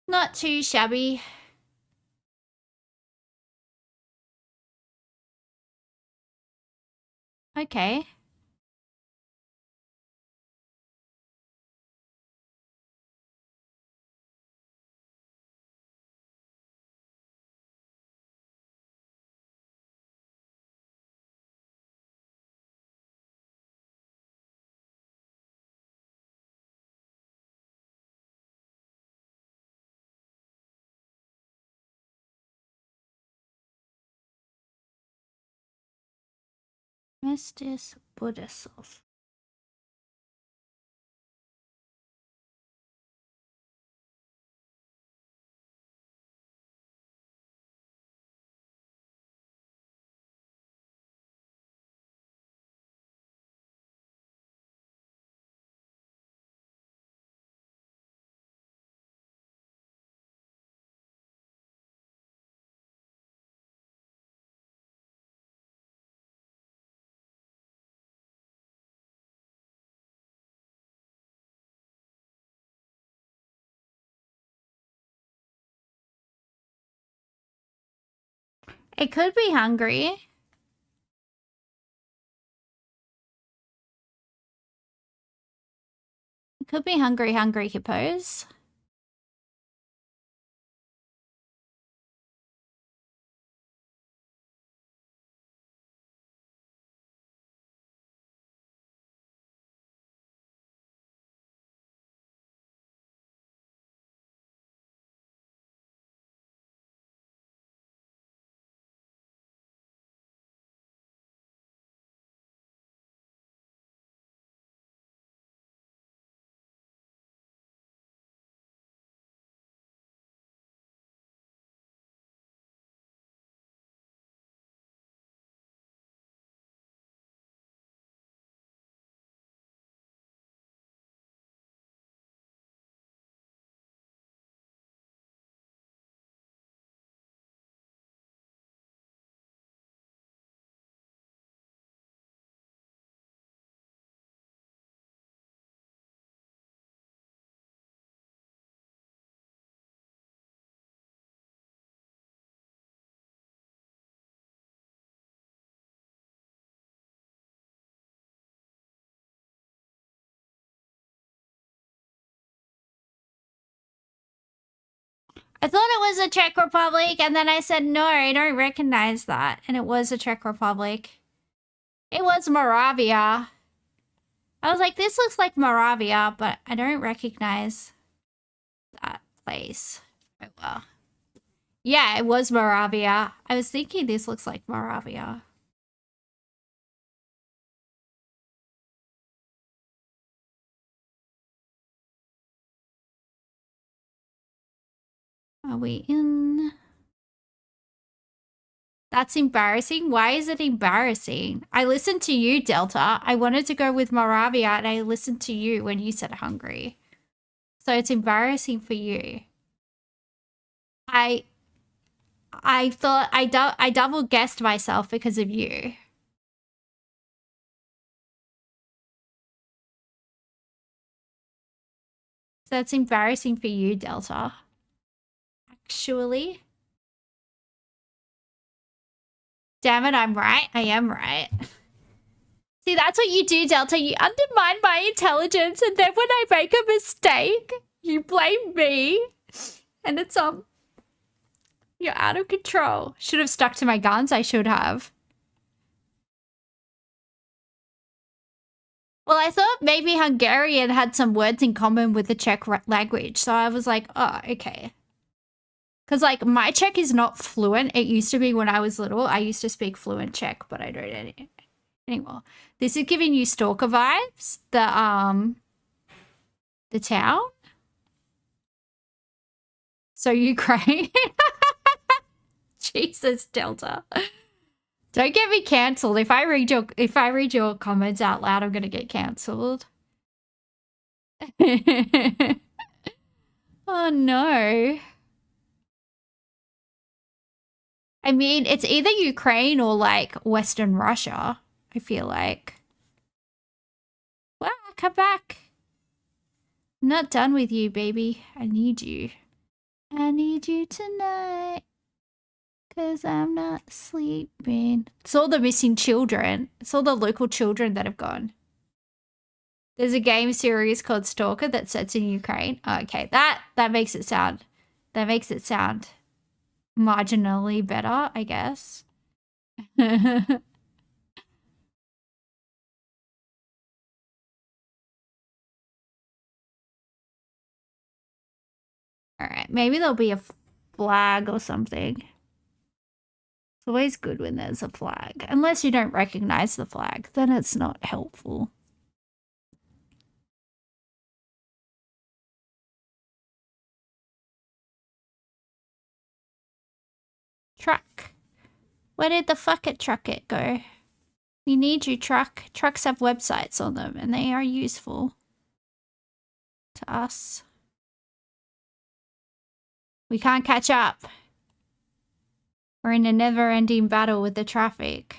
Not too shabby. Okay. Mestis Budesov. It could be hungry. It could be hungry hippos. I thought it was a Czech Republic, and then I said, no, I don't recognize that. And it was a Czech Republic. It was Moravia. I was like, this looks like Moravia, but I don't recognize that place. Oh, well. Yeah, it was Moravia. I was thinking this looks like Moravia. Are we in? That's embarrassing. Why is it embarrassing? I listened to you, Delta. I wanted to go with Moravia, and I listened to you when you said hungry. So it's embarrassing for you. I thought I double guessed myself because of you. So that's embarrassing for you, Delta. Actually. Damn it, I'm right. I am right. See, that's what you do, Delta. You undermine my intelligence, and then when I make a mistake, you blame me. And it's you're out of control. Should have stuck to my guns. I should have. Well, I thought maybe Hungarian had some words in common with the Czech language. So I was like, oh, okay. Because, like, my Czech is not fluent. It used to be when I was little. I used to speak fluent Czech, but I don't anymore. This is giving you stalker vibes. The town. So Ukraine. Jesus, Delta. Don't get me cancelled. If I read your comments out loud, I'm gonna get cancelled. Oh no. I mean, it's either Ukraine or like Western Russia, I feel like. Well, come back. I'm not done with you, baby. I need you. I need you tonight. 'Cause I'm not sleeping. It's all the missing children. It's all the local children that have gone. There's a game series called Stalker that's set in Ukraine. Oh, okay, that makes it sound marginally better, I guess. Alright, maybe there'll be a flag or something. It's always good when there's a flag. Unless you don't recognize the flag, then it's not helpful. Truck. Where did the fuck truck go? We need you, truck. Trucks have websites on them and they are useful to us. We can't catch up. We're in a never-ending battle with the traffic.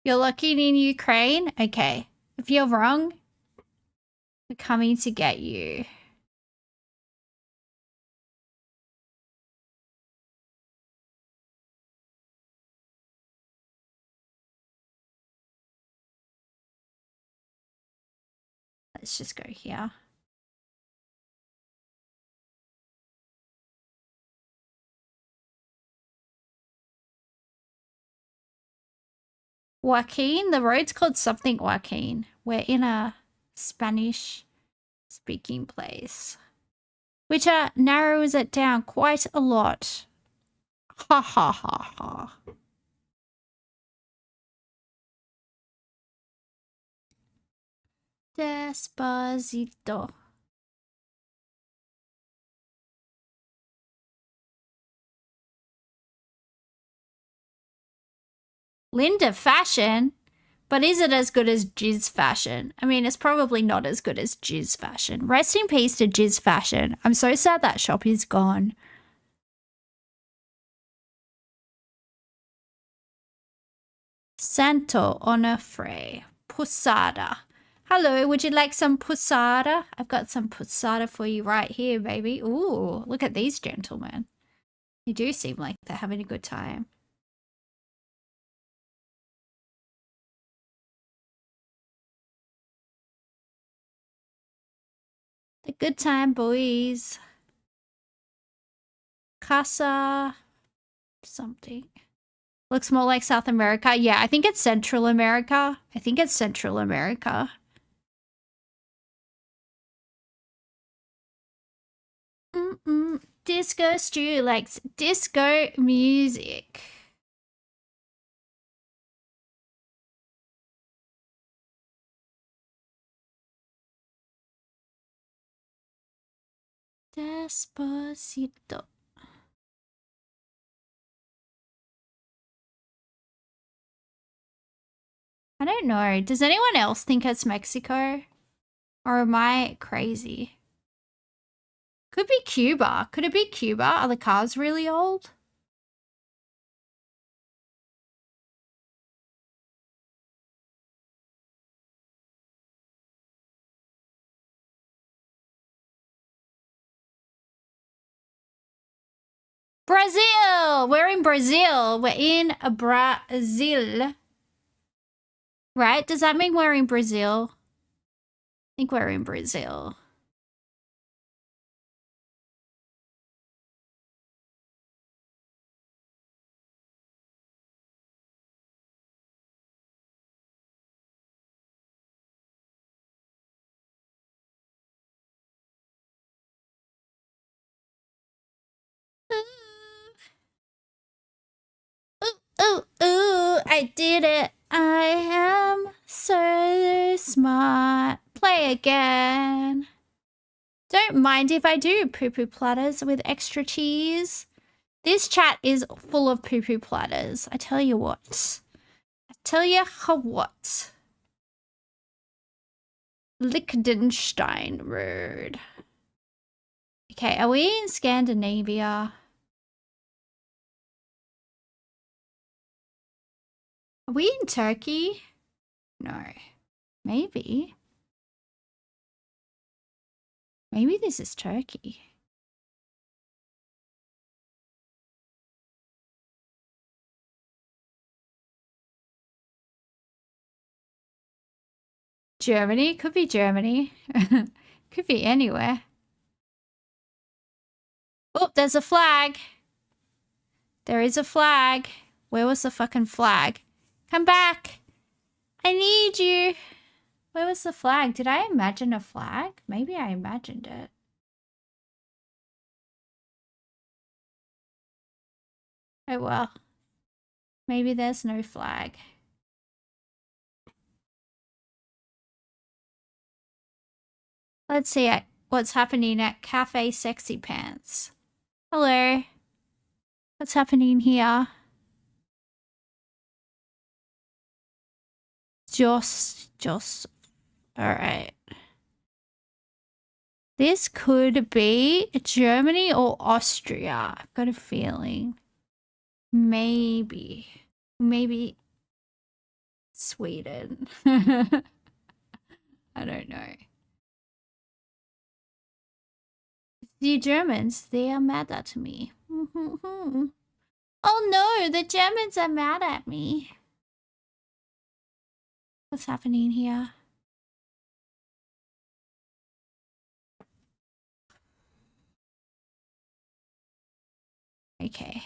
You're looking in Ukraine? Okay. If you're wrong, we're coming to get you. Let's just go here. Joaquin? The road's called something Joaquin. We're in a Spanish-speaking place. Which narrows it down quite a lot. Ha ha ha ha. Despacito. Linda Fashion? But is it as good as Jizz Fashion? I mean, it's probably not as good as Jizz Fashion. Rest in peace to Jizz Fashion. I'm so sad that shop is gone. Santo Onofre. Pusada. Hello, would you like some pusada? I've got some pusada for you right here, baby. Ooh, look at these gentlemen. They do seem like they're having a good time. The good time boys. Casa something. Looks more like South America. Yeah, I think it's Central America. Disco Stew likes disco music. Despacito. I don't know. Does anyone else think it's Mexico? Or am I crazy? Could be Cuba. Could it be Cuba? Are the cars really old? Brazil! We're in Brazil. We're in Brazil. Right? Does that mean we're in Brazil? I think we're in Brazil. Ooh, ooh, I did it. I am so smart. Play again. Don't mind if I do poo-poo platters with extra cheese. This chat is full of poo-poo platters. I tell you what. I tell you what. Liechtenstein Road. Okay, are we in Scandinavia? Are we in Turkey? No. Maybe. Maybe this is Turkey. Germany? Could be Germany. Could be anywhere. Oh, there's a flag. There is a flag. Where was the fucking flag? Come back. I need you. Where was the flag? Did I imagine a flag? Maybe I imagined it. Oh well. Maybe there's no flag. Let's see what's happening at Cafe Sexy Pants. Hello. What's happening here? Just. Alright. This could be Germany or Austria. I've got a feeling. Maybe Sweden. I don't know. The Germans, they are mad at me. Oh no, the Germans are mad at me. What's happening here? Okay.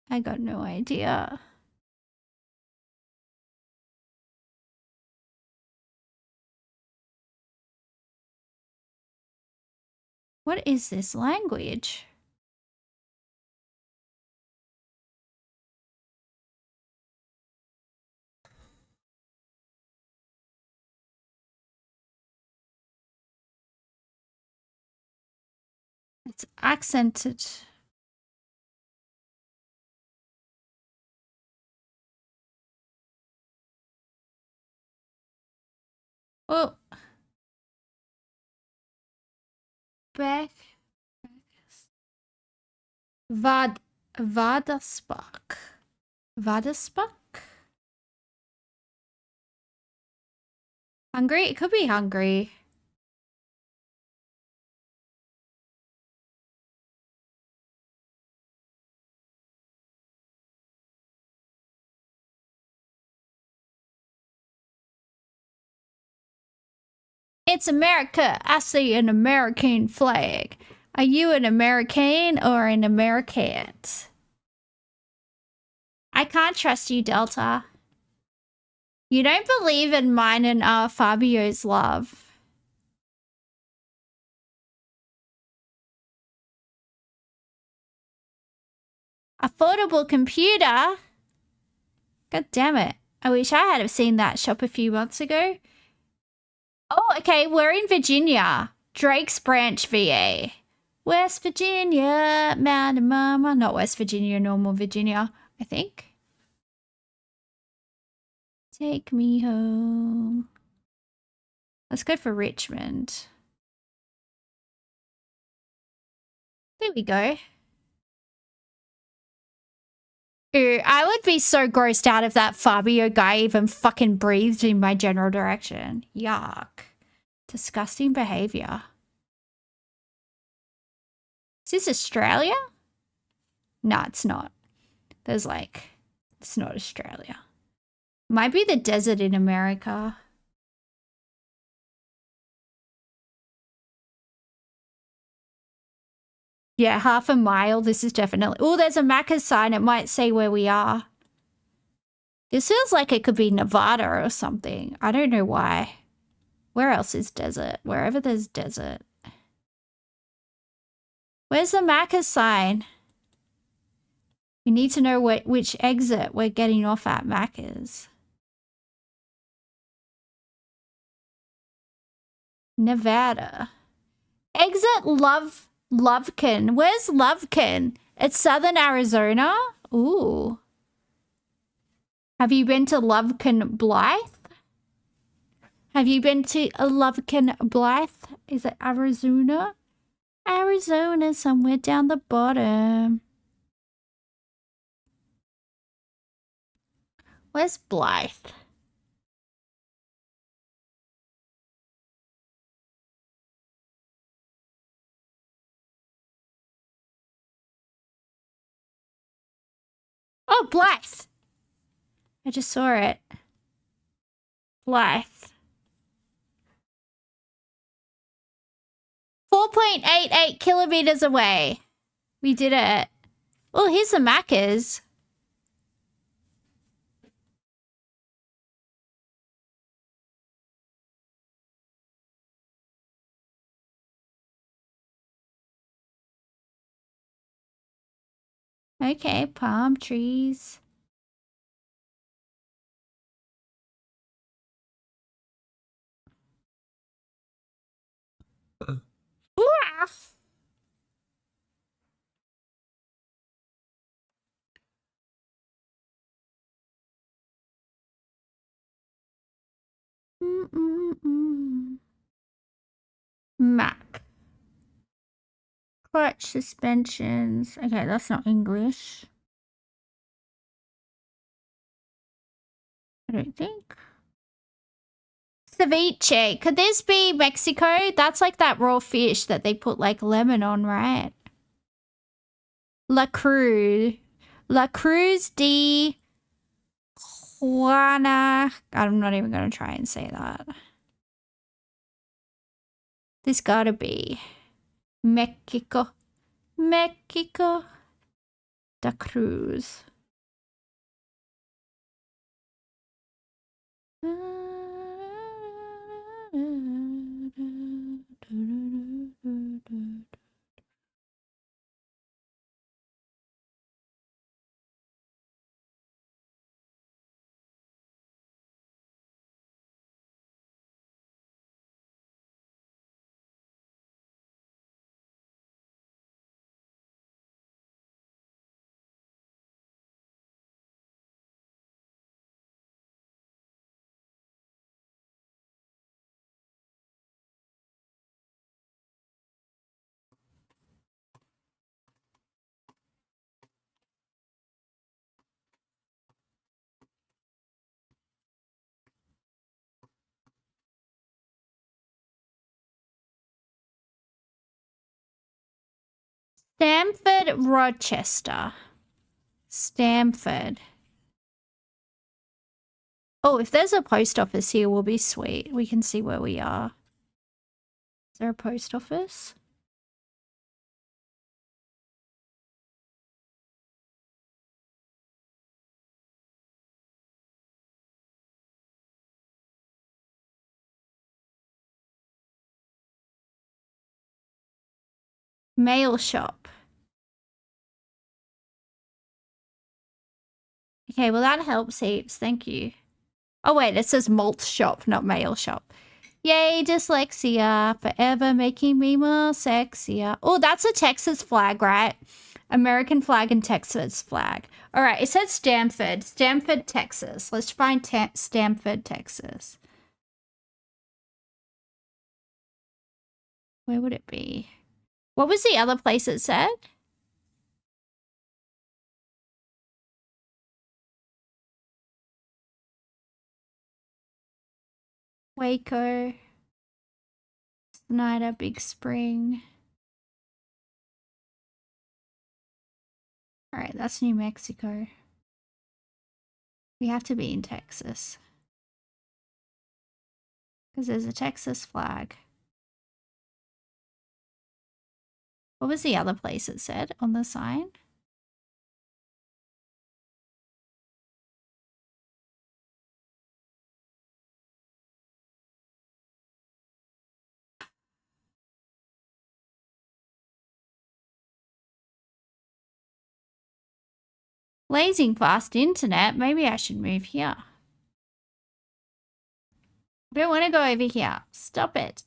I got no idea. What is this language? It's accented. Oh. Vardaspak. Hungry? It could be hungry. It's America. I see an American flag. Are you an American or an American? I can't trust you, Delta. You don't believe in mine and Fabio's love. Affordable computer? God damn it. I wish I had seen that shop a few months ago. Oh, okay, we're in Virginia. Drake's Branch, VA. West Virginia, Mountain Mama. Not West Virginia, normal Virginia, I think. Take me home. Let's go for Richmond. There we go. Ew, I would be so grossed out if that Fabio guy even fucking breathed in my general direction. Yuck. Disgusting behavior. Is this Australia? No, it's not. There's like, it's not Australia. Might be the desert in America. Yeah, half a mile. This is definitely... Oh, there's a Macca's sign. It might say where we are. This feels like it could be Nevada or something. I don't know why. Where else is desert? Wherever there's desert. Where's the Macca's sign? We need to know which exit we're getting off at Macca's. Nevada. Exit Lovekin. Where's Lovekin? It's southern Arizona? Ooh. Have you been to Lovekin Blythe? Have you been to Lovekin Blythe? Is it Arizona? Arizona, somewhere down the bottom. Where's Blythe? Oh, Blythe. I just saw it. Blythe. 4.88 kilometers away. We did it. Oh, here's the Macca's. Okay, palm trees. Mac. Clutch suspensions. Okay, that's not English. I don't think. Ceviche. Could this be Mexico? That's like that raw fish that they put like lemon on, right? La Cruz. La Cruz de Juana. I'm not even going to try and say that. This gotta be Mexico. Mexico. Da Cruz. Stamford, Rochester. Stamford. Oh, if there's a post office here, we'll be sweet. We can see where we are. Is there a post office? Mail shop. Okay, well that helps heaps. Thank you. Oh wait, it says malt shop, not mail shop. Yay, dyslexia, forever making me more sexier. Oh, that's a Texas flag, right? American flag and Texas flag. All right, it says Stamford. Stamford, Texas. Let's find Stamford, Texas. Where would it be? What was the other place it said? Waco. Snyder, Big Spring. All right, that's New Mexico. We have to be in Texas. Because there's a Texas flag. What was the other place it said on the sign? Blazing fast internet. Maybe I should move here. I don't want to go over here. Stop it.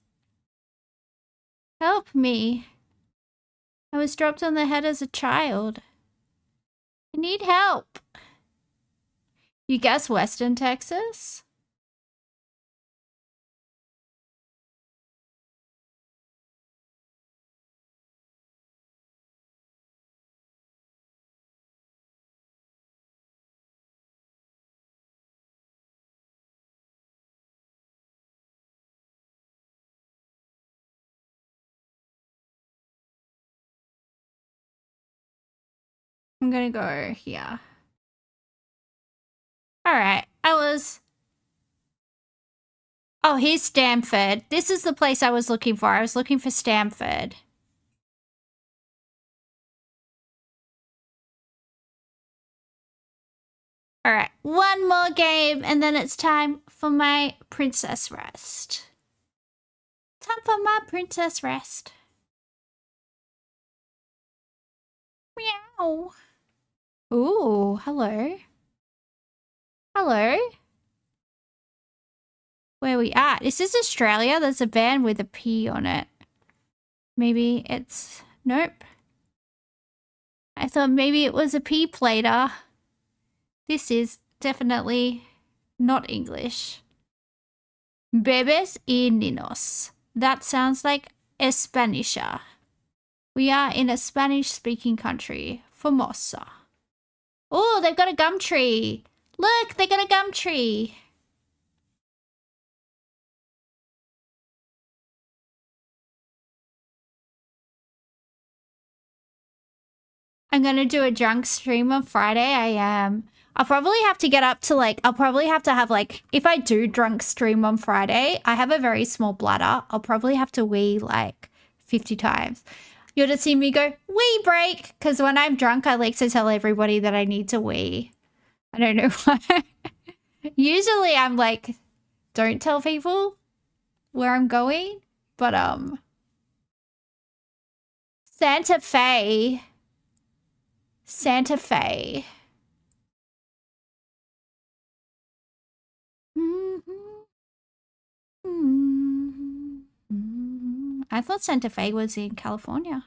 Help me. I was dropped on the head as a child. I need help. You guess Western Texas? I'm gonna go here. Alright, Oh, here's Stamford. This is the place I was looking for. I was looking for Stamford. Alright, one more game and then it's time for my princess rest. Time for my princess rest. Meow. Ooh, hello. Hello. Where we at? Is this Australia? There's a van with a P on it. Maybe it's... Nope. I thought maybe it was a P plater. This is definitely not English. Bebes y ninos. That sounds like Espanisha. We are in a Spanish-speaking country. Formosa. Oh, they've got a gum tree. Look, they got a gum tree. I'm going to do a drunk stream on Friday. I am. I'll probably have to get up to like, I'll probably have to have like, if I do drunk stream on Friday, I have a very small bladder. I'll probably have to wee like 50 times. You'll just see me go, wee break. Because when I'm drunk, I like to tell everybody that I need to wee. I don't know why. Usually I'm like, don't tell people where I'm going. But, Santa Fe. Santa Fe. I thought Santa Fe was in California.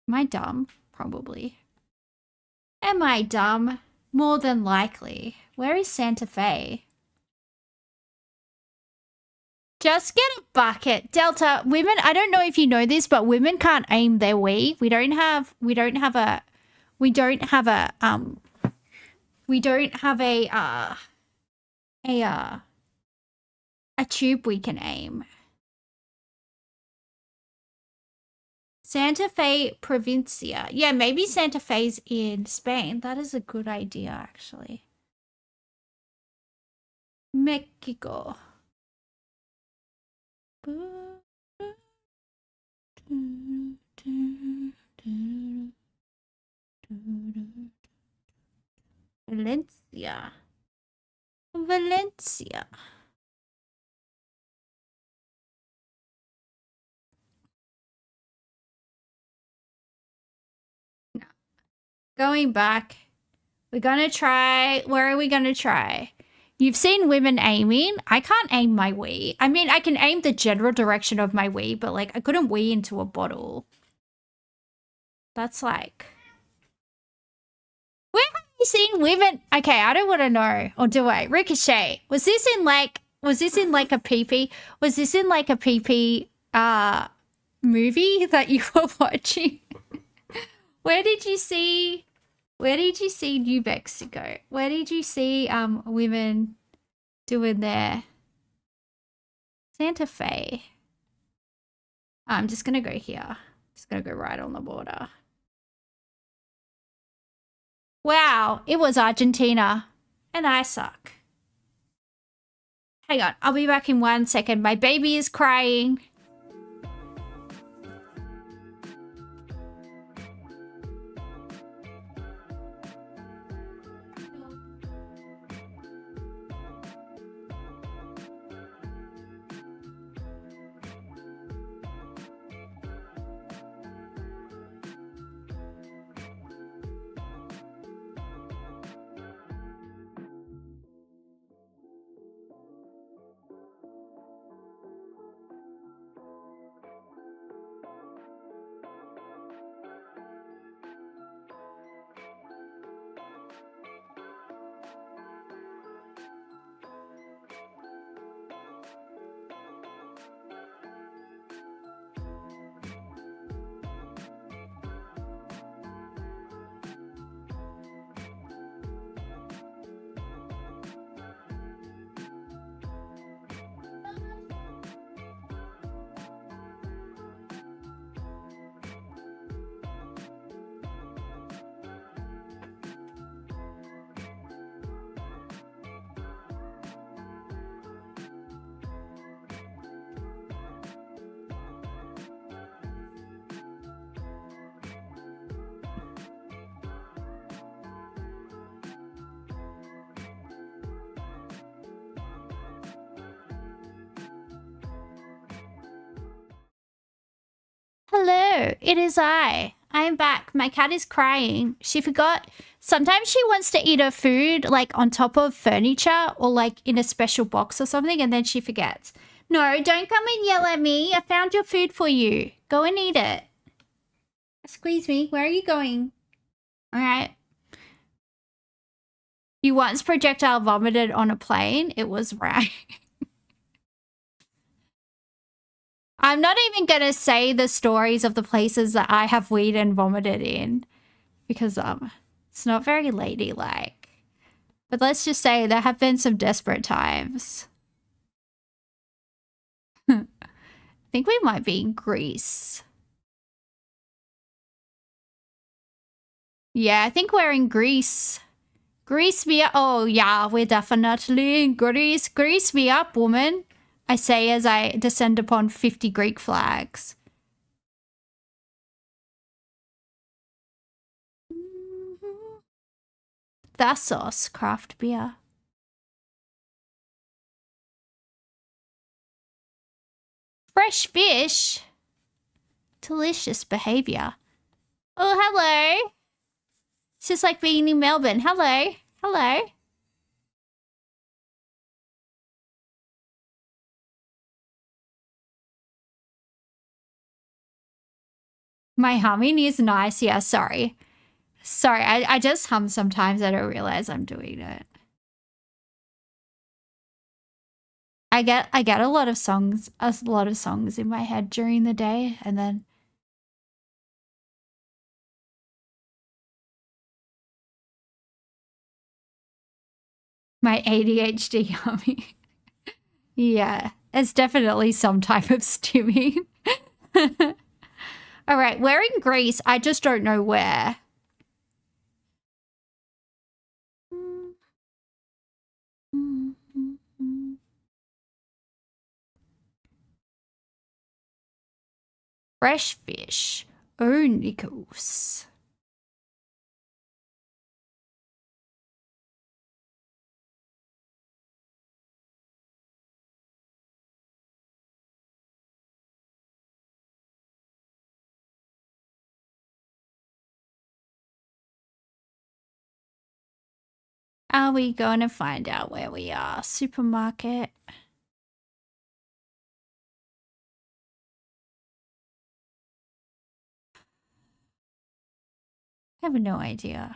Am I dumb? Probably. Am I dumb? More than likely. Where is Santa Fe? Just get a bucket. Delta, women, I don't know if you know this, but women can't aim their wee. We don't have a tube we can aim. Santa Fe Provincia. Yeah, maybe Santa Fe's in Spain. That is a good idea, actually. Mexico. Valencia. Valencia. No. Going back. We're gonna try. Where are we gonna try? You've seen women aiming. I can't aim my wee. I mean, I can aim the general direction of my wee, but like I couldn't wee into a bottle. That's like... Where have you seen women? Okay, I don't want to know. Or do I? Ricochet. Was this in like a PP? Was this in like a PP movie that you were watching? Where did you see New Mexico? Where did you see women doing their Santa Fe? I'm just gonna go here. Just gonna go right on the border. Wow, it was Argentina. And I suck. Hang on, I'll be back in 1 second. My baby is crying. Hello, it is I. I am back. My cat is crying. She forgot. Sometimes she wants to eat her food like on top of furniture or like in a special box or something, and then she forgets. No, don't come and yell at me. I found your food for you. Go and eat it. Squeeze me. Where are you going? All right. You once projectile vomited on a plane. It was right. I'm not even going to say the stories of the places that I have weed and vomited in because it's not very ladylike. But let's just say there have been some desperate times. I think we might be in Greece. Yeah, I think we're in Greece. Grease me up. Oh, yeah, we're definitely in Greece. Grease me up, woman. I say as I descend upon 50 Greek flags. Thasos craft beer. Fresh fish. Delicious behavior. Oh, hello. It's just like being in Melbourne. Hello. Hello. My humming is nice. Yeah, sorry. Sorry, I just hum sometimes. I don't realize I'm doing it. I get a lot of songs in my head during the day, and then my ADHD humming. Yeah, it's definitely some type of stimming. All right, we're in Greece. I just don't know where. Fresh fish. Oh, Nikos. Are we going to find out where we are? Supermarket. I have no idea.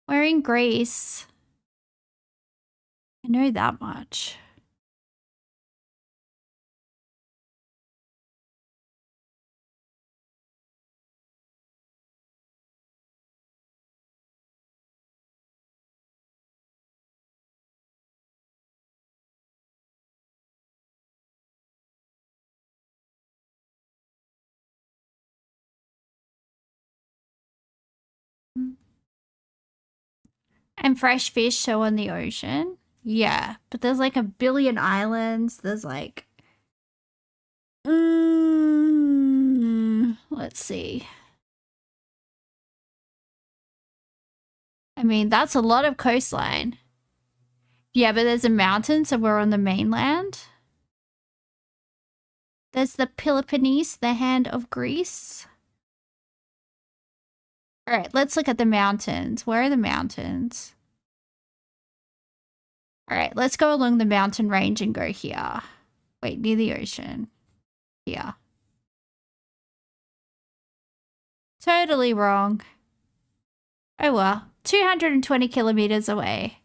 We're in Greece. I know that much. And fresh fish show on the ocean. Yeah, but there's like a billion islands. There's like... let's see. I mean, that's a lot of coastline. Yeah, but there's a mountain, so we're on the mainland. There's the Peloponnese, the hand of Greece. All right, let's look at the mountains. Where are the mountains? All right, let's go along the mountain range and go here. Wait, near the ocean. Here. Totally wrong. Oh well, 220 kilometers away.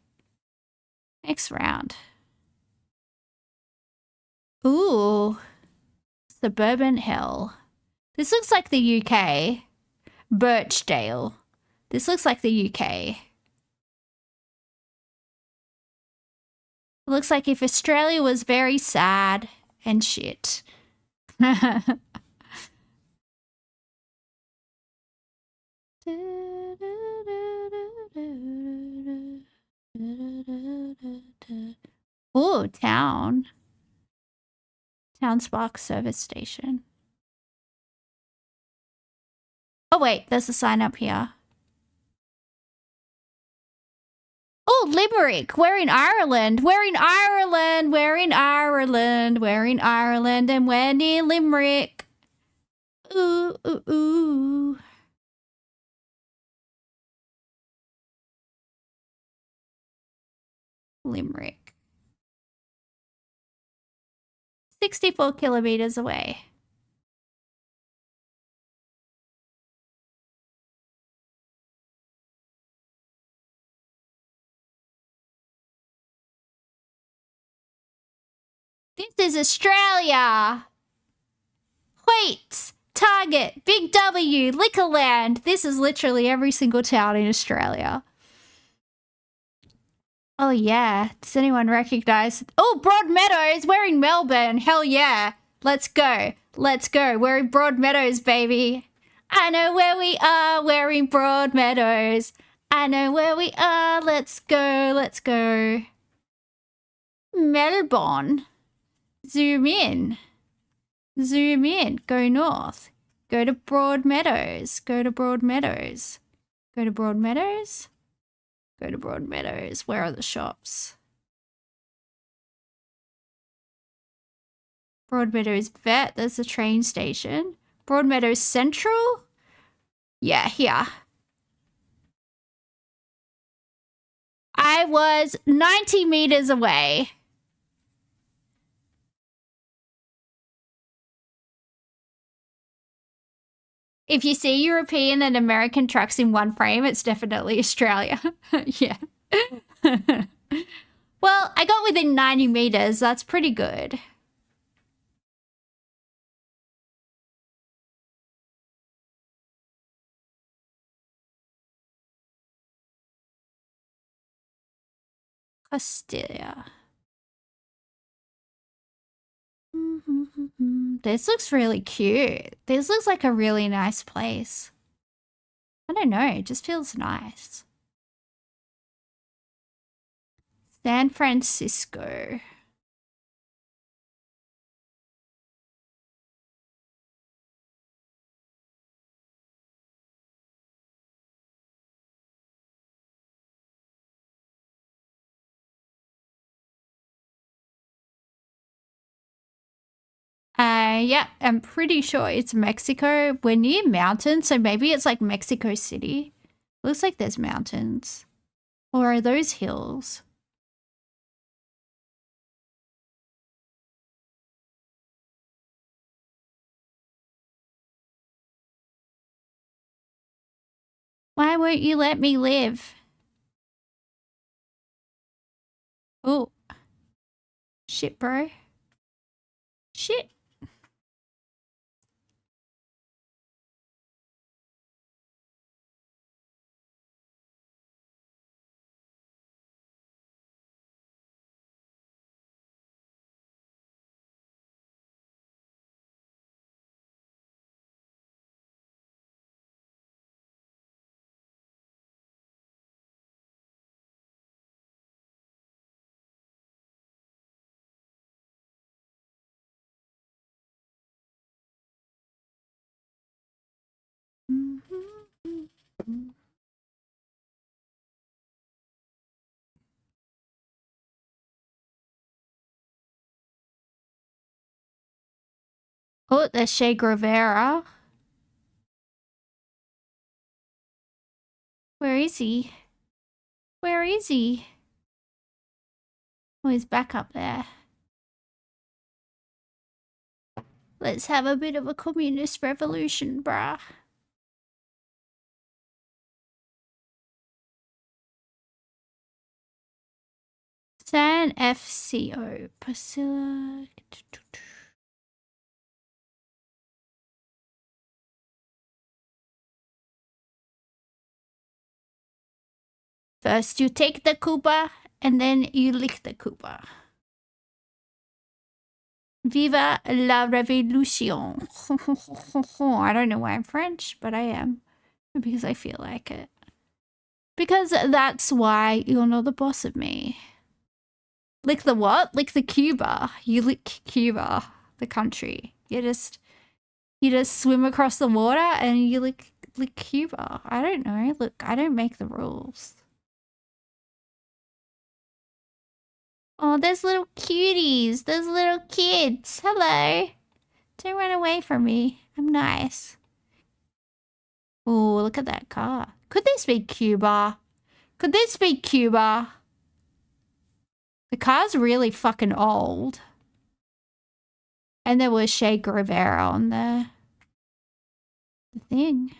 Next round. Ooh. Suburban Hell. This looks like the UK. Birchdale. This looks like the UK. It looks like if Australia was very sad and shit. Ooh, town. Town Spark service station. Oh wait, there's a sign up here. Oh, Limerick. We're in Ireland. We're in Ireland. We're in Ireland. We're in Ireland and we're near Limerick. Ooh, ooh, ooh. Limerick. 64 kilometers away. This is Australia. Wait, Target, Big W, Liquorland. This is literally every single town in Australia. Oh yeah, does anyone recognize? Oh, Broadmeadows, we're in Melbourne. Hell yeah. Let's go. Let's go. We're in Broadmeadows, baby. I know where we are. We're in Broadmeadows. I know where we are. Let's go. Let's go. Melbourne. Zoom in. Zoom in. Go north. Go to Broadmeadows. Go to Broadmeadows. Go to Broadmeadows. Go to Broadmeadows. Where are the shops? Broadmeadows Vet. There's the train station. Broadmeadows Central. Yeah, here. I was 90 meters away. If you see European and American trucks in one frame, it's definitely Australia. Yeah. Well, I got within 90 meters. That's pretty good. Castilla. This looks really cute. This looks like a really nice place. I don't know, it just feels nice. San Francisco. Yeah, I'm pretty sure it's Mexico. We're near mountains, so maybe it's like Mexico City. Looks like there's mountains. Or are those hills? Why won't you let me live? Oh. Shit, bro. Shit. Oh, there's Che Guevara. Where is he? Where is he? Oh, he's back up there. Let's have a bit of a communist revolution, bruh. San FCO. Priscilla. First you take the Cuba, and then you lick the Cuba. Viva la Revolution. I don't know why I'm French, but I am. Because I feel like it. Because that's why you're not the boss of me. Lick the what? Lick the Cuba. You lick Cuba, the country. You just swim across the water and you lick Cuba. I don't know. Look, I don't make the rules. Oh, there's little cuties. There's little kids. Hello. Don't run away from me. I'm nice. Oh, look at that car. Could this be Cuba? Could this be Cuba? The car's really fucking old. And there was Che Guevara on the thing.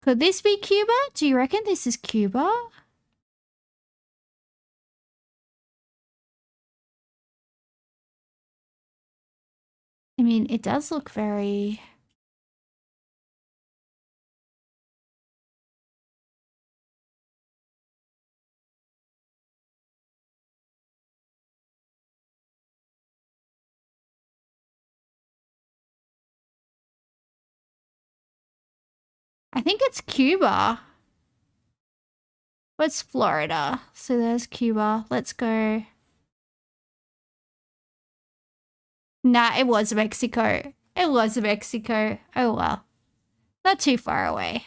Could this be Cuba? Do you reckon this is Cuba? I mean, it does look very... I think it's Cuba. What's Florida? So there's Cuba. Let's go. Nah, it was Mexico. It was Mexico. Oh well. Not too far away.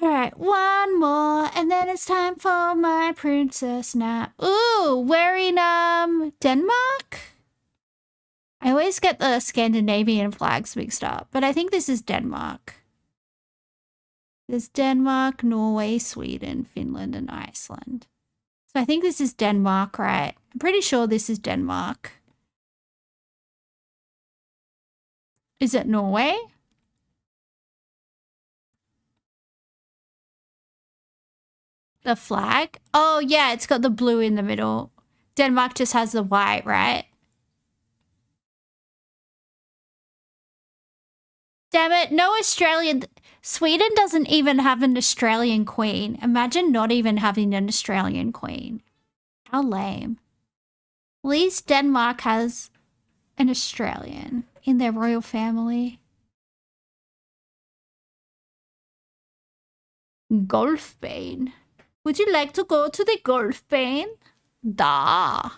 Alright, one more, and then it's time for my princess nap. Ooh, we're in Denmark? I always get the Scandinavian flags mixed up, but I think this is Denmark. There's Denmark, Norway, Sweden, Finland, and Iceland. So I think this is Denmark, right? I'm pretty sure this is Denmark. Is it Norway? The flag? Oh, yeah, it's got the blue in the middle. Denmark just has the white, right? Damn it, no Australian... Sweden doesn't even have an Australian queen. Imagine not even having an Australian queen. How lame. At least Denmark has an Australian in their royal family. Golf bane. Would you like to go to the golf bane? Da.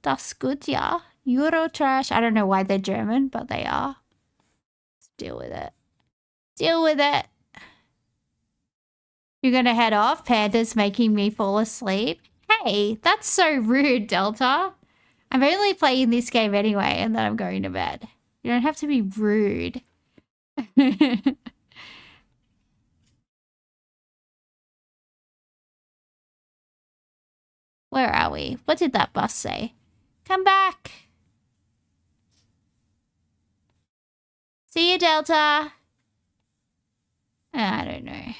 Das gut, yeah. Euro trash. I don't know why they're German, but they are. Let's deal with it. Deal with it. You're gonna head off? Panda's making me fall asleep. Hey, that's so rude, Delta. I'm only playing this game anyway, and then I'm going to bed. You don't have to be rude. Where are we? What did that bus say? Come back. See you, Delta. I don't know.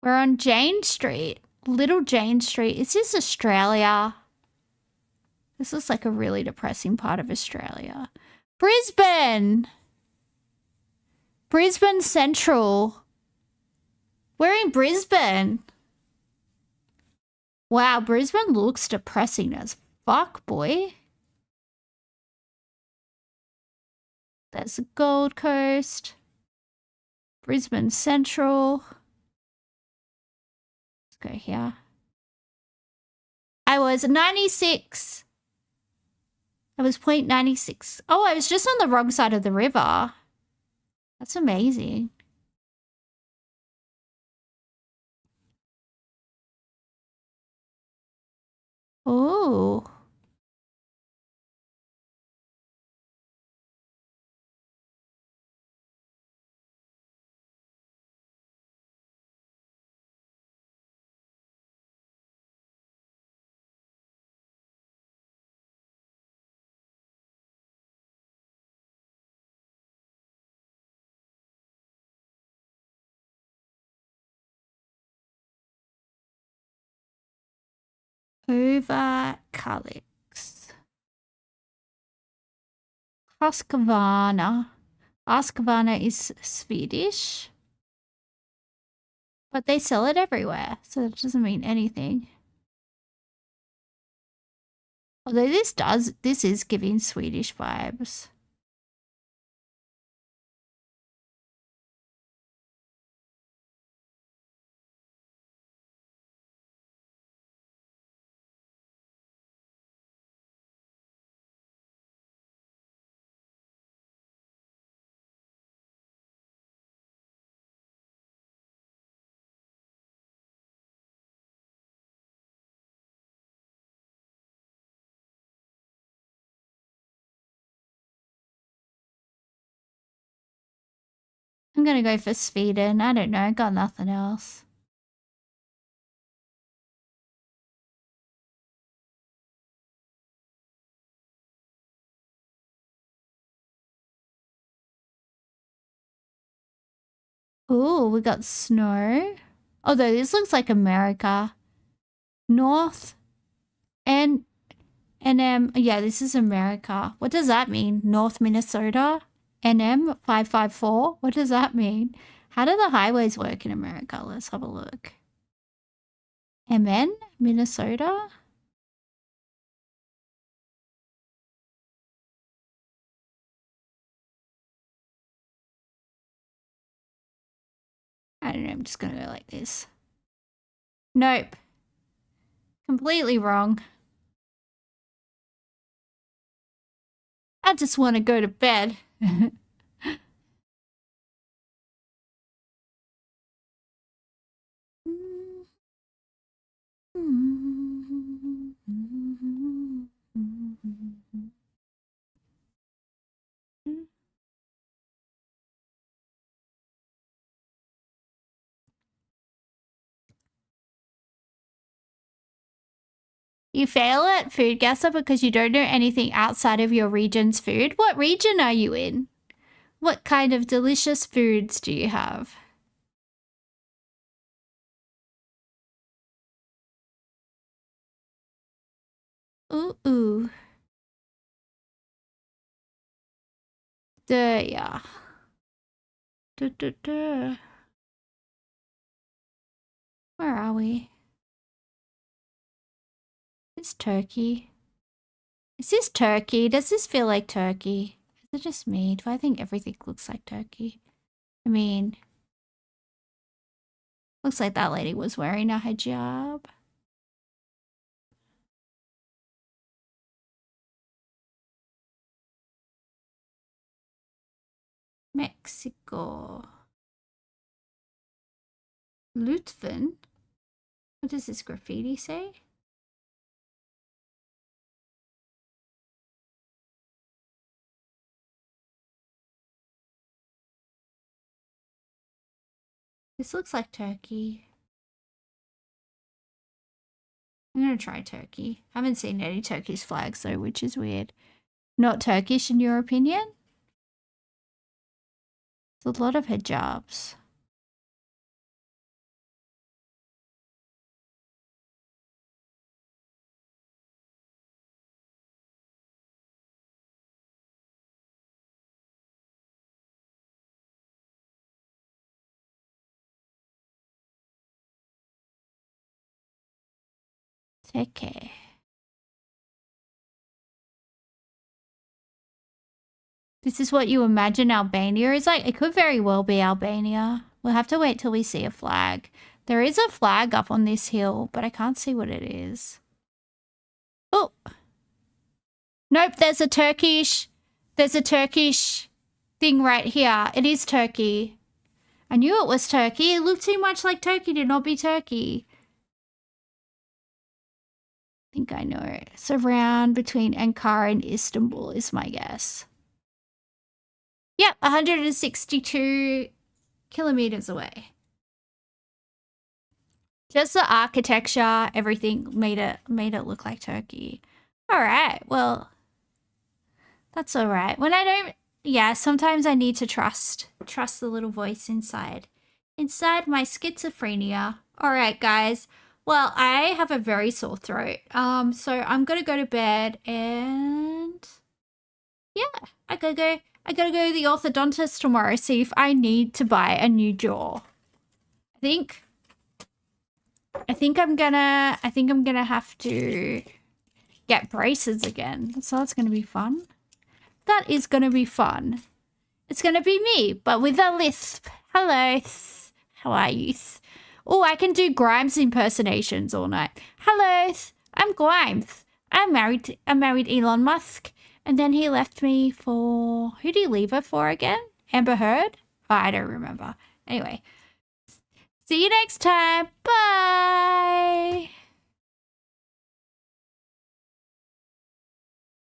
We're on Jane Street. Little Jane Street. Is this Australia? This looks like a really depressing part of Australia. Brisbane! Brisbane Central. We're in Brisbane. Wow, Brisbane looks depressing as fuck, boy. There's the Gold Coast. Brisbane Central. Let's go here. I was 96. I was 0.96. Oh, I was just on the wrong side of the river. That's amazing. Oh. Over Kalix. Husqvarna. Husqvarna is Swedish. But they sell it everywhere, so that doesn't mean anything. Although this is giving Swedish vibes. I'm gonna go for Sweden. I don't know. I got nothing else. Ooh, we got snow. Although this looks like America. North and NM. Yeah, this is America. What does that mean? North Minnesota? NM 554? What does that mean? How do the highways work in America? Let's have a look. MN? Minnesota? I don't know. I'm just going to go like this. Nope. Completely wrong. I just want to go to bed. You fail at food guesser because you don't know anything outside of your region's food. What region are you in? What kind of delicious foods do you have? Ooh. Yeah. Where are we? It's Turkey. Is this Turkey? Does this feel like Turkey? Is it just me? Do I think everything looks like Turkey? I mean, looks like that lady was wearing a hijab. Mexico. Lutven? What does this graffiti say? This looks like Turkey. I'm gonna try Turkey. Haven't seen any Turkish flags though, which is weird. Not Turkish in your opinion? It's a lot of hijabs. Okay. This is what you imagine Albania is like? It could very well be Albania. We'll have to wait till we see a flag. There is a flag up on this hill, but I can't see what it is. Oh. Nope, there's a Turkish thing right here. It is Turkey. I knew it was Turkey. It looked too much like Turkey to not be Turkey. I think I know it. It's around between Ankara and Istanbul is my guess. Yep, 162 kilometers away. Just the architecture, everything made it look like Turkey. All right, well, that's all right. When I don't, yeah, sometimes I need to trust the little voice inside my schizophrenia. All right, guys. Well, I have a very sore throat. So I'm gonna go to bed and yeah, I gotta go to the orthodontist tomorrow, see if I need to buy a new jaw. I think I'm gonna have to get braces again. So that's going to be fun. That is going to be fun. It's going to be me, but with a lisp. Hello. How are you? Oh, I can do Grimes impersonations all night. Hello. I'm Grimes. I married Elon Musk. And then he left me for... Who did he leave her for again? Amber Heard? Oh, I don't remember. Anyway. See you next time. Bye.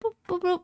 Boop, boop, boop.